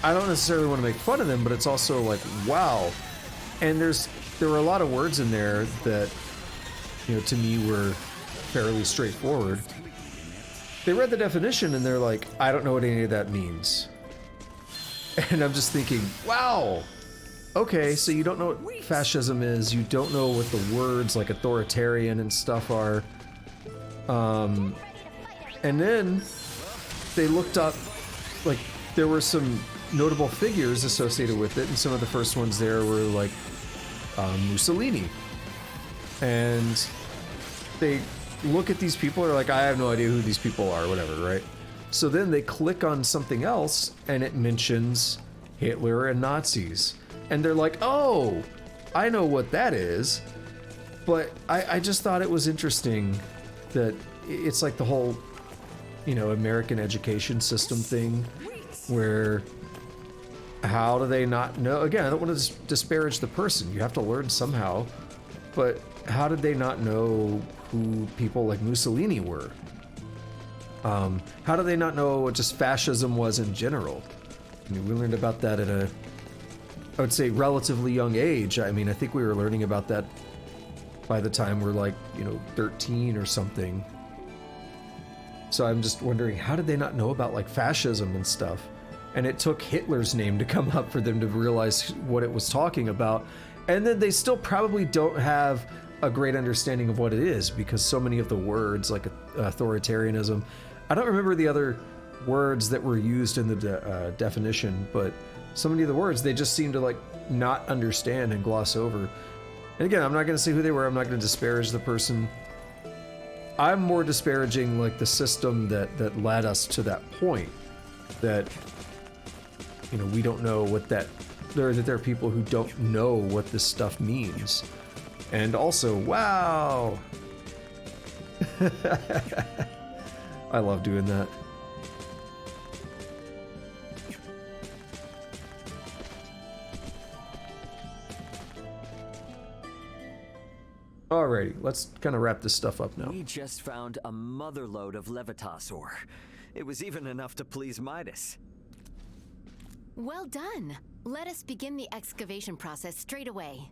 I don't necessarily want to make fun of them, but it's also like, wow. And there were a lot of words in there that, you know, to me were fairly straightforward. They read the definition and they're like, I don't know what any of that means. And I'm just thinking, wow. Okay, so you don't know what fascism is, you don't know what the words like authoritarian and stuff are. And then they looked up, like, there were some notable figures associated with it, and some of the first ones there were like Mussolini. And they look at these people, are like, I have no idea who these people are, whatever, right? So then they click on something else, and it mentions Hitler and Nazis. And they're like, oh, I know what that is. But I just thought it was interesting that it's like the whole, you know, American education system thing, where how do they not know? Again, I don't want to disparage the person. You have to learn somehow. But how did they not know who people like Mussolini were? How do they not know what just fascism was in general? I mean, we learned about that at a, I would say, relatively young age. I mean, I think we were learning about that by the time we're like, you know, 13 or something. So I'm just wondering, how did they not know about like fascism and stuff? And it took Hitler's name to come up for them to realize what it was talking about. And then they still probably don't have a great understanding of what it is, because so many of the words like authoritarianism, I don't remember the other words that were used in the definition, but so many of the words they just seem to like not understand and gloss over. And again, I'm not going to say who they were. I'm not going to disparage the person. I'm more disparaging like the system that led us to that point, that, you know, we don't know what that there are people who don't know what this stuff means. And also, wow. I love doing that. Alrighty, let's kind of wrap this stuff up now. We just found a motherload of Levitas ore. It was even enough to please Midas. Well done. Let us begin the excavation process straight away.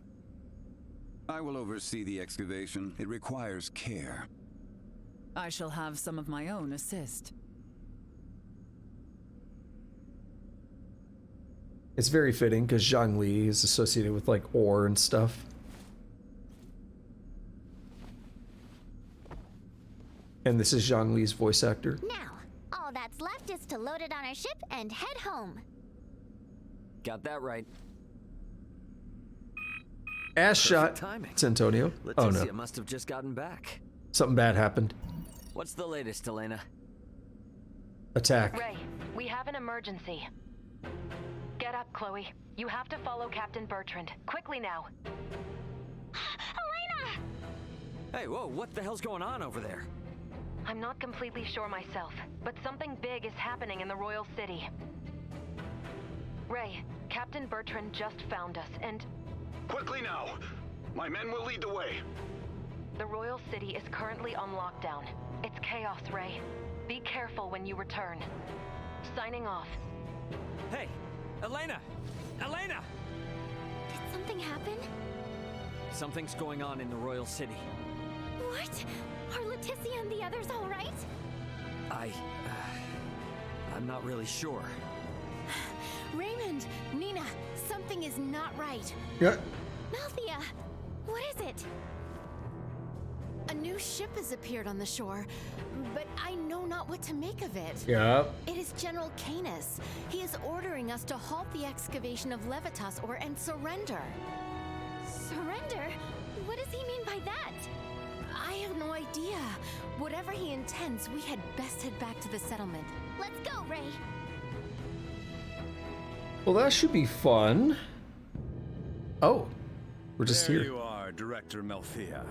I will oversee the excavation. It requires care. I shall have some of my own assist. It's very fitting because Zhang Li is associated with like ore and stuff. And this is Zhang Li's voice actor. Now, all that's left is to load it on our ship and head home. Got that right. Ass shot. It's Antonio. Oh no. Leticia must have just gotten back. Something bad happened. What's the latest, Elena? Attack. Ray, we have an emergency. Get up, Chloe. You have to follow Captain Bertrand. Quickly now. Elena! Hey, whoa, what the hell's going on over there? I'm not completely sure myself, but something big is happening in the Royal City. Ray, Captain Bertrand just found us, and... Quickly now! My men will lead the way. The Royal City is currently on lockdown. It's chaos, Ray. Be careful when you return. Signing off. Hey, Elena! Elena! Did something happen? Something's going on in the Royal City. What? Are Leticia and the others all right? I'm not really sure. Raymond, Nina, something is not right. Yeah. Malthea, what is it? A new ship has appeared on the shore, but I know not what to make of it. Yeah. It is General Canis. He is ordering us to halt the excavation of Levitas ore and surrender. Surrender? What does he mean by that? I have no idea. Whatever he intends, we had best head back to the settlement. Let's go, Ray. Well, that should be fun. Oh, we're just there here. You are, Director Malthea.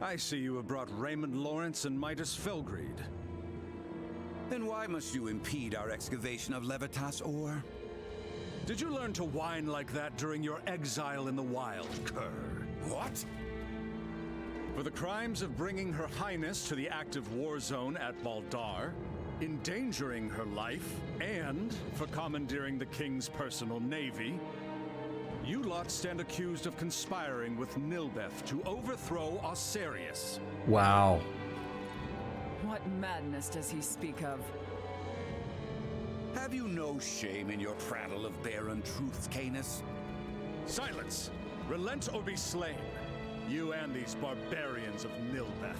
I see you have brought Raymond Lawrence and Midas Felgreed. Then why must you impede our excavation of Levitas ore? Did you learn to whine like that during your exile in the wild, cur? What? For the crimes of bringing Her Highness to the active war zone at Baldar, endangering her life, and for commandeering the King's personal navy, you lot stand accused of conspiring with Nihlbeth to overthrow Osirius. Wow. What madness does he speak of? Have you no shame in your prattle of barren truths, Canis? Silence! Relent or be slain. You and these barbarians of Nihlbeth.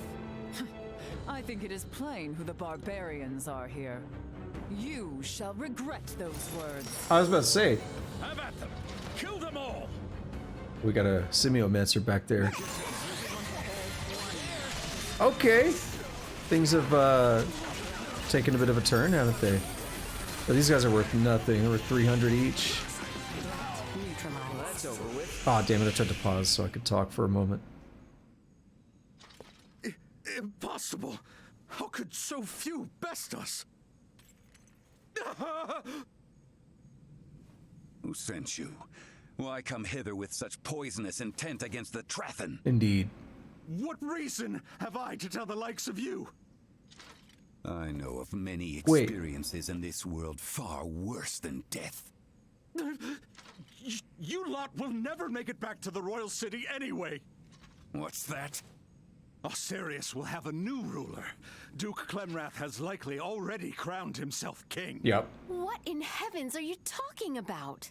I think it is plain who the barbarians are here. You shall regret those words. I was about to say. Have at them! Kill them all! We got a Semiomancer back there. Okay. Things have taken a bit of a turn, haven't they? But these guys are worth nothing. They're worth 300 each. Well, that's over with. Oh, damn it. I tried to pause so I could talk for a moment. Impossible! How could so few best us? Who sent you? Why come hither with such poisonous intent against the Trathen? Indeed. What reason have I to tell the likes of you? I know of many experiences in this world far worse than death. You lot will never make it back to the Royal City anyway. What's that? Osirius will have a new ruler. Duke Clemrath has likely already crowned himself king. Yep. What in heavens are you talking about?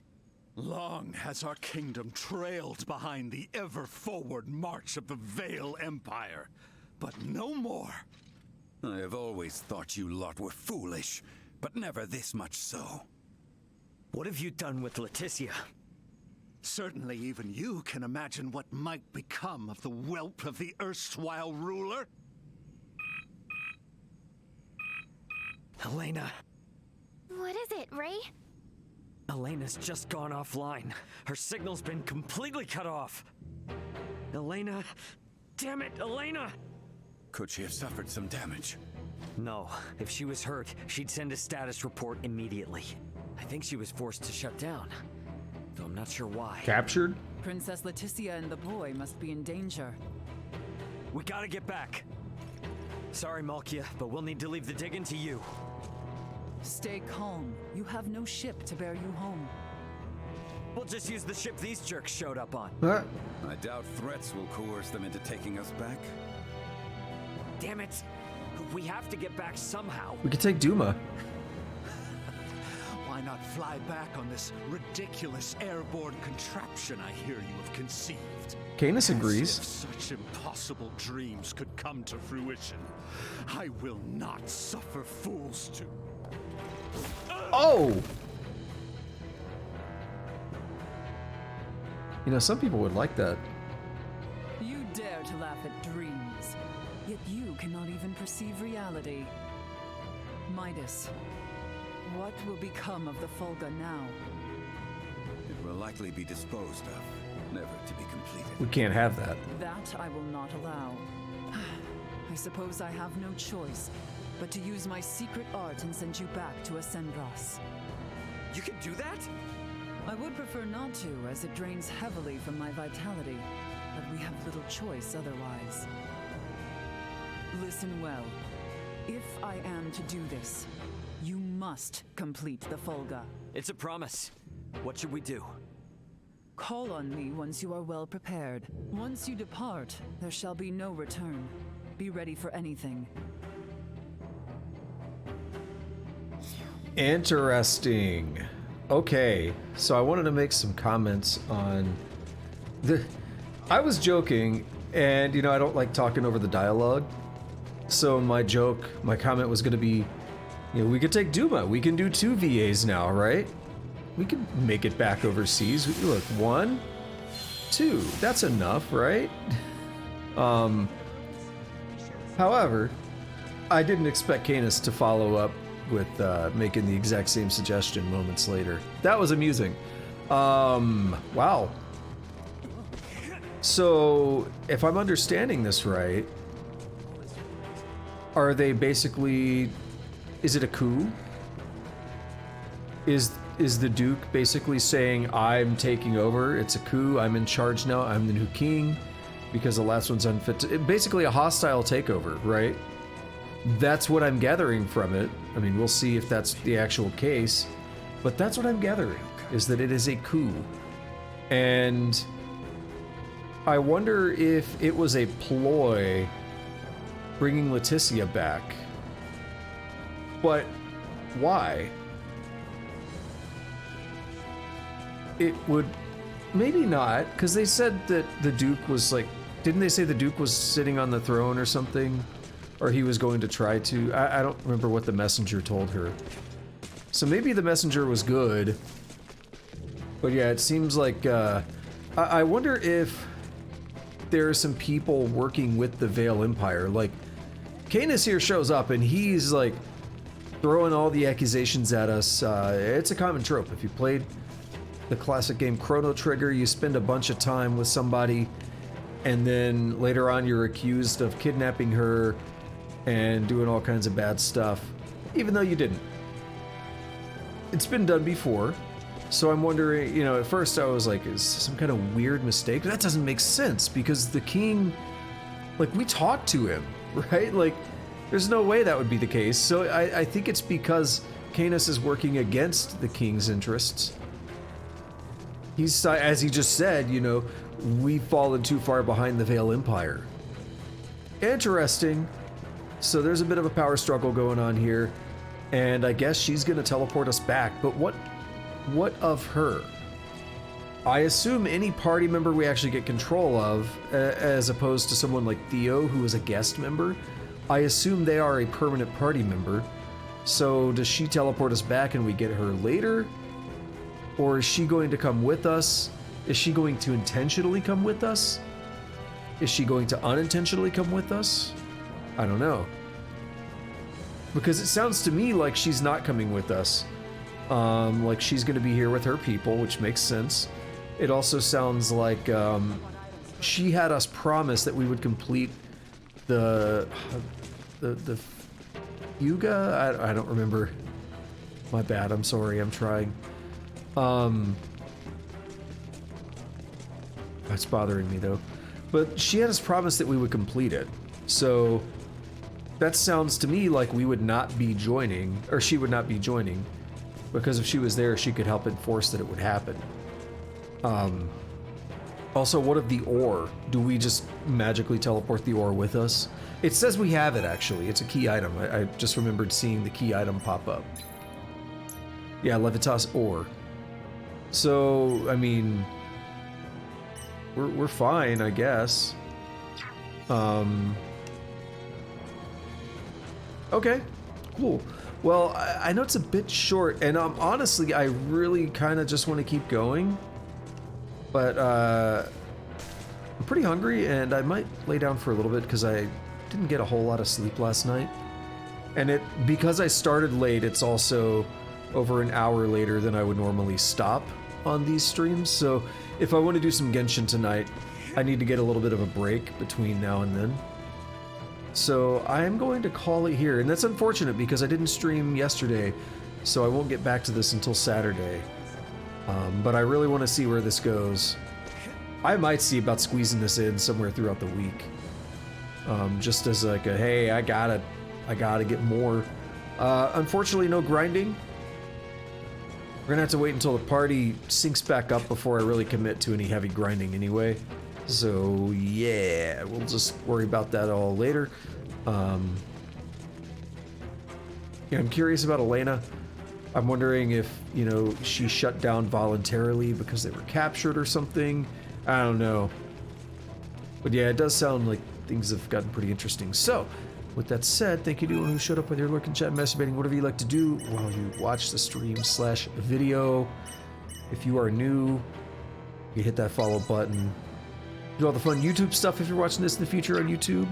Long has our kingdom trailed behind the ever-forward march of the Vale Empire, but no more. I have always thought you lot were foolish, but never this much so. What have you done with Leticia? Certainly even you can imagine what might become of the whelp of the erstwhile ruler. Elena. What is it, Ray? Elena's just gone offline. Her signal's been completely cut off. Elena. Damn it, Elena! Could she have suffered some damage? No. If she was hurt, she'd send a status report immediately. I think she was forced to shut down, though I'm not sure why. Captured? Princess Leticia and the boy must be in danger. We gotta get back. Sorry, Malkia, but we'll need to leave the digging to you. Stay calm. You have no ship to bear you home. We'll just use the ship these jerks showed up on. What? I doubt threats will coerce them into taking us back. Damn it! We have to get back somehow. We could take Duma. Why not fly back on this ridiculous airborne contraption I hear you have conceived? Canis agrees. As if such impossible dreams could come to fruition, I will not suffer fools to. Oh! You know, some people would like that. You dare to laugh at dreams, yet you cannot even perceive reality. Midas, what will become of the Fulga now? It will likely be disposed of, never to be completed. We can't have that. That I will not allow. I suppose I have no choice but to use my secret art and send you back to Ascendros. You can do that? I would prefer not to, as it drains heavily from my vitality, but we have little choice otherwise. Listen well. If I am to do this, you must complete the Fulga. It's a promise. What should we do? Call on me once you are well prepared. Once you depart, there shall be no return. Be ready for anything. Interesting. Okay, so I wanted to make some comments on the... I was joking, and, you know, I don't like talking over the dialogue. So my comment was going to be, you know, we could take Duma. We can do 2 VAs now, right? We can make it back overseas. Look, 1, 2. That's enough, right? However, I didn't expect Canis to follow up with making the exact same suggestion moments later. That was amusing. Wow. So, if I'm understanding this right, are they basically... Is it a coup? Is the Duke basically saying, I'm taking over, it's a coup, I'm in charge now, I'm the new king, because the last one's unfit to... Basically a hostile takeover, right? That's what I'm gathering from it. I mean, we'll see if that's the actual case, but that's what I'm gathering, is that it is a coup. And I wonder if it was a ploy bringing Leticia back. But why? It would... Maybe not, because they said that the Duke was like... Didn't they say the Duke was sitting on the throne or something? Or he was going to try to... I don't remember what the messenger told her. So maybe the messenger was good. But yeah, it seems like... I wonder if there are some people working with the Vale Empire. Like, Canis here shows up and he's like throwing all the accusations at us. It's a common trope. If you played the classic game Chrono Trigger, you spend a bunch of time with somebody and then later on you're accused of kidnapping her and doing all kinds of bad stuff, even though you didn't. It's been done before, so I'm wondering, you know, at first I was like, is this some kind of weird mistake? That doesn't make sense, because the king, like, we talked to him, right? Like, there's no way that would be the case. So I think it's because Canis is working against the king's interests. He's, as he just said, you know, we've fallen too far behind the Vale Empire. Interesting. So there's a bit of a power struggle going on here, and I guess she's gonna teleport us back, but what of her? I assume any party member we actually get control of, as opposed to someone like Theo, who is a guest member, I assume they are a permanent party member. So does she teleport us back and we get her later? Or is she going to come with us? Is she going to intentionally come with us? Is she going to unintentionally come with us? I don't know. Because it sounds to me like she's not coming with us. Like she's going to be here with her people, which makes sense. It also sounds like she had us promise that we would complete the Yuga? I don't remember. My bad, I'm sorry, I'm trying. That's bothering me though. But she had us promise that we would complete it. So that sounds to me like we would not be joining, or she would not be joining, because if she was there, she could help enforce that it would happen. Also, what of the ore? Do we just magically teleport the ore with us? It says we have it, actually. It's a key item. I just remembered seeing the key item pop up. Yeah, Levitas ore. So, I mean, we're fine, I guess. Okay, cool. Well, I know it's a bit short, and honestly, I really kind of just want to keep going. But I'm pretty hungry, and I might lay down for a little bit because I didn't get a whole lot of sleep last night. And because I started late, it's also over an hour later than I would normally stop on these streams. So if I want to do some Genshin tonight, I need to get a little bit of a break between now and then. So I am going to call it here, and that's unfortunate because I didn't stream yesterday, so I won't get back to this until Saturday. But I really want to see where this goes. I might see about squeezing this in somewhere throughout the week. Just as like a, hey, I gotta get more. Unfortunately, no grinding. We're gonna have to wait until the party syncs back up before I really commit to any heavy grinding anyway. So yeah, we'll just worry about that all later. Yeah, I'm curious about Elena. I'm wondering if, you know, she shut down voluntarily because they were captured or something. I don't know. But yeah, it does sound like things have gotten pretty interesting. So, with that said, thank you to anyone who showed up with your lurking chat, masturbating, whatever you like to do while you watch the stream/video. If you are new, you hit that follow button. Do all the fun YouTube stuff if you're watching this in the future on YouTube.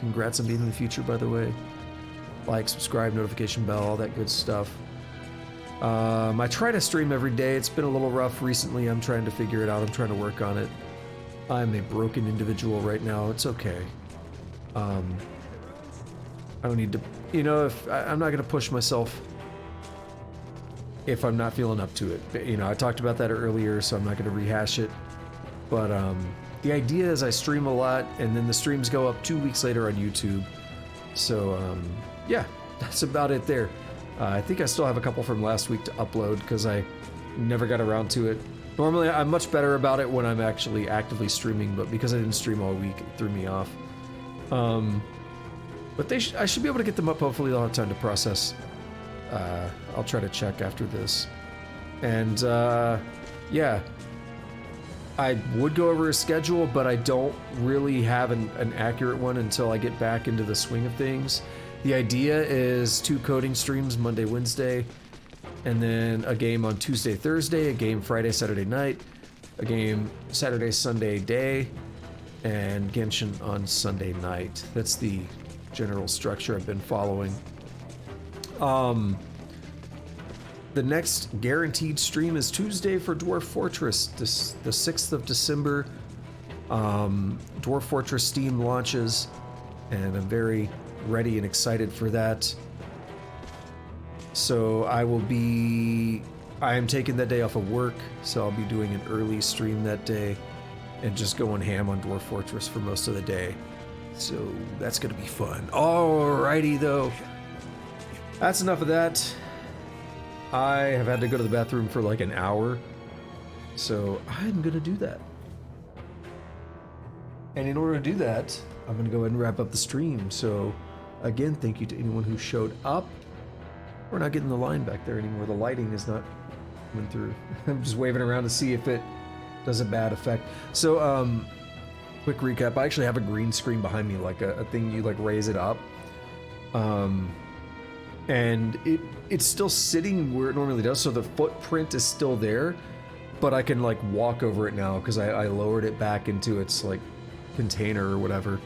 Congrats on being in the future, by the way. Like, subscribe, notification bell, all that good stuff. I try to stream every day. It's been a little rough recently. I'm trying to figure it out. I'm trying to work on it. I'm a broken individual right now. It's okay. I don't need to, you know, if I'm not going to push myself if I'm not feeling up to it. You know, I talked about that earlier, so I'm not going to rehash it. But the idea is I stream a lot, and then the streams go up 2 weeks later on YouTube. So yeah, that's about it there. I think I still have a couple from last week to upload because I never got around to it. Normally I'm much better about it when I'm actually actively streaming, but because I didn't stream all week, it threw me off. But I should be able to get them up. Hopefully I'll have time to process. I'll try to check after this. And yeah, I would go over a schedule, but I don't really have an accurate one until I get back into the swing of things. The idea is 2 coding streams Monday, Wednesday, and then a game on Tuesday, Thursday, a game Friday, Saturday night, a game Saturday, Sunday day, and Genshin on Sunday night. That's the general structure I've been following. The next guaranteed stream is Tuesday for Dwarf Fortress, the 6th of December. Dwarf Fortress Steam launches, and I'm very ready and excited for that. So I am taking that day off of work, so I'll be doing an early stream that day and just going ham on Dwarf Fortress for most of the day. So that's gonna be fun. Alrighty though. That's enough of that. I have had to go to the bathroom for like an hour, so I'm gonna do that. And in order to do that, I'm gonna go ahead and wrap up the stream. So again, thank you to anyone who showed up. We're not getting the line back there anymore. The lighting is not coming through. I'm just waving around to see if it does a bad effect. So, quick recap. I actually have a green screen behind me, like a thing you like raise it up. And it's still sitting where it normally does, so the footprint is still there, but I can like walk over it now because I lowered it back into its like container or whatever.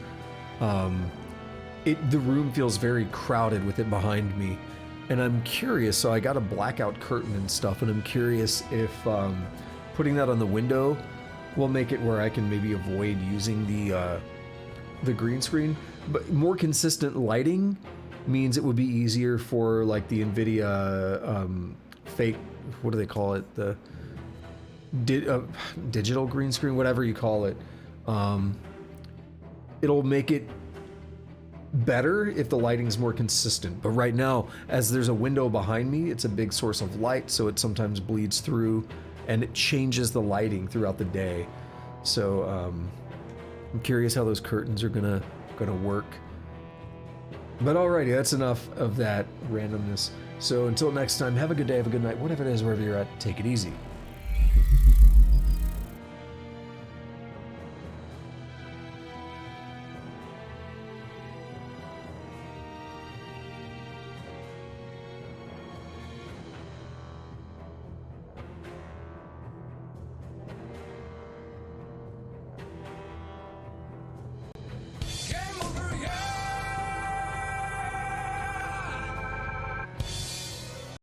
The room feels very crowded with it behind me, and I'm curious. So I got a blackout curtain and stuff, and I'm curious if putting that on the window will make it where I can maybe avoid using the green screen. But more consistent lighting means it would be easier for like the NVIDIA fake, what do they call it? The digital green screen, whatever you call it. It'll make it better if the lighting's more consistent. But right now, as there's a window behind me, it's a big source of light, so it sometimes bleeds through and it changes the lighting throughout the day. So I'm curious how those curtains are gonna work. But alrighty, that's enough of that randomness. So until next time, have a good day, have a good night, whatever it is, wherever you're at, take it easy.